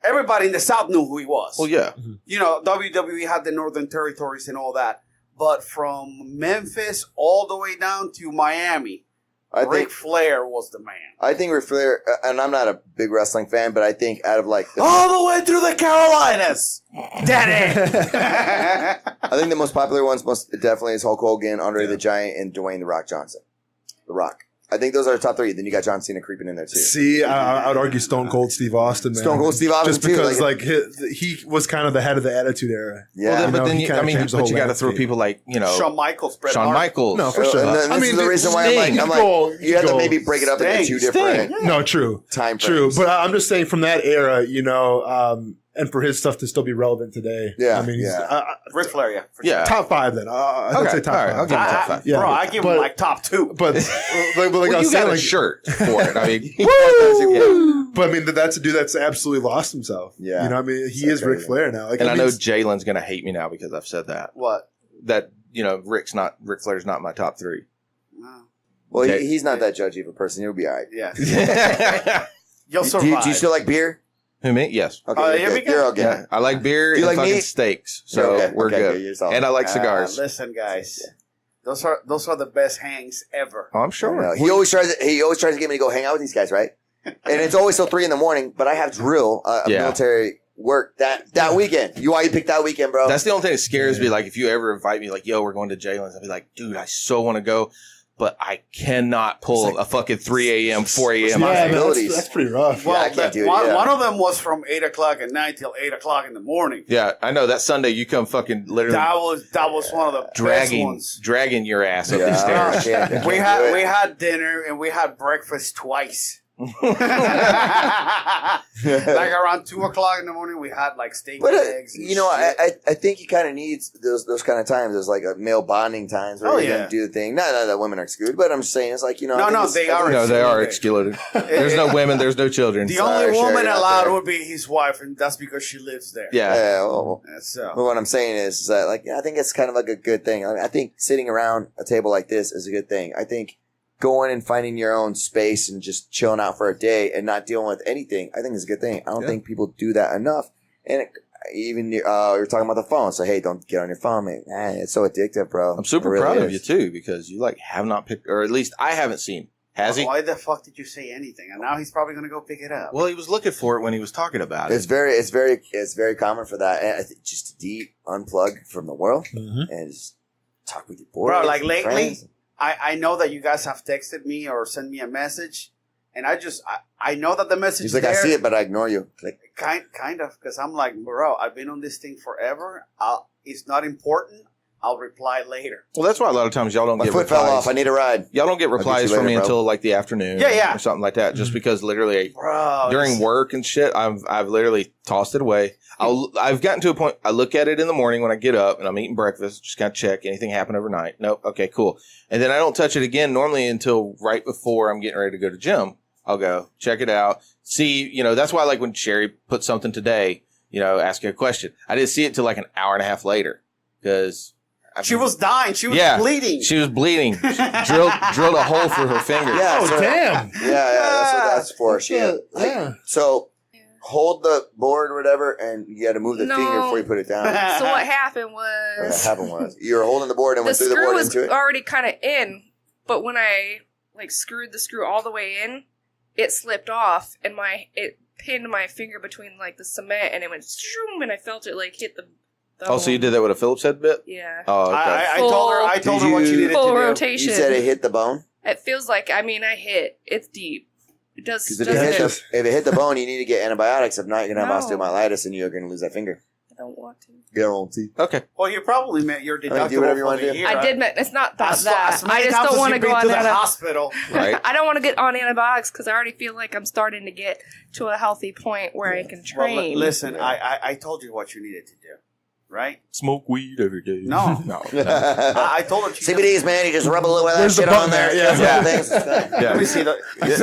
everybody in the South knew who he was. Well, yeah. WWE had the Northern Territories and all that. But from Memphis all the way down to Miami, Ric Flair was the man. I think Ric Flair, and I'm not a big wrestling fan, but I think out of all the way through the Carolinas, Daddy. I think the most popular ones most definitely is Hulk Hogan, Andre the Giant, and Dwayne The Rock Johnson. The Rock. I think those are the top 3. Then you got John Cena creeping in there too. See, I would argue Stone Cold Steve Austin, man. Stone Cold Steve Austin just because he was kind of the head of the Attitude Era. Yeah, but then you got to throw people like Shawn Michaels, Shawn Michaels. No, for sure. And this is the reason why I'm like, you have to maybe break it up into 2 different. No, true time frames. True, but I'm just saying from that era, and for his stuff to still be relevant today. Yeah. I mean, Ric Flair, yeah. Top 5 then. I'd say top 5. I'll give him top 5. Yeah. Bro, I give him top 2. But like I was saying, got a shirt for it. I mean, but I mean, that's a dude that's absolutely lost himself. Yeah. I mean, he is Ric Flair now. And I know Jalen's going to hate me now because I've said that. What? That, Ric Flair's not my top 3. No. Well, he's not that judgy of a person. He'll be all right. Yeah. You'll survive. Do you still like beer? Who, me? Yes. Okay, you're okay. Yeah, I like beer and like fucking meat? steaks, so we're good. And I like cigars. Listen, guys, those are the best hangs ever. Oh, I'm sure. He always tries to get me to go hang out with these guys, right? And it's always till 3 a.m. But I have drill, military work that weekend. Why you pick that weekend, bro? That's the only thing that scares me. Like, if you ever invite me, like, yo, we're going to Jalen's, I'd be like, dude, I so want to go. But I cannot pull a fucking 3 a.m., 4 a.m. That's pretty rough. Well, I can't do it. One of them was from 8 o'clock at night till 8 o'clock in the morning. Yeah, I know. That Sunday, you come fucking literally. That was one of the best ones. Dragging your ass up the stairs. We had dinner and we had breakfast twice. Like around 2 o'clock in the morning, we had like steak and eggs. And I think you kind of need those kind of times. There's like a male bonding times where you're gonna do the thing. Not that women are excluded, but I'm just saying it's like they are. No, they are excluded. There's no women. There's no children. The only woman allowed would be his wife, and that's because she lives there. Yeah. Well, what I'm saying is that I think it's kind of like a good thing. I think sitting around a table like this is a good thing. I think going and finding your own space and just chilling out for a day and not dealing with anything, I think is a good thing. I don't think people do that enough. And even you're talking about the phone, so hey, don't get on your phone, man. It's so addictive, bro. I'm super proud of you too, because you have not picked, or at least I haven't seen. Has he? Why the fuck did you say anything? And now he's probably going to go pick it up. Well, he was looking for it when he was talking about it. It's very common for that. And just to unplug from the world and just talk with your boys. Bro, like lately. Friends. I know that you guys have texted me or sent me a message, and I know that the message is like, I see it, but I ignore you. Like, kind of, because I'm like, bro, I've been on this thing forever. It's not important. I'll reply later. Well, that's why a lot of times y'all don't My get foot replies. fell off. I need a ride. Y'all don't get replies from me bro. until like the afternoon, or something like that. Just because literally during work and shit, I've literally tossed it away. I've gotten to a point. I look at it in the morning when I get up and I'm eating breakfast. Just kind of check anything happened overnight. Nope. Okay, cool. And then I don't touch it again normally until right before I'm getting ready to go to gym. I'll go check it out. See, that's why like when Sherry put something today, ask you a question. I didn't see it till like an hour and a half later because. She was dying. She was bleeding. She was bleeding. drilled a hole through her finger. Yeah. Oh, damn. Yeah, that's what that's for. So hold the board or whatever, and you got to move the finger before you put it down. So what happened was you were holding the board and went through the board into it. The screw was already kind of in, but when I like screwed the screw all the way in, it slipped off, and it pinned my finger between like the cement, and it went shoom, and I felt it like hit the. So you did that with a Phillips head bit? Yeah. Oh, okay. I told her what you needed to do. Full rotation. You said it hit the bone? It feels like, I hit. It's deep. It does. Because if it hit the bone, you need to get antibiotics. If not, you're going to have osteomyelitis and you're going to lose that finger. I don't want to. Guarantee. Okay. Well, you probably meant your deductible do whatever you for want the to do. year. I did. It's not that. I just don't want to go to the hospital. Right. I don't want to get on antibiotics because I already feel like I'm starting to get to a healthy point where I can train. Well, listen, I told you what you needed to do. Right? Smoke weed every day. No. I told her. CBD's, man, you just rub a little of that shit on there. Yeah. Let me see the.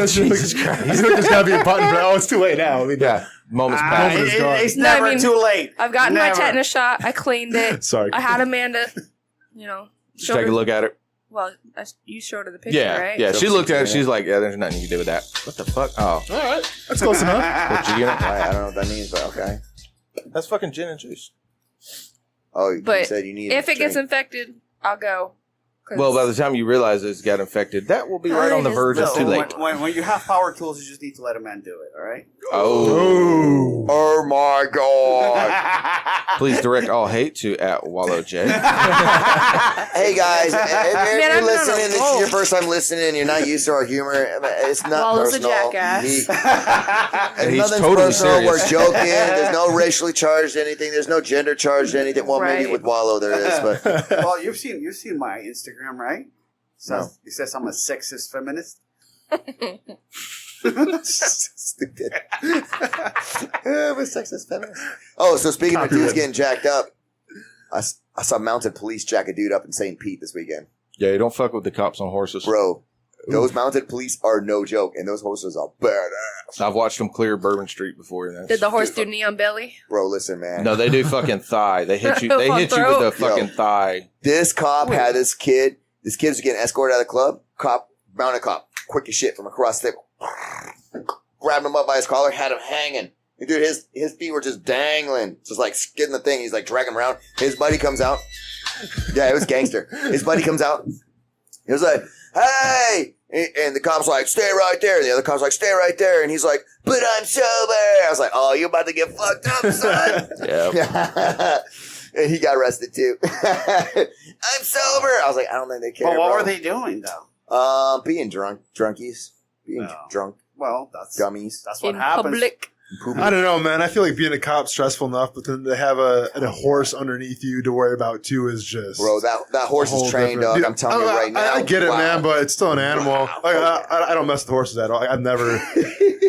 Jesus Christ. There's got to be a button, but it's too late now. I mean, Moments past. It's never too late. I've gotten my tetanus shot. I cleaned it. Sorry. I had Amanda, Just take a look at it. Well, you showed her the picture, right? Yeah, she looked at it. She's like, there's nothing you can do with that. What the fuck? Oh. All right. That's close enough. I don't know what that means, but okay. That's fucking gin and juice. Oh, you said you need if it gets infected, I'll go. Well, by the time you realize it's got infected, that will be right on the verge of too late. When you have power tools, you just need to let a man do it, all right? Oh my God. Please direct all hate to @WallowJ. Hey guys, if you're listening, this is your first time listening, and you're not used to our humor, it's not Wallow's personal. a jackass. And he's nothing's totally personal. serious. We're joking. There's no racially charged anything. There's no gender charged anything. Well, maybe with Wallow there is, but well, you've seen my Instagram, right? It says I'm a sexist feminist. Stupid. I'm a sexist feminist. Oh, so speaking of dudes getting jacked up, I saw mounted police jack a dude up in St. Pete this weekend. Yeah, you don't fuck with the cops on horses. Bro, those mounted police are no joke, and those horses are badass. I've watched them clear Bourbon Street before. Did the horse do knee on belly? Bro, listen, man. No, they do fucking thigh. They hit you. They hit you with the fucking thigh. This cop had this kid. This kid was getting escorted out of the club. Mounted cop, quick as shit from across the table. Grabbed him up by his collar, had him hanging. And dude, his feet were just dangling. Just like skidding the thing. He's like dragging him around. His buddy comes out. Yeah, it was gangster. His buddy comes out. He was like, hey! And the cop's like, stay right there. And the other cop's like, stay right there. And he's like, but I'm sober. I was like, oh, you're about to get fucked up, son. Yeah. And he got arrested too. I'm sober. I was like, I don't think they care. Well, what were they doing though? Being drunkies. Being drunk. Well, that's gummies. That's what in happens. Public. I don't know, man. I feel like being a cop's stressful enough, but then to have a horse underneath you to worry about too is just bro. That horse is trained, dog. I'm telling you right now. I get it, man, but it's still an animal. Like, I don't mess with horses at all. I've never.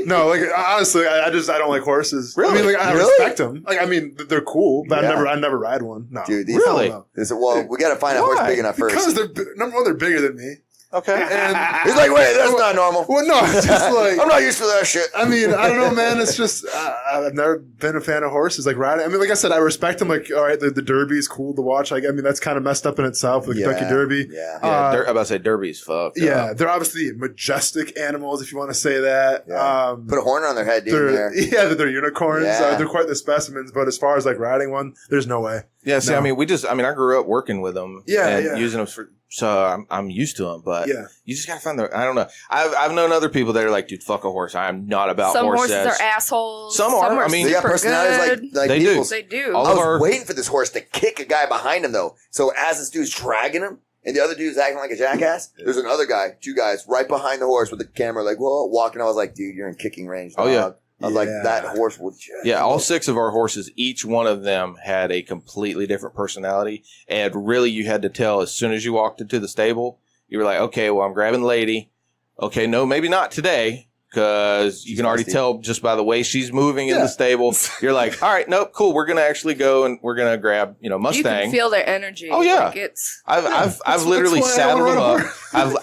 No, like honestly, I don't like horses. Really? I mean, like I respect them. Like I mean, they're cool, but I never ride one. No, dude. Really? Well, we got to find a horse big enough first. Because number one, they're bigger than me. Okay. And he's like, wait, that's not normal. Well, no, it's just like I'm not used to that shit. I mean, I don't know, man. It's just I've never been a fan of horses. Like riding. I mean, like I said, I respect them. Like, all right, the Derby is cool to watch. Like, I mean, that's kind of messed up in itself. The Kentucky Derby. Yeah. I'm about to say Derby's fucked. Yeah, they're obviously majestic animals, if you want to say that. Yeah. Put a horn on their head, dude. They're unicorns. Yeah. They're quite the specimens. But as far as like riding one, there's no way. Yeah. See, No. I mean, I grew up working with them. And using them so I'm used to them. But you just gotta find I don't know. I've known other people that are like, dude, fuck a horse. I am not about Some horses. horses are assholes. Some are. I mean, they got personalities like they people. do. They do. I was waiting for this horse to kick a guy behind him though. So as this dude's dragging him and the other dude's acting like a jackass, there's another guy, two guys right behind the horse with the camera like, whoa, walking. I was like, dude, you're in kicking range, dog. Oh yeah. I was like, that horse would. Yeah, all 6 of our horses, each one of them had a completely different personality. And really, you had to tell as soon as you walked into the stable, you were like, okay, well, I'm grabbing the lady. Okay, no, maybe not today. Because you can already tell just by the way she's moving in the stable. You're like, all right, nope, cool. We're going to actually go and we're going to grab, Mustang. You can feel their energy. Oh, yeah. Like I've literally saddled them up.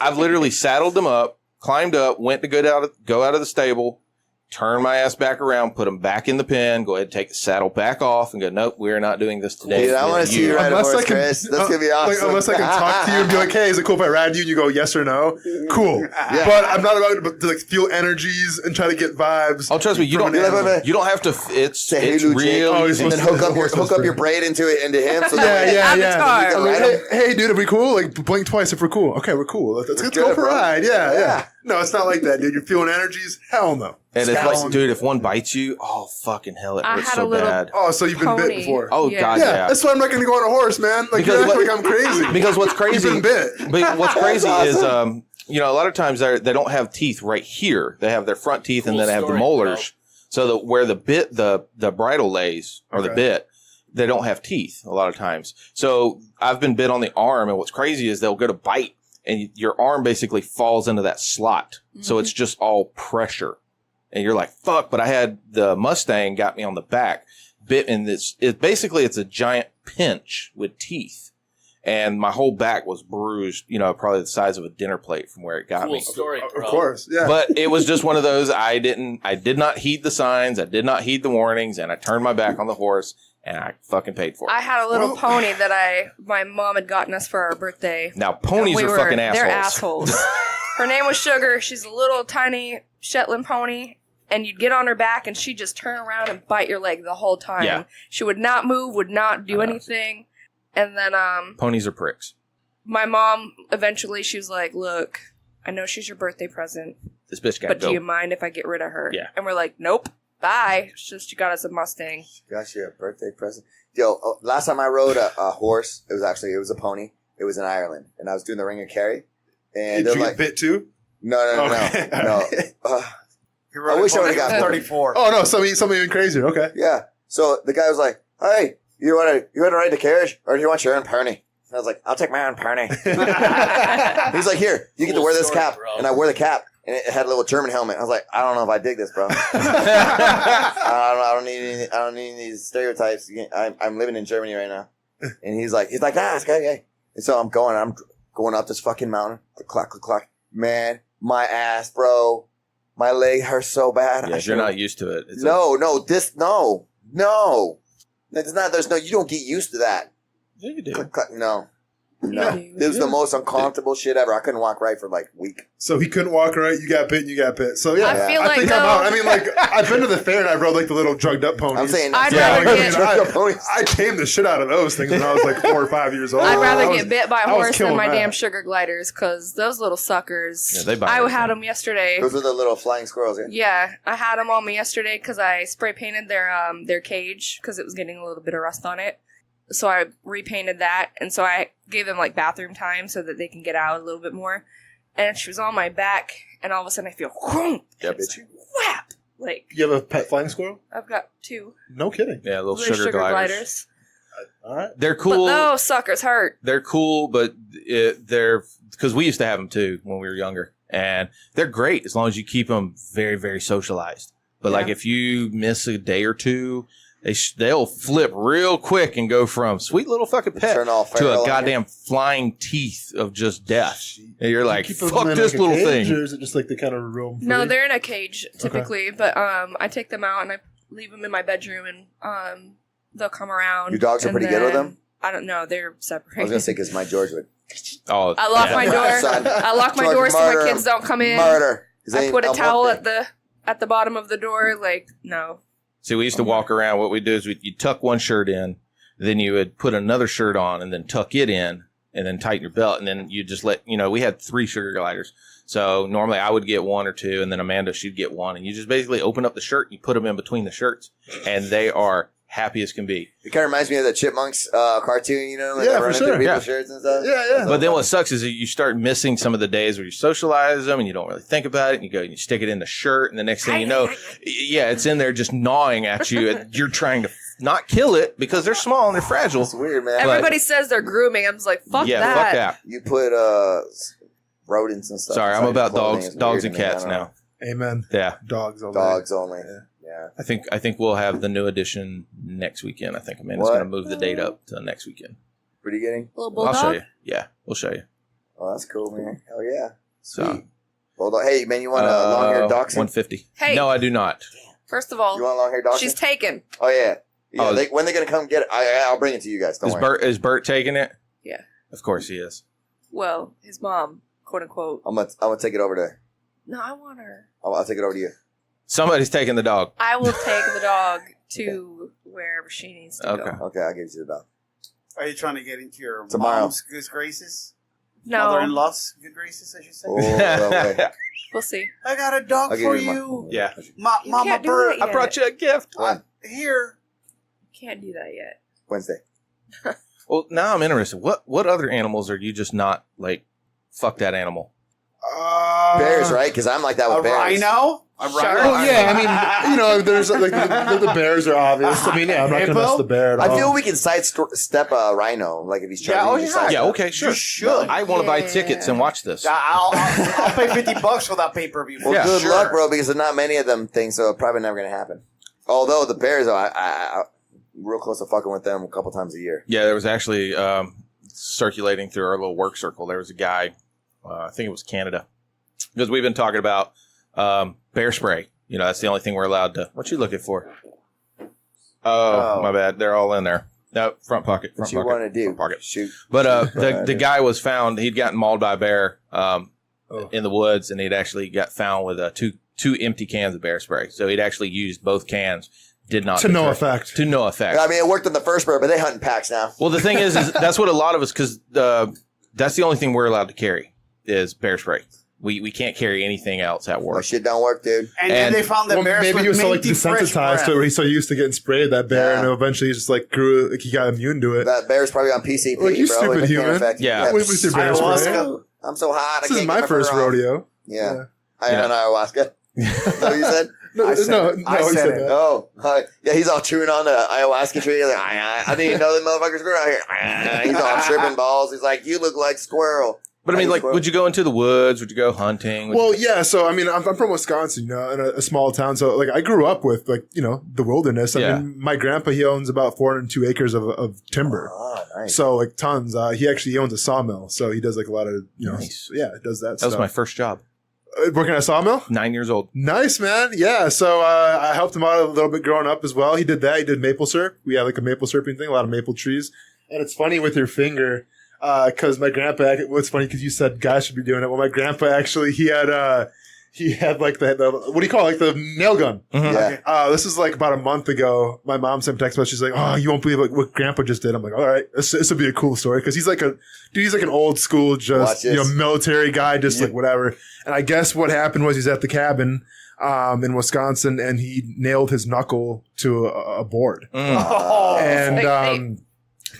I've literally saddled them up, climbed up, went to go out of the stable, turn my ass back around, put them back in the pen, go ahead and take the saddle back off, and go, nope, we're not doing this today. Dude, I want to see you ride a horse, Chris. That's going to be awesome. Like, unless I can talk to you and be like, hey, is it cool if I ride you? And you go, yes or no. Cool. But I'm not about to like feel energies and try to get vibes. Oh, trust me, you don't have to. It's real. And then hook up your braid into him. So Hey, dude, are we cool? Like, blink twice if we're cool. Okay, we're cool. Let's go for a ride. Yeah. No, it's not like that, dude. You're feeling energies? Hell no. And if one bites you, oh fucking hell, it hurts so bad. Oh, so you've been bit before? Oh god, yeah. That's why I'm not going to go on a horse, man. Like you're acting like I'm crazy. Because what's crazy? You've been bit. But what's crazy is, a lot of times they don't have teeth right here. They have their front teeth, and then they have the molars. So where the bit, the bridle lays or the bit, they don't have teeth a lot of times. So I've been bit on the arm, and what's crazy is they'll go to bite, and your arm basically falls into that slot. Mm-hmm. So it's just all pressure. And you're like, fuck, but I had the Mustang got me on the back, bit in this. It's a giant pinch with teeth. And my whole back was bruised, probably the size of a dinner plate from where it got me. Story, bro. Of course, yeah. But it was just one of those, I did not heed the signs, I did not heed the warnings, and I turned my back on the horse, and I fucking paid for it. I had a little pony that my mom had gotten us for our birthday. Now, ponies are fucking assholes. They're assholes. Her name was Sugar. She's a little tiny Shetland pony. And you'd get on her back, and she'd just turn around and bite your leg the whole time. Yeah. She would not move, would not do anything. And then ponies are pricks. My mom, eventually, she was like, look, I know she's your birthday present. This bitch got But do you mind if I get rid of her? Yeah. And we're like, nope, bye. It's just you got us a Mustang. Got you a birthday present. Yo, last time I rode a horse, it was a pony. It was in Ireland. And I was doing the ring of carry. And did you get bit too? No. I wish I would have got 34. Oh no, something even crazier. Okay. Yeah. So the guy was like, "Hey, you want to ride the carriage, or do you want your own pony?" And I was like, "I'll take my own pony." He's like, "Here, you get to wear this cap," and I wear the cap, and it had a little German helmet. I was like, "I don't know if I dig this, bro. I don't need these stereotypes. I'm living in Germany right now." And he's like, okay. And so I'm going up this fucking mountain. Click. Man, my ass, bro. My leg hurts so bad. Yeah, you're not used to it. No. It's not, you don't get used to that. Yeah, you do. Click. No. This was the most uncomfortable shit ever. I couldn't walk right for like a week. So he couldn't walk right, you got bit, So yeah, I feel I think I'm out. I mean, like, I've been to the fair and I rode like the little drugged up ponies. I'm saying, I tamed the shit out of those things when I was like 4 or 5 years old. I'd rather get bit by a horse than my damn sugar gliders, because those little suckers. Yeah, they bite I had them yesterday. Those are the little flying squirrels. Yeah, I had them on me yesterday because I spray painted their cage because it was getting a little bit of rust on it. So I repainted that, and so I gave them like bathroom time so that they can get out a little bit more. And she was on my back, and all of a sudden I feel whap. Like, you have a pet flying squirrel? I've got 2. No kidding. Yeah, little sugar gliders. All right, they're cool. But those suckers hurt. They're cool, but they're because we used to have them too when we were younger, and they're great as long as you keep them very, very socialized. But like if you miss a day or two, they'll flip real quick and go from sweet little fucking pet to a goddamn flying teeth of just death. And you're like, fuck this little thing. Or is it just like the kind of roam free? No, they're in a cage typically, but I take them out and I leave them in my bedroom, and they'll come around. Your dogs are pretty good with them? I don't know. They're separated. I was going to say because my George would. Oh, I lock my door. I lock my door so my kids don't come in. Murder. I put a towel at the bottom of the door. Like, no. See, we used to walk around. What we do is you tuck one shirt in, then you would put another shirt on, and then tuck it in, and then tighten your belt, and then you just we had 3 sugar gliders. So normally I would get 1 or 2, and then Amanda, she'd get 1, and you just basically open up the shirt, and you put them in between the shirts, and they are happy as can be. It kind of reminds me of the Chipmunks cartoon, you know? Like Yeah, they're for running sure. through people's Yeah. shirts and stuff. Yeah. But then what sucks is that you start missing some of the days where you socialize them and you don't really think about it. And you go and you stick it in the shirt, and the next thing you know, it's in there just gnawing at you. And you're trying to not kill it because they're small and they're fragile. It's weird, man. Everybody says they're grooming. I'm just like, fuck that. Fuck that. You put rodents and stuff. Sorry, I'm inside about your clothing. dogs, It's dogs weird and to me. I cats don't know. now. Amen. Yeah, Dogs only. Dogs only. Yeah. I think we'll have the new edition next weekend. I think Amanda's What? going to move the date up to next weekend. What are you getting? Little bulldog. I'll show you. Yeah, we'll show you. Oh, that's cool, man. Hell yeah. So, Sweet. Bulldog. Hey, man, you want a long-haired dachshund? 150. Hey. No, I do not. First of all, You want a long-haired dachshund? she's taken. Oh, yeah. Yeah, Oh, when they going to come get it? I'll bring it to you guys. Don't worry. Is Bert taking it? Yeah. Of course he is. Well, his mom, quote unquote. I'm gonna take it over to... No, I want her. I'll take it over to you. Somebody's taking the dog. I will take the dog to wherever she needs to Okay. go. Okay, I'll give you the dog. Are you trying to get into your Tomorrow. mom's good graces? No, Mother-in-law's good graces, I should say. Oh, that way. we'll see. I got a dog I'll give for you my- you. Yeah. You Mama can't do Bird. that I brought you a gift. Here. Can't do that yet. Wednesday. Well, now I'm interested. What other animals are you just not like? Fuck that animal. Bears, right? Because I'm like that with A bears. rhino? A Shark. rhino? Oh yeah, I mean, there's like the bears are obvious. I mean, yeah, I'm not gonna mess the bear at all. I feel we can sidestep a rhino, like if he's Yeah, trying to oh, yeah. Yeah, okay, sure. You should. I want to buy Yeah. tickets and watch this. I'll pay $50 for that pay-per-view. Well, Yeah, good sure. luck, bro, because there's not many of them things, so it's probably never going to happen. Although the Bears, I real close to fucking with them a couple times a year. Yeah, there was actually circulating through our little work circle. There was a guy, I think it was Canada, because we've been talking about bear spray. That's the only thing we're allowed to. What you looking for? Oh, my bad. They're all in there. No, front pocket. What Front you pocket. want to do? Front pocket. Shoot. But the guy was found. He'd gotten mauled by a bear in the woods, and he'd actually got found with two empty cans of bear spray. So he'd actually used both cans. Did not to no deter- effect. To no effect. I mean, it worked on the first bear, but they hunt in packs now. Well, the thing is that's what a lot of us, because that's the only thing we're allowed to carry is bear spray. We can't carry anything else at My work. shit don't work, dude. And then they found that Well, bears maybe with he was so like minty fresh desensitized to it. breath. He's so used to getting sprayed that bear, Yeah. and eventually he just like grew. Like he got immune to it. That bear's probably on PCP, Like, you bro. stupid It can't human. affect you. Yeah. With your bear spray. Ayahuasca. I'm so hot. This I is can't my get my first fur off. rodeo. Yeah. I Yeah. am on ayahuasca. Is that what you said? No, I said no, it. no, I he said said it. that. Oh, yeah, he's all chewing on the ayahuasca tree. He's like, I didn't even know the motherfuckers grew out here. He's all tripping balls. He's like, you look like squirrel. But I mean, like, would you go into the woods? Would you go hunting? Well, yeah. So I mean, I'm from Wisconsin, in a small town. So like, I grew up with the wilderness. I Yeah. mean, my grandpa, he owns about 402 acres of timber. Oh, nice. So like tons. He actually owns a sawmill. So he does like a lot of Nice. yeah, does that. That was stuff. my first job. Working at a sawmill. 9 years old. Nice, man. Yeah. So I helped him out a little bit growing up as well. He did that. He did maple syrup. We had like a maple syruping thing, a lot of maple trees. And it's funny with your finger, because my grandpa, what's funny because you said guys should be doing it. Well, my grandpa actually, he had like the what do you call it? Like the nail gun. Mhm. Yeah. This is like about a month ago. My mom sent me a text message. She's like, "Oh, you won't believe what Grandpa just did." I'm like, "All right, this will be a cool story," because he's like an old school, Watch just this. military guy, just like whatever. And I guess what happened was he's at the cabin in Wisconsin, and he nailed his knuckle to a board Mm. Oh. and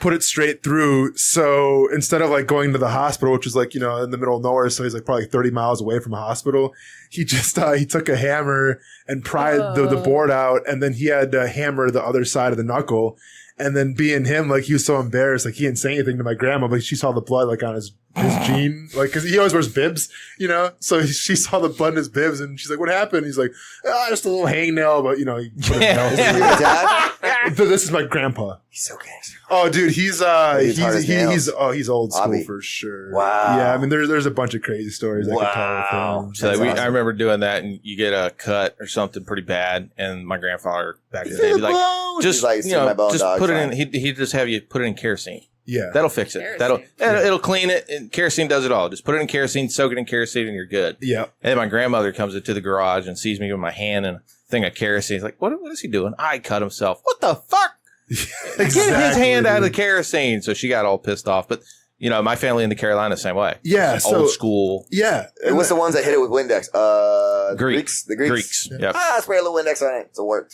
put it straight through. So instead of like going to the hospital, which was like, in the middle of nowhere, so he's like probably 30 miles away from a hospital, he just, he took a hammer and pried the board out, and then he had to hammer the other side of the knuckle. And then being him, like, he was so embarrassed, like, he didn't say anything to my grandma, but she saw the blood, like, on his jean, like, cause he always wears bibs, so she saw the blood in his bibs, and she's like, what happened? He's like, just a little hangnail, but, he put it Is this your dad? This is my grandpa. He's so gangster. Oh, dude, he's hard as nails. he's old school Hobby. for sure. Wow. Yeah, I mean, there's a bunch of crazy stories I could tell with him. So That's awesome. I remember doing that, and you get a cut or something pretty bad, and my grandfather back in the day would be like, just He's like, "See my bone, just dog, put it fine." in. He'd just have you put it in kerosene. Yeah. That'll fix it. Kerosene. It'll clean it. And kerosene does it all. Just put it in kerosene, soak it in kerosene, and you're good. Yeah. And then my grandmother comes into the garage and sees me with my hand and a thing of kerosene. He's like, what is he doing? I cut himself. What the fuck? Exactly, Get his hand out of the dude. kerosene. So she got all pissed off. But, You know, my family in the Carolinas, same way. Yeah, old school. Yeah. It was the ones that hit it with Windex. Greeks. The Greeks. Yep. Spray a little Windex on it. It's a work.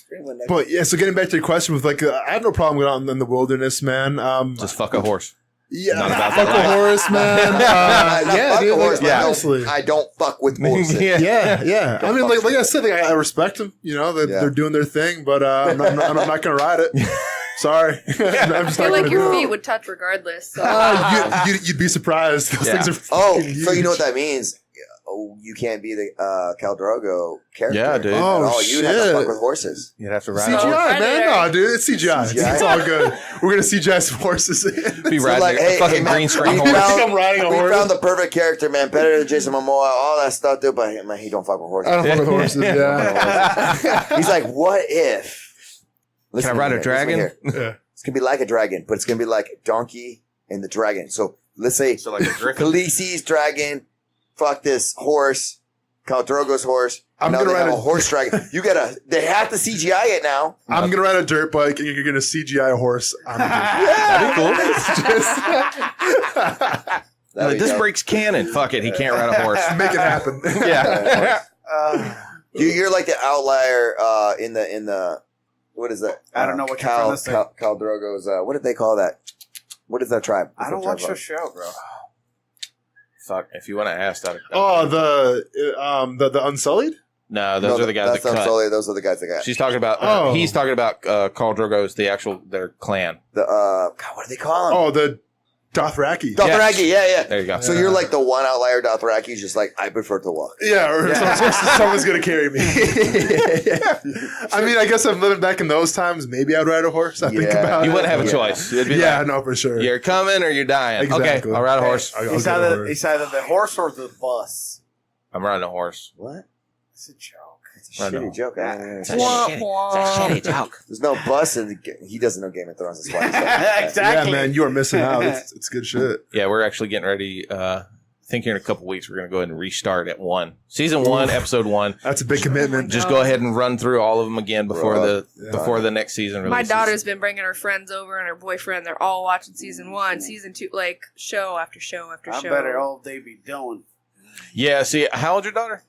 But yeah, so getting back to your question with like, I have no problem going out in the wilderness, man. Just fuck a horse. Yeah, Not about fuck that a horse, man. Fuck a horse, yeah, man. honestly. I don't fuck with horses. Yeah. I mean, like I said, like, I respect them. You know, they're doing their thing, but I'm not gonna ride it. Sorry. I feel like your feet would touch regardless. So. You'd be surprised. Those things are so huge. you know what that means? Oh, you can't be the Khal Drogo character. Yeah, dude. Oh, you'd have to fuck with horses. You'd have to ride CGI, man. No, dude, it's CGI. It's all good. We're gonna CGI some horses. Be riding a fucking green screen horse. I'm riding a horse. We found the perfect character, man. Better than Jason Momoa, all that stuff, dude. But man, he don't fuck with horses. I don't fuck with horses. Yeah. He's like, what if? Can I ride a dragon? Yeah. It's gonna be like a dragon, but it's gonna be like Donkey and the Dragon. So let's say like a griffin. Khaleesi's dragon, fuck this horse, Khal Drogo's horse. I'm now gonna they ride have a a horse dragon. They have to CGI it now. I'm gonna ride a dirt bike, and you're gonna CGI a horse. That'd be cool. This go. breaks canon. Fuck it. He can't ride a horse. Make it happen. Yeah. You're like the outlier in the what is that? I don't know what you're trying to say. Khal Drogo's. What did they call that? What is that tribe? I don't watch the show, bro. Fuck. If you want to ask that. Oh, the Unsullied? No, those are the guys that cut. Solely, those are the guys that got. She's talking about. He's talking about Khal Drogo's their clan. The God, what do they call them? Oh, the Dothraki. Dothraki, yeah. There you go. So you're like the one outlier Dothraki, just like, I prefer to walk. Yeah, or someone's going to carry me. I mean, I guess I'm living back in those times. Maybe I'd ride a horse. I think about You it. wouldn't have a choice. It'd be no, for sure. You're coming or you're dying. Exactly. Okay, I'll ride a horse. It's either the horse or the bus. I'm riding a horse. What? It's a joke. It's a shitty joke. It's a shitty joke. There's no bus, and he doesn't know Game of Thrones. That's why he's like, Exactly. Yeah, man, you are missing out. It's good shit. Yeah, we're actually getting ready. I think here in a couple weeks, we're going to go ahead and restart at 1. Season 1, episode 1. That's a big commitment. Just go ahead and run through all of them again before the next season releases. My daughter's been bringing her friends over and her boyfriend. They're all watching season 1, season 2, like show after show after show. I better all they be doing. Yeah, see, how old's your daughter?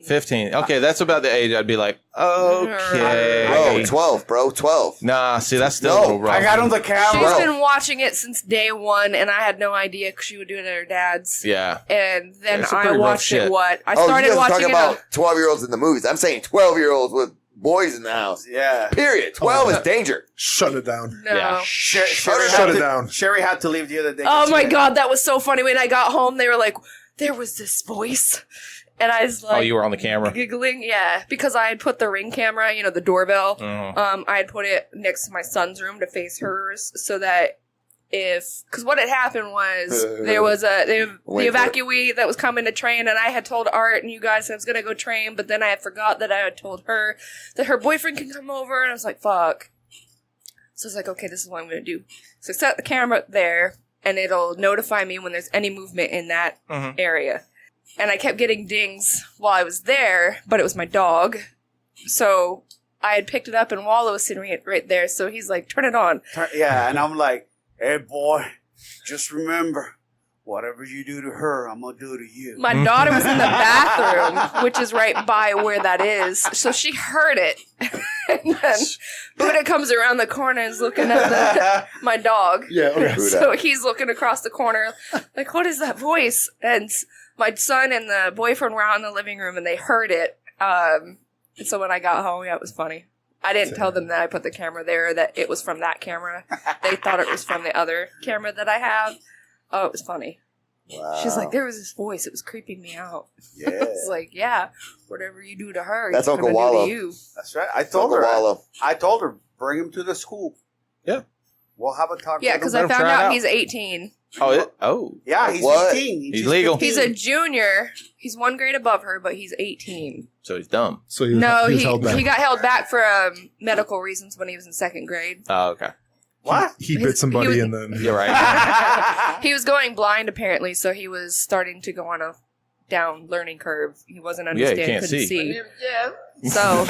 15. Okay, that's about the age I'd be like, okay. Bro, 12, bro, 12. Nah, see, that's still a little rough. I got on the camera. She's been watching it since day 1, and I had no idea because she would do it at her dad's. Yeah. And then It's a I pretty rough watched shit. it, I You started guys are watching talking it. about 12-year-olds in the movies. I'm saying 12-year-olds with boys in the house. Yeah. Period. 12 is danger. Shut it down. No. Yeah. Shut it down. Sherry had to leave the other day. Oh my God, that was so funny. When I got home, they were like, there was this voice. And I was like, Oh, you were on the camera? giggling, yeah, because I had put the Ring camera, the doorbell. Mhm. I had put it next to my son's room to face hers, so that because what had happened was there was the evacuee that was coming to train, and I had told Art and you guys I was gonna go train, but then I had forgot that I had told her that her boyfriend can come over, and I was like, fuck. So I was like, okay, this is what I'm gonna do. So I set the camera there, and it'll notify me when there's any movement in that area. And I kept getting dings while I was there, but it was my dog. So I had picked it up, and Wallow was sitting right there. So he's like, turn it on. Yeah, and I'm like, hey, boy, just remember, whatever you do to her, I'm going to do to you. My daughter was in the bathroom, which is right by where that is. So she heard it. And then Buddha comes around the corner and is looking at my dog. Yeah, okay. So he's looking across the corner, like, what is that voice? And my son and the boyfriend were out in the living room, and they heard it. And so when I got home, it was funny. I didn't tell them that I put the camera there, that it was from that camera. They thought it was from the other camera that I have. Oh, it was funny. Wow. She's like, there was this voice. It was creeping me out. Yeah. It's like, yeah, whatever you do to her, That's he's Uncle gonna Wallow. do to you. That's right. I told her. Wallow. I told her, bring him to the school. Yeah. We'll have a talk Yeah, with because him. I found try it out out. he's 18. Yeah, he's What? 18. He's just legal. 15. He's a junior. He's 1 grade above her, but he's 18. So he's dumb. So he was held back. he got held back for medical reasons when he was in 2nd grade. Oh, okay. What? He bit somebody he was- and then... You're right. He was going blind, apparently, so he was starting to go on a down learning curve. He wasn't understanding, can't couldn't see. So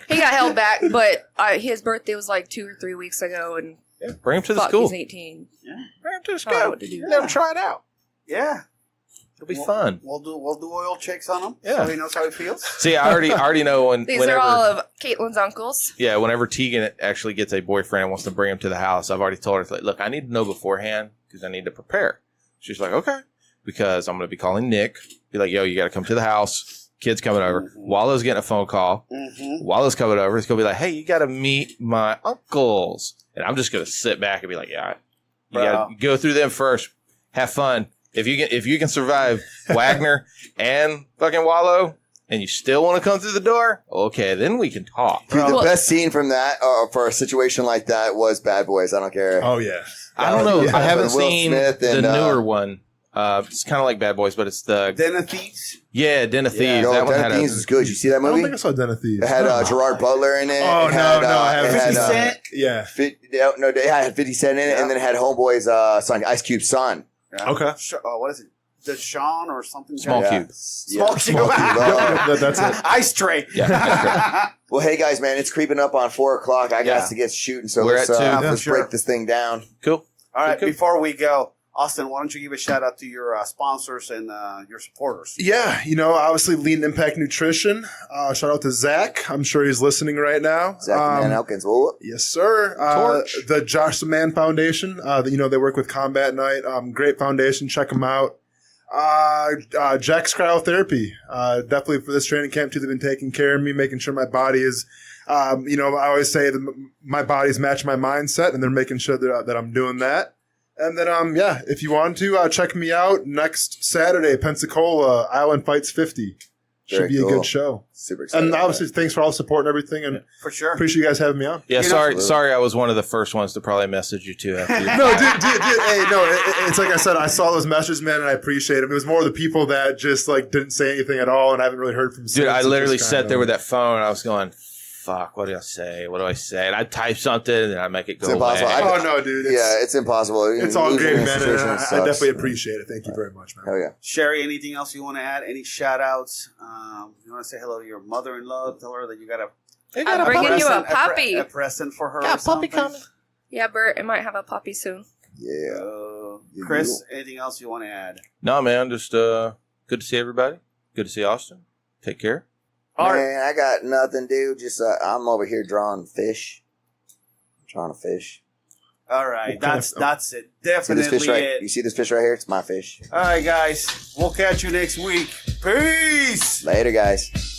he got held back, but his birthday was like 2 or 3 weeks ago, and Yeah, bring him to the Fuck, school. he's 18. Yeah. Bring him to the I don't know school. what to do. Let him try it out. Yeah. It'll be fun. We'll do oil checks on him. Yeah. So he knows how he feels. See, I already know These whenever, are all of Caitlin's uncles. Yeah, whenever Tegan actually gets a boyfriend and wants to bring him to the house, I've already told her, like, look, I need to know beforehand because I need to prepare. She's like, okay. Because I'm going to be calling Nick. Be like, yo, you got to come to the house. Kid's coming over. Mm-hmm. Wallow's getting a phone call. Mm-hmm. Wallow's coming over. He's going to be like, hey, you got to meet my uncles. And I'm just going to sit back and be like, yeah, you got to go through them first. Have fun. If you can survive Wagner and fucking Wallow, and you still want to come through the door, okay, then we can talk. Dude, the best scene from that, for a situation like that, was Bad Boys. I don't care. Oh yeah. I don't know. Yeah, I haven't Will seen Smith the and, newer one. It's kind of like Bad Boys, but it's the Den of Thieves. Den of Thieves. No, That one Den had of Thieves is good. You see that I don't movie? think I saw Den of Thieves. It had Gerard Butler in it. Oh, It had, I haven't. it had, 50 Cent? Yeah. It had 50 Cent in it, and then it had Homeboy's son, Ice Cube's son. Yeah. Okay. What is it? Deshaun or something? Small Yeah. Cube. Small Cube. That's it. Ice tray. Yeah. Well, hey guys, man, it's creeping up on 4 o'clock. I got to get shooting, so We're let's, at 2. let's Sure. break this thing down. Cool. All right, Cool. before we go, Austin, why don't you give a shout out to your sponsors and your supporters? Yeah, obviously Lean Impact Nutrition. Shout out to Zach. I'm sure he's listening right now. Zach Van Elkins. Well, Yes, sir. Torch. The Josh the Man Foundation. They work with Combat Night. Great foundation. Check them out. Jack's Cryotherapy. Definitely for this training camp too. They've been taking care of me, making sure my body is, I always say that my body's match my mindset, and they're making sure that I'm doing that. And then, if you want to, check me out next Saturday, Pensacola, Island Fights 50. Should Very be a cool. good show. super excited. And about obviously, thanks for all the support and everything. And For sure. appreciate you guys having me on. Yeah, absolutely. sorry, I was one of the first ones to probably message you too. After you. No, dude, hey, no, it's like I said, I saw those messages, man, and I appreciate them. It was more the people that just didn't say anything at all, and I haven't really heard from. Dude, I since. literally Just sat kinda- there with that phone and I was going, fuck, what do I say? What do I say? And I'd type something and I'd make it go It's impossible. away. Oh no, dude! it's impossible. It's all Losing great, in a man. And situation I sucks. definitely appreciate it. Thank you very much, man. Hell yeah. Sherry, anything else you want to add? Any shout outs? You want to say hello to your mother-in-law? Tell her that you got I'm bringing you a puppy. A present for her. Got or a puppy something? coming. Yeah, Bert, it might have a puppy soon. Yeah. Chris, anything else you want to add? No, man, just good to see everybody. Good to see Austin. Take care. All right. Man, I got nothing, dude. Just I'm over here drawing fish. Drawing a fish. All right. What kind That's of- it. See Definitely this fish right? it. You see this fish right here? It's my fish. All right, guys. We'll catch you next week. Peace. Later, guys.